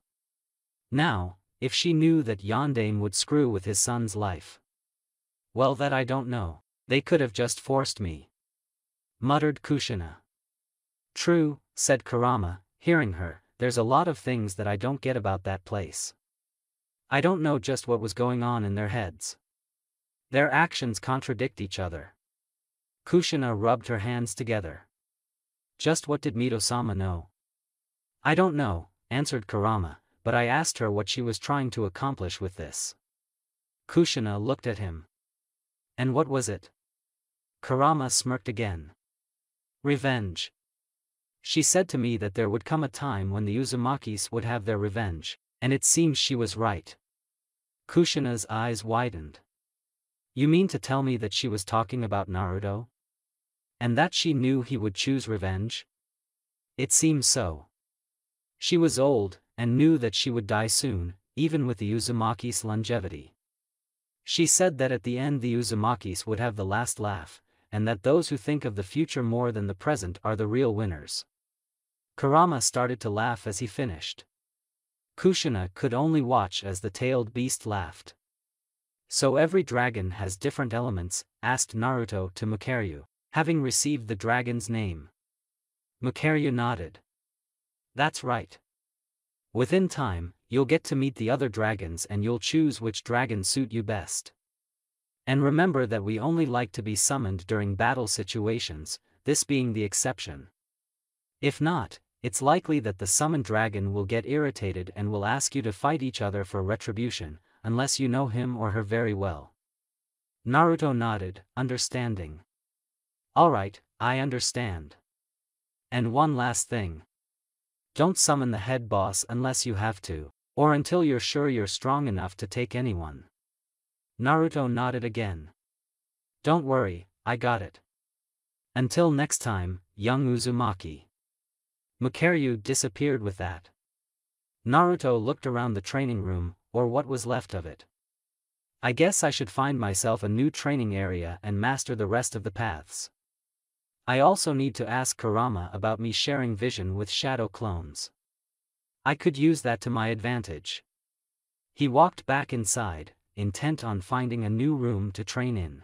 Now, if she knew that Yondaime would screw with his son's life. Well, that I don't know. They could have just forced me. Muttered Kushina. True, said Kurama, hearing her, there's a lot of things that I don't get about that place. I don't know just what was going on in their heads. Their actions contradict each other. Kushina rubbed her hands together. Just what did Mito-sama know? I don't know, answered Kurama, but I asked her what she was trying to accomplish with this. Kushina looked at him. And what was it? Kurama smirked again. Revenge. She said to me that there would come a time when the Uzumakis would have their revenge, and it seems she was right. Kushina's eyes widened. You mean to tell me that she was talking about Naruto? And that she knew he would choose revenge? It seems so. She was old, and knew that she would die soon, even with the Uzumaki's longevity. She said that at the end the Uzumakis would have the last laugh, and that those who think of the future more than the present are the real winners. Kurama started to laugh as he finished. Kushina could only watch as the tailed beast laughed. So every dragon has different elements, asked Naruto to Mukaryu, having received the dragon's name. Mukaryu nodded. That's right. Within time, you'll get to meet the other dragons and you'll choose which dragon suit you best. And remember that we only like to be summoned during battle situations, this being the exception. If not, it's likely that the summoned dragon will get irritated and will ask you to fight each other for retribution, unless you know him or her very well. Naruto nodded, understanding. Alright, I understand. And one last thing. Don't summon the head boss unless you have to, or until you're sure you're strong enough to take anyone. Naruto nodded again. Don't worry, I got it. Until next time, young Uzumaki. Mukaryu disappeared with that. Naruto looked around the training room, or what was left of it. I guess I should find myself a new training area and master the rest of the paths. I also need to ask Kurama about me sharing vision with shadow clones. I could use that to my advantage. He walked back inside, intent on finding a new room to train in.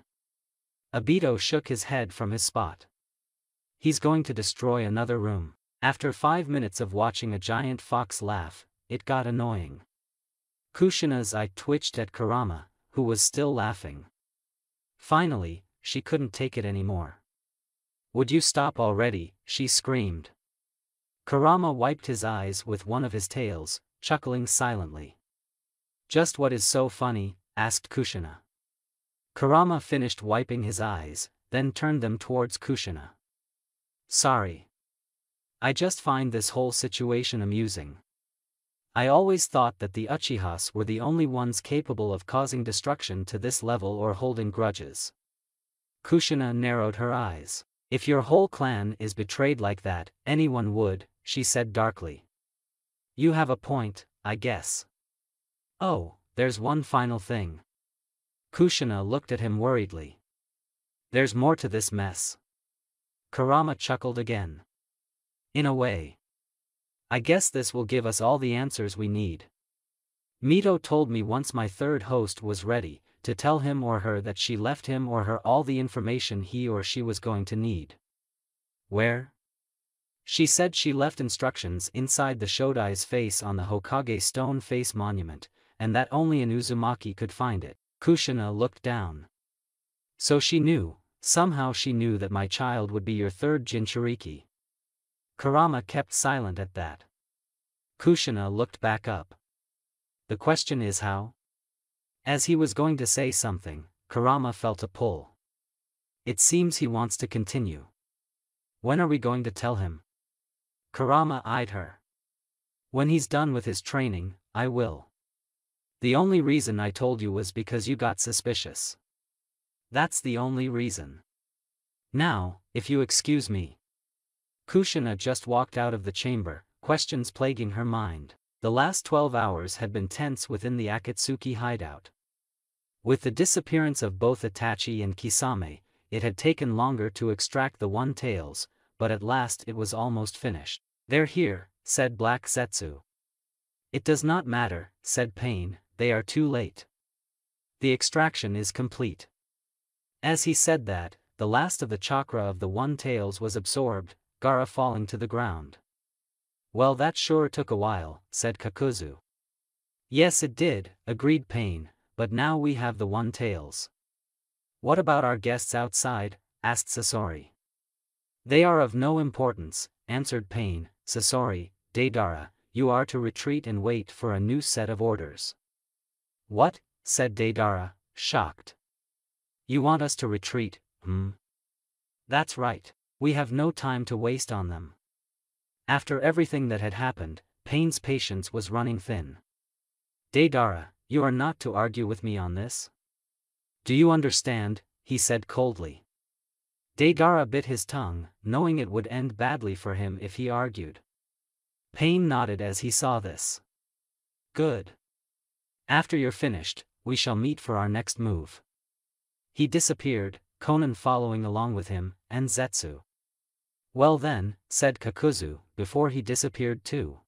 Obito shook his head from his spot. He's going to destroy another room. After 5 minutes of watching a giant fox laugh, it got annoying. Kushina's eye twitched at Kurama, who was still laughing. Finally, she couldn't take it anymore. Would you stop already? She screamed. Kurama wiped his eyes with one of his tails, chuckling silently. Just what is so funny? Asked Kushina. Kurama finished wiping his eyes, then turned them towards Kushina. Sorry. I just find this whole situation amusing. I always thought that the Uchihas were the only ones capable of causing destruction to this level or holding grudges. Kushina narrowed her eyes. If your whole clan is betrayed like that, anyone would, she said darkly. You have a point, I guess. Oh, there's one final thing. Kushina looked at him worriedly. There's more to this mess. Kurama chuckled again. In a way. I guess this will give us all the answers we need. Mito told me once my third host was ready, to tell him or her that she left him or her all the information he or she was going to need. Where? She said she left instructions inside the Shodai's face on the Hokage stone face monument, and that only an Uzumaki could find it. Kushina looked down. So she knew, somehow she knew that my child would be your third Jinchuriki. Kurama kept silent at that. Kushina looked back up. The question is how? As he was going to say something, Kurama felt a pull. It seems he wants to continue. When are we going to tell him? Kurama eyed her. When he's done with his training, I will. The only reason I told you was because you got suspicious. That's the only reason. Now, if you excuse me. Kushina just walked out of the chamber, questions plaguing her mind. The last 12 hours had been tense within the Akatsuki hideout. With the disappearance of both Itachi and Kisame, it had taken longer to extract the one-tails, but at last it was almost finished. They're here, said Black Zetsu. It does not matter, said Pain, they are too late. The extraction is complete. As he said that, the last of the chakra of the one-tails was absorbed, Gaara falling to the ground. Well, that sure took a while, said Kakuzu. Yes it did, agreed Pain, but now we have the one-tails. What about our guests outside? Asked Sasori. They are of no importance, answered Pain. Sasori, Deidara, you are to retreat and wait for a new set of orders. What? Said Deidara, shocked. You want us to retreat, That's right. We have no time to waste on them. After everything that had happened, Pain's patience was running thin. Deidara, you are not to argue with me on this? Do you understand? He said coldly. Deidara bit his tongue, knowing it would end badly for him if he argued. Pain nodded as he saw this. Good. After you're finished, we shall meet for our next move. He disappeared, Conan following along with him, and Zetsu. Well then, said Kakuzu, before he disappeared too.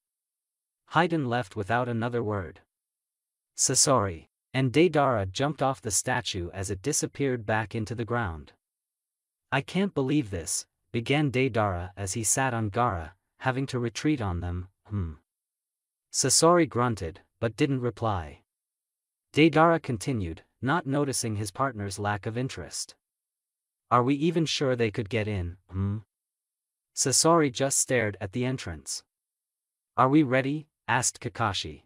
Haiden left without another word. Sasori and Deidara jumped off the statue as it disappeared back into the ground. I can't believe this, began Deidara as he sat on Gaara, having to retreat on them, Sasori grunted, but didn't reply. Deidara continued, not noticing his partner's lack of interest. Are we even sure they could get in, Sasori just stared at the entrance. Are we ready? Asked Kakashi.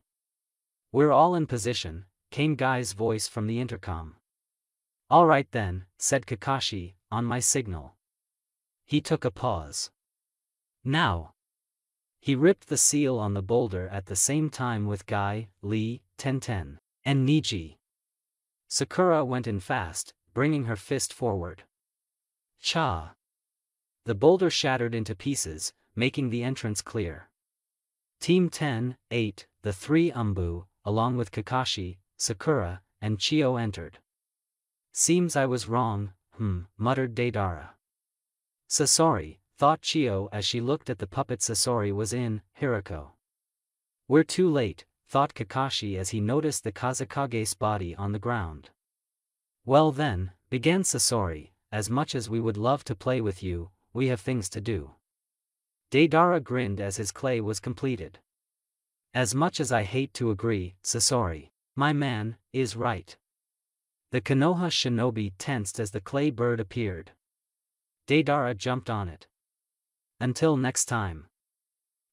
We're all in position, came Guy's voice from the intercom. All right then, said Kakashi, on my signal. He took a pause. Now. He ripped the seal on the boulder at the same time with Guy, Lee, Tenten, and Niji. Sakura went in fast, bringing her fist forward. Cha! The boulder shattered into pieces, making the entrance clear. Team 10, 8, the three Umbu, along with Kakashi, Sakura, and Chio entered. Seems I was wrong, muttered Deidara. Sasori, thought Chio as she looked at the puppet Sasori was in, Hirako. We're too late, thought Kakashi as he noticed the Kazekage's body on the ground. Well then, began Sasori, as much as we would love to play with you, we have things to do. Deidara grinned as his clay was completed. As much as I hate to agree, Sasori, my man, is right. The Konoha shinobi tensed as the clay bird appeared. Deidara jumped on it. Until next time.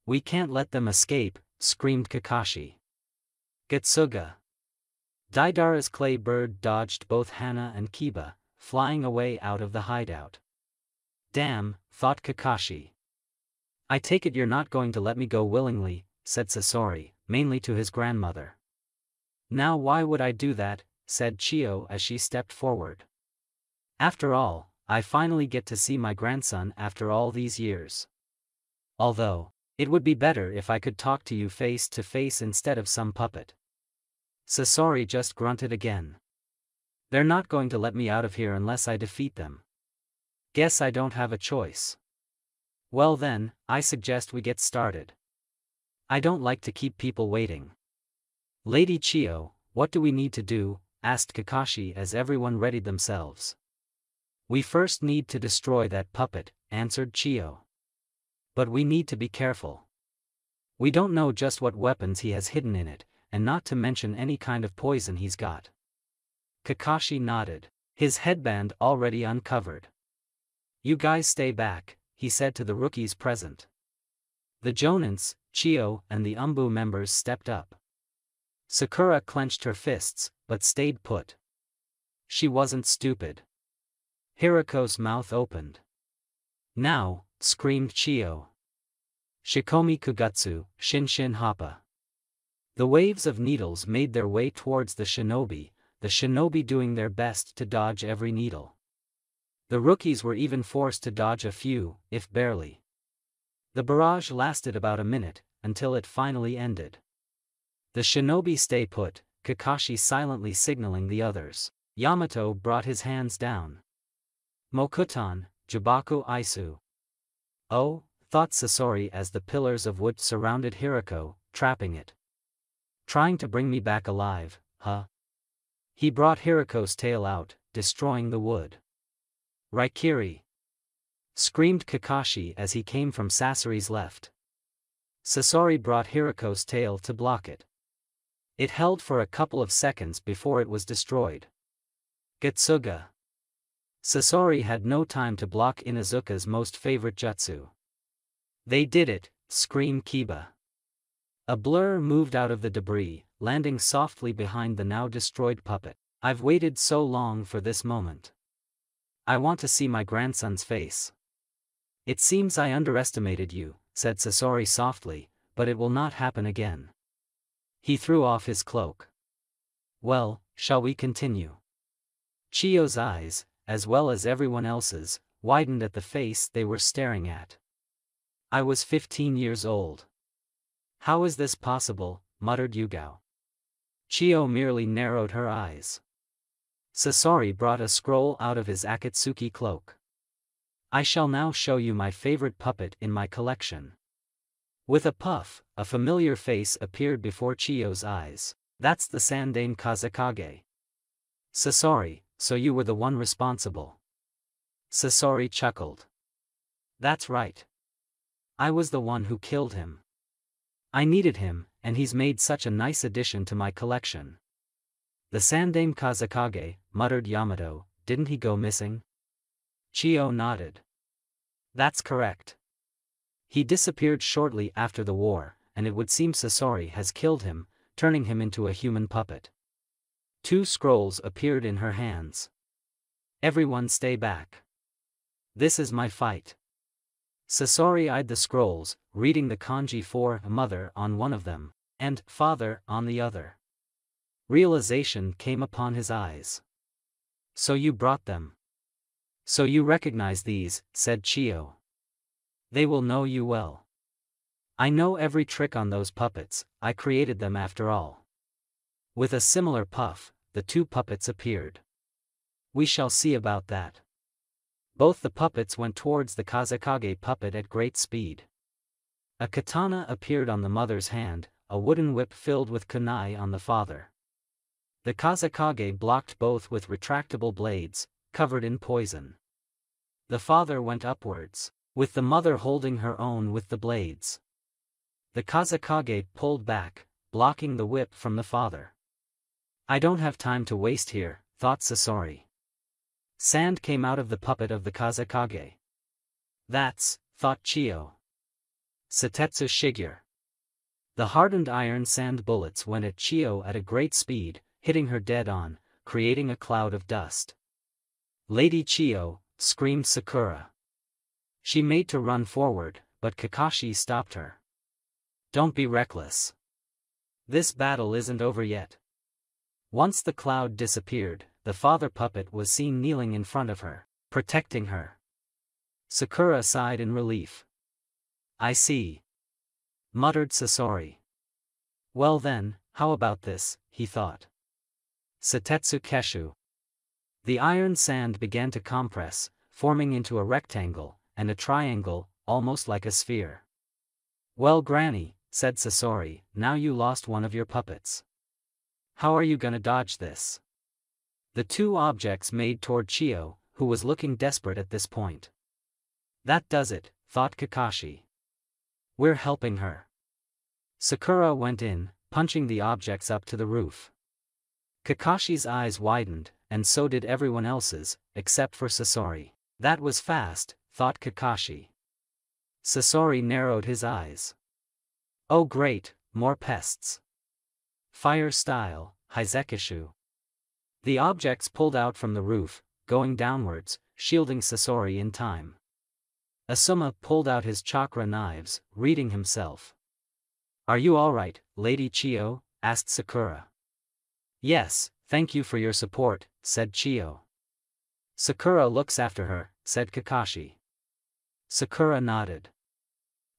We can't let them escape, screamed Kakashi. Getsuga. Deidara's clay bird dodged both Hana and Kiba, flying away out of the hideout. Damn, thought Kakashi. I take it you're not going to let me go willingly, said Sasori, mainly to his grandmother. Now why would I do that, said Chio as she stepped forward. After all, I finally get to see my grandson after all these years. Although, it would be better if I could talk to you face to face instead of some puppet. Sasori just grunted again. They're not going to let me out of here unless I defeat them. Guess I don't have a choice. Well then, I suggest we get started. I don't like to keep people waiting. Lady Chio, what do we need to do? asked Kakashi as everyone readied themselves. We first need to destroy that puppet, answered Chiyo. But we need to be careful. We don't know just what weapons he has hidden in it, and not to mention any kind of poison he's got. Kakashi nodded, his headband already uncovered. You guys stay back, he said to the rookies present. The Jonins, Chiyo, and the Umbu members stepped up. Sakura clenched her fists, but stayed put. She wasn't stupid. Hiriko's mouth opened. Now, screamed Chiyo. Shikomi Kugutsu, Shinshin Happa. The waves of needles made their way towards the shinobi doing their best to dodge every needle. The rookies were even forced to dodge a few, if barely. The barrage lasted about a minute, until it finally ended. The shinobi stay put, Kakashi silently signaling the others. Yamato brought his hands down. Mokutan, Jibaku Aisu. Oh, thought Sasori as the pillars of wood surrounded Hiriko, trapping it. Trying to bring me back alive, huh? He brought Hiriko's tail out, destroying the wood. Raikiri! Screamed Kakashi as he came from Sasori's left. Sasori brought Hiriko's tail to block it. It held for a couple of seconds before it was destroyed. Getsuga! Sasori had no time to block Inuzuka's most favorite jutsu. They did it, screamed Kiba. A blur moved out of the debris, landing softly behind the now destroyed puppet. I've waited so long for this moment. I want to see my grandson's face. It seems I underestimated you, said Sasori softly, but it will not happen again. He threw off his cloak. Well, shall we continue? Chiyo's eyes, as well as everyone else's, widened at the face they were staring at. I was 15 years old. How is this possible, muttered Yugao. Chiyo merely narrowed her eyes. Sasori brought a scroll out of his Akatsuki cloak. I shall now show you my favorite puppet in my collection. With a puff, a familiar face appeared before Chiyo's eyes. That's the Sandaime Kazekage. Sasori, so you were the one responsible. Sasori chuckled. That's right. I was the one who killed him. I needed him, and he's made such a nice addition to my collection. The Sandaime Kazekage, muttered Yamato, didn't he go missing? Chiyo nodded. That's correct. He disappeared shortly after the war, and it would seem Sasori has killed him, turning him into a human puppet. 2 scrolls appeared in her hands. Everyone stay back. This is my fight. Sasori eyed the scrolls, reading the kanji for mother on one of them, and father on the other. Realization came upon his eyes. So you brought them. So you recognize these, said Chiyo. They will know you well. I know every trick on those puppets, I created them after all. With a similar puff, the 2 puppets appeared. We shall see about that. Both the puppets went towards the Kazekage puppet at great speed. A katana appeared on the mother's hand, a wooden whip filled with kunai on the father. The Kazekage blocked both with retractable blades, covered in poison. The father went upwards, with the mother holding her own with the blades. The Kazekage pulled back, blocking the whip from the father. I don't have time to waste here, thought Sasori. Sand came out of the puppet of the Kazekage. That's, thought Chiyo. Satetsu Shigure. The hardened iron sand bullets went at Chiyo at a great speed, hitting her dead on, creating a cloud of dust. Lady Chiyo, screamed Sakura. She made to run forward, but Kakashi stopped her. Don't be reckless. This battle isn't over yet. Once the cloud disappeared, the father puppet was seen kneeling in front of her, protecting her. Sakura sighed in relief. I see. Muttered Sasori. Well then, how about this, he thought. Satetsu Keshu. The iron sand began to compress, forming into a rectangle, and a triangle, almost like a sphere. Well Granny, said Sasori, now you lost one of your puppets. How are you gonna dodge this? The two objects made toward Chiyo, who was looking desperate at this point. That does it, thought Kakashi. We're helping her. Sakura went in, punching the objects up to the roof. Kakashi's eyes widened, and so did everyone else's, except for Sasori. That was fast, thought Kakashi. Sasori narrowed his eyes. Oh great, more pests. Fire style, Hizekishu. The objects pulled out from the roof, going downwards, shielding Sasori in time. Asuma pulled out his chakra knives, reading himself. Are you alright, Lady Chiyo? Asked Sakura. Yes, thank you for your support, said Chiyo. Sakura looks after her, said Kakashi. Sakura nodded.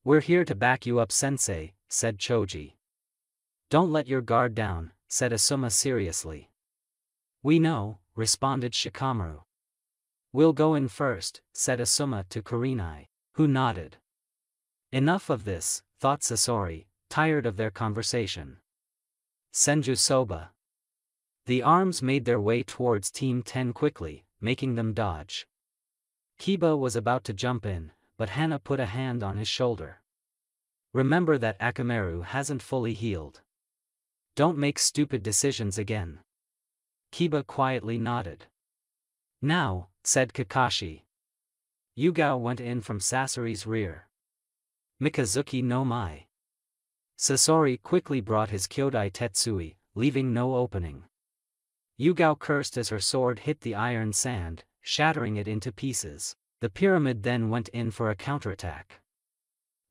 We're here to back you up, sensei, said Choji. Don't let your guard down, said Asuma seriously. We know, responded Shikamaru. We'll go in first, said Asuma to Kurenai, who nodded. Enough of this, thought Sasori, tired of their conversation. Senju Soba. The arms made their way towards Team 10 quickly, making them dodge. Kiba was about to jump in, but Hana put a hand on his shoulder. Remember that Akamaru hasn't fully healed. Don't make stupid decisions again. Kiba quietly nodded. Now, said Kakashi. Yugao went in from Sasori's rear. Mikazuki no Mai. Sasori quickly brought his Kyodai Tetsui, leaving no opening. Yugao cursed as her sword hit the iron sand, shattering it into pieces. The pyramid then went in for a counterattack.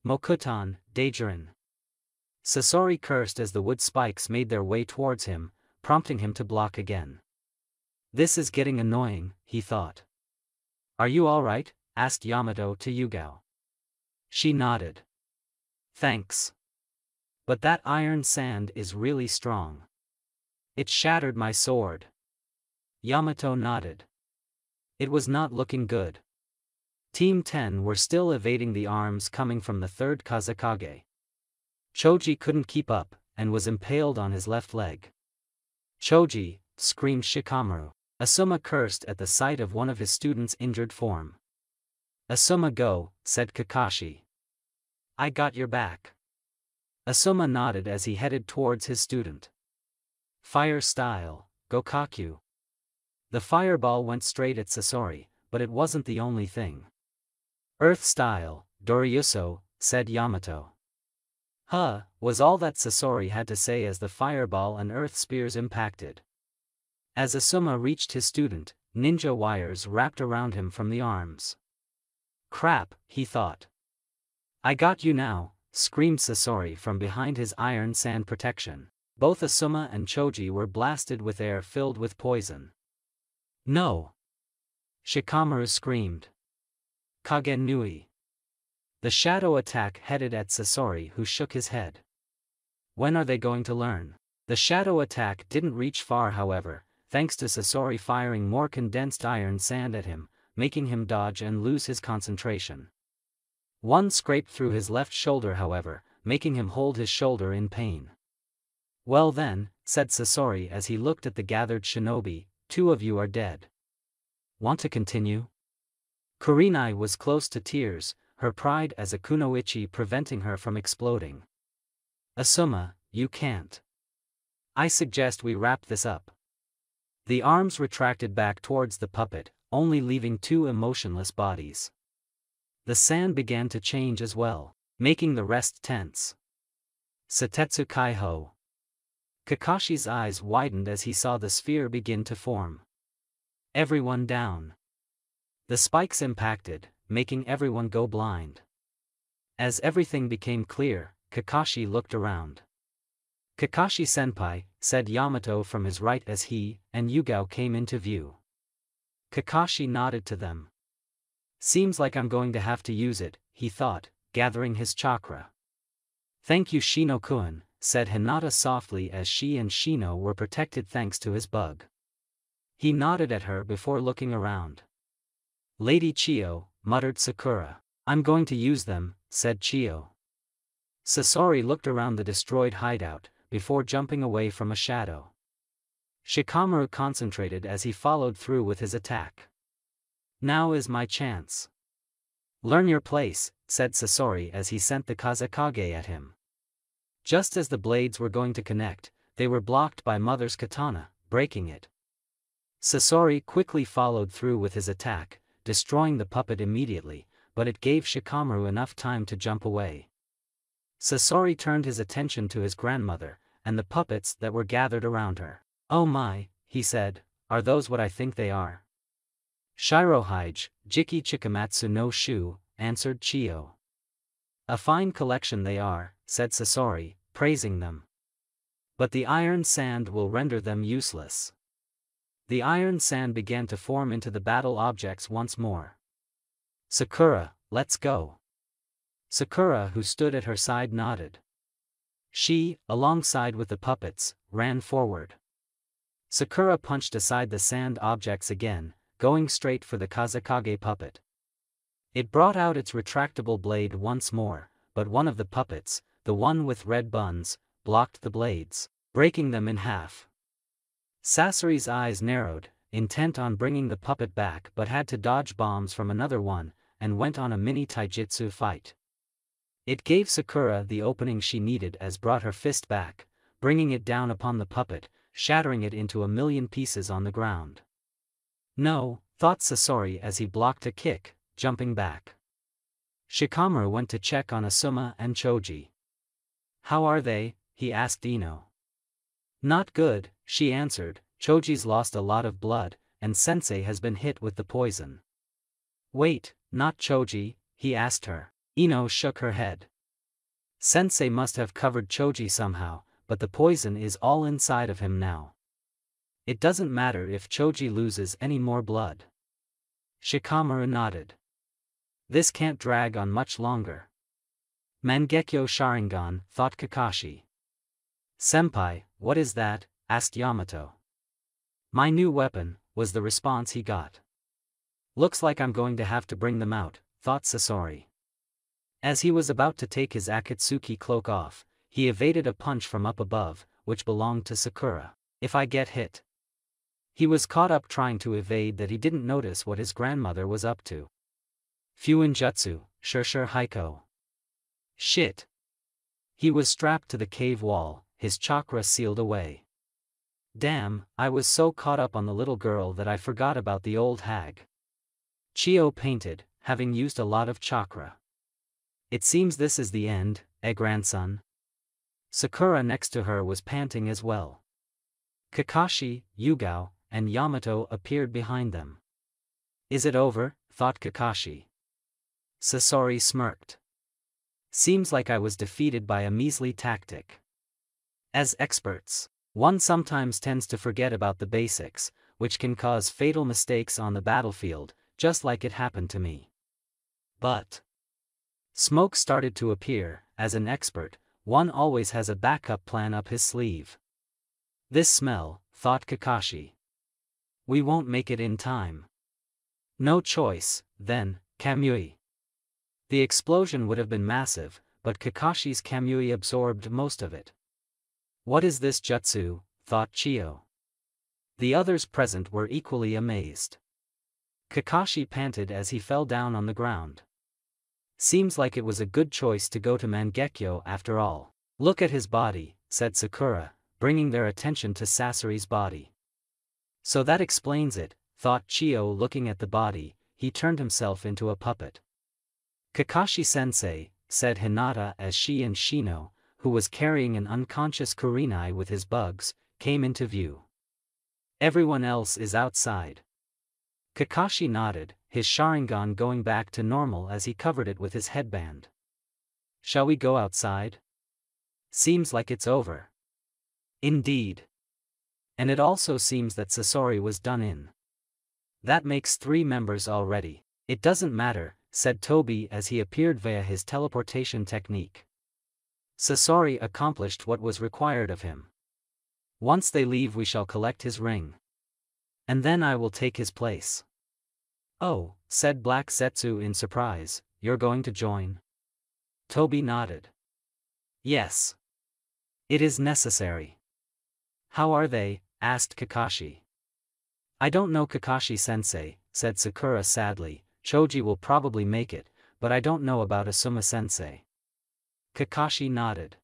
Mokutan, Daijirin. Sasori cursed as the wood spikes made their way towards him, prompting him to block again. This is getting annoying, he thought. Are you alright? Asked Yamato to Yugao. She nodded. Thanks. But that iron sand is really strong. It shattered my sword. Yamato nodded. It was not looking good. Team 10 were still evading the arms coming from the third Kazekage. Choji couldn't keep up, and was impaled on his left leg. Choji, screamed Shikamaru. Asuma cursed at the sight of one of his students' injured form. Asuma go, said Kakashi. I got your back. Asuma nodded as he headed towards his student. Fire style, Gokakyu. The fireball went straight at Sasori, but it wasn't the only thing. Earth style, Doryuso, said Yamato. Huh, was all that Sasori had to say as the fireball and earth spears impacted. As Asuma reached his student, ninja wires wrapped around him from the arms. Crap, he thought. I got you now, screamed Sasori from behind his iron sand protection. Both Asuma and Choji were blasted with air filled with poison. No! Shikamaru screamed. Kage Nui. The shadow attack headed at Sasori, who shook his head. When are they going to learn? The shadow attack didn't reach far, however, thanks to Sasori firing more condensed iron sand at him, making him dodge and lose his concentration. One scraped through his left shoulder, however, making him hold his shoulder in pain. Well then, said Sasori as he looked at the gathered shinobi, 2 of you are dead. Want to continue? Kurenai was close to tears, her pride as a kunoichi preventing her from exploding. Asuma, you can't. I suggest we wrap this up. The arms retracted back towards the puppet, only leaving 2 emotionless bodies. The sand began to change as well, making the rest tense. Satetsu Kaiho. Kakashi's eyes widened as he saw the sphere begin to form. Everyone down. The spikes impacted, making everyone go blind. As everything became clear, Kakashi looked around. Kakashi-senpai, said Yamato from his right as he and Yugao came into view. Kakashi nodded to them. Seems like I'm going to have to use it, he thought, gathering his chakra. Thank you Shino-kun, said Hinata softly as she and Shino were protected thanks to his bug. He nodded at her before looking around. Lady Chiyo, muttered Sakura. I'm going to use them, said Chiyo. Sasori looked around the destroyed hideout, before jumping away from a shadow. Shikamaru concentrated as he followed through with his attack. Now is my chance. Learn your place, said Sasori as he sent the Kazekage at him. Just as the blades were going to connect, they were blocked by Mother's katana, breaking it. Sasori quickly followed through with his attack, destroying the puppet immediately, but it gave Shikamaru enough time to jump away. Sasori turned his attention to his grandmother, and the puppets that were gathered around her. Oh my, he said, are those what I think they are? Shirohige, Jiki Chikamatsu no Shu, answered Chiyo. A fine collection they are, said Sasori, praising them. But the iron sand will render them useless. The iron sand began to form into the battle objects once more. Sakura, let's go. Sakura, who stood at her side, nodded. She, alongside with the puppets, ran forward. Sakura punched aside the sand objects again, going straight for the Kazekage puppet. It brought out its retractable blade once more, but one of the puppets, the one with red buns, blocked the blades, breaking them in half. Sasori's eyes narrowed, intent on bringing the puppet back, but had to dodge bombs from another one, and went on a mini taijutsu fight. It gave Sakura the opening she needed as brought her fist back, bringing it down upon the puppet, shattering it into a million pieces on the ground. No, thought Sasori as he blocked a kick, jumping back. Shikamaru went to check on Asuma and Choji. How are they? He asked Ino. Not good, she answered. Choji's lost a lot of blood, and Sensei has been hit with the poison. Wait, not Choji? He asked her. Ino shook her head. Sensei must have covered Choji somehow, but the poison is all inside of him now. It doesn't matter if Choji loses any more blood. Shikamaru nodded. This can't drag on much longer. Mangekyo Sharingan, thought Kakashi. Senpai, what is that? Asked Yamato. My new weapon, was the response he got. Looks like I'm going to have to bring them out, thought Sasori. As he was about to take his Akatsuki cloak off, he evaded a punch from up above, which belonged to Sakura. If I get hit. He was caught up trying to evade that he didn't notice what his grandmother was up to. Fuinjutsu, Shurshur Haiko. Shit. He was strapped to the cave wall, his chakra sealed away. Damn, I was so caught up on the little girl that I forgot about the old hag. Chiyo painted, having used a lot of chakra. It seems this is the end, grandson. Sakura next to her was panting as well. Kakashi, Yugao, and Yamato appeared behind them. Is it over? Thought Kakashi. Sasori smirked. Seems like I was defeated by a measly tactic. As experts, one sometimes tends to forget about the basics, which can cause fatal mistakes on the battlefield, just like it happened to me. But smoke started to appear. As an expert, one always has a backup plan up his sleeve. This smell, thought Kakashi. We won't make it in time. No choice, then, Kamui. The explosion would have been massive, but Kakashi's Kamui absorbed most of it. What is this jutsu? Thought Chiyo. The others present were equally amazed. Kakashi panted as he fell down on the ground. Seems like it was a good choice to go to Mangekyo after all. Look at his body, said Sakura, bringing their attention to Sasori's body. So that explains it, thought Chiyo. Looking at the body, he turned himself into a puppet. Kakashi-sensei, said Hinata as she and Shino, who was carrying an unconscious Kurenai with his bugs, came into view. Everyone else is outside. Kakashi nodded, his Sharingan going back to normal as he covered it with his headband. Shall we go outside? Seems like it's over. Indeed. And it also seems that Sasori was done in. That makes 3 members already. It doesn't matter, said Tobi as he appeared via his teleportation technique. Sasori accomplished what was required of him. Once they leave we shall collect his ring. And then I will take his place. Oh, said Black Zetsu in surprise, you're going to join? Tobi nodded. Yes. It is necessary. How are they? asked Kakashi. I don't know Kakashi-sensei, said Sakura sadly. Choji will probably make it, but I don't know about Asuma-sensei. Kakashi nodded.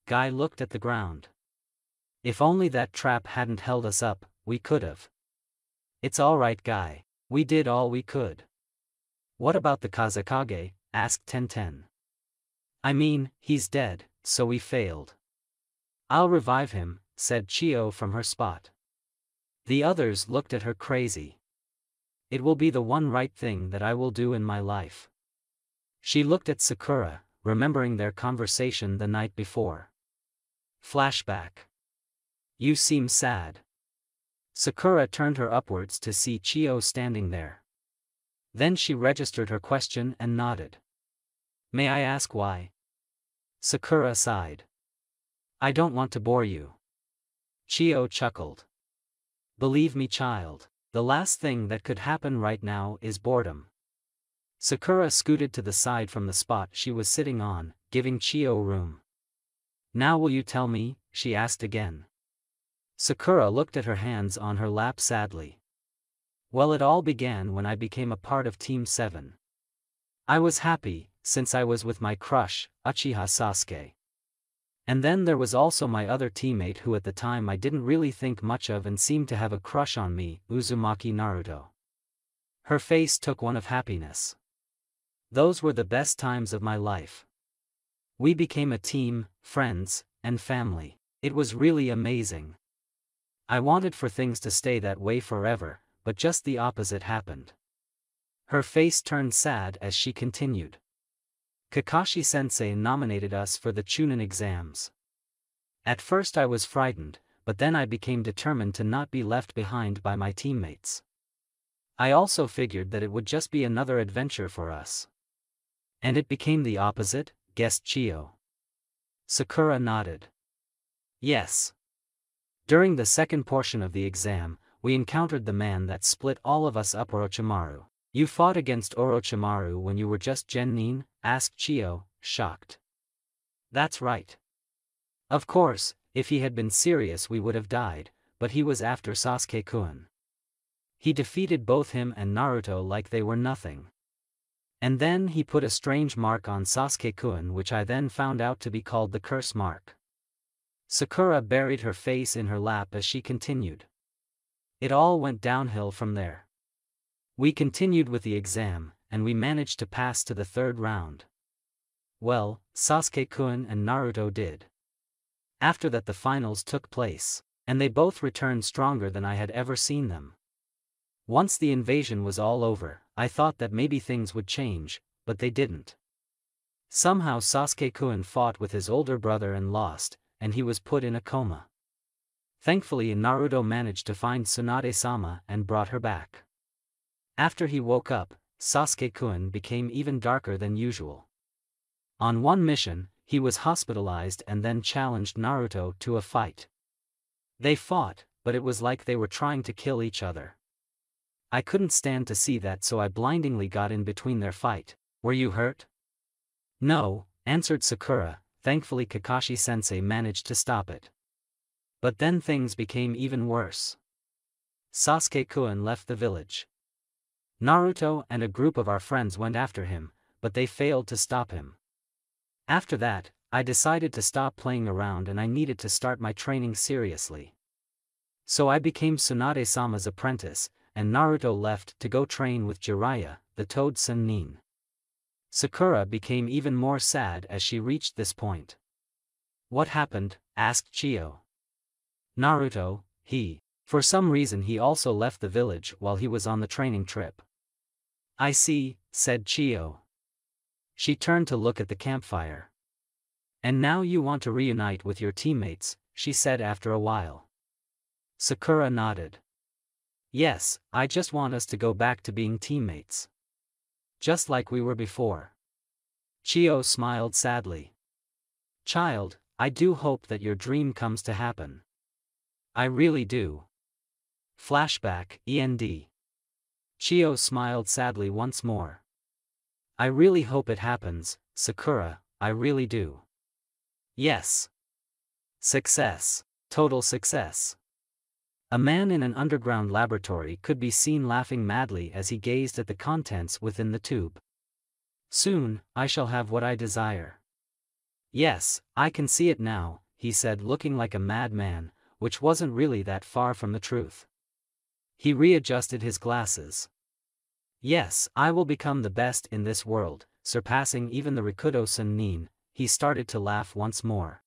Guy looked at the ground. If only that trap hadn't held us up, we could've. It's alright Guy, we did all we could. What about the Kazekage? Asked Tenten. I mean, he's dead, so we failed. I'll revive him, said Chio from her spot. The others looked at her crazy. It will be the one right thing that I will do in my life. She looked at Sakura, remembering their conversation the night before. Flashback. You seem sad. Sakura turned her upwards to see Chio standing there. Then she registered her question and nodded. May I ask why? Sakura sighed. I don't want to bore you. Chio chuckled. Believe me child, the last thing that could happen right now is boredom. Sakura scooted to the side from the spot she was sitting on, giving Chio room. Now will you tell me? She asked again. Sakura looked at her hands on her lap sadly. Well, it all began when I became a part of Team 7. I was happy, since I was with my crush, Uchiha Sasuke. And then there was also my other teammate who at the time I didn't really think much of and seemed to have a crush on me, Uzumaki Naruto. Her face took one of happiness. Those were the best times of my life. We became a team, friends, and family. It was really amazing. I wanted for things to stay that way forever, but just the opposite happened. Her face turned sad as she continued. Kakashi-sensei nominated us for the Chunin exams. At first I was frightened, but then I became determined to not be left behind by my teammates. I also figured that it would just be another adventure for us. And it became the opposite, guessed Chio. Sakura nodded. Yes. During the second portion of the exam, we encountered the man that split all of us up, Orochimaru. You fought against Orochimaru when you were just Genin? Asked Chio, shocked. That's right. Of course, if he had been serious we would have died, but he was after Sasuke-kun. He defeated both him and Naruto like they were nothing. And then he put a strange mark on Sasuke-kun which I then found out to be called the curse mark. Sakura buried her face in her lap as she continued. It all went downhill from there. We continued with the exam, and we managed to pass to the third round. Well, Sasuke-kun and Naruto did. After that the finals took place, and they both returned stronger than I had ever seen them. Once the invasion was all over, I thought that maybe things would change, but they didn't. Somehow Sasuke-kun fought with his older brother and lost, and he was put in a coma. Thankfully Naruto managed to find Tsunade-sama and brought her back. After he woke up, Sasuke-kun became even darker than usual. On one mission, he was hospitalized and then challenged Naruto to a fight. They fought, but it was like they were trying to kill each other. I couldn't stand to see that, so I blindingly got in between their fight. Were you hurt? No, answered Sakura. Thankfully Kakashi-sensei managed to stop it. But then things became even worse. Sasuke-kun left the village. Naruto and a group of our friends went after him, but they failed to stop him. After that, I decided to stop playing around and I needed to start my training seriously. So I became Tsunade-sama's apprentice, and Naruto left to go train with Jiraiya, the Toad Sennin. Sakura became even more sad as she reached this point. What happened? Asked Chio. Naruto, for some reason he also left the village while he was on the training trip. I see, said Chio. She turned to look at the campfire. And now you want to reunite with your teammates, she said after a while. Sakura nodded. Yes, I just want us to go back to being teammates. Just like we were before. Chio smiled sadly. Child, I do hope that your dream comes to happen. I really do. Flashback, END. Chio smiled sadly once more. I really hope it happens, Sakura, I really do. Yes. Success. Total success. A man in an underground laboratory could be seen laughing madly as he gazed at the contents within the tube. Soon, I shall have what I desire. Yes, I can see it now, he said, looking like a madman, which wasn't really that far from the truth. He readjusted his glasses. Yes, I will become the best in this world, surpassing even the Rikudo Sennin. He started to laugh once more.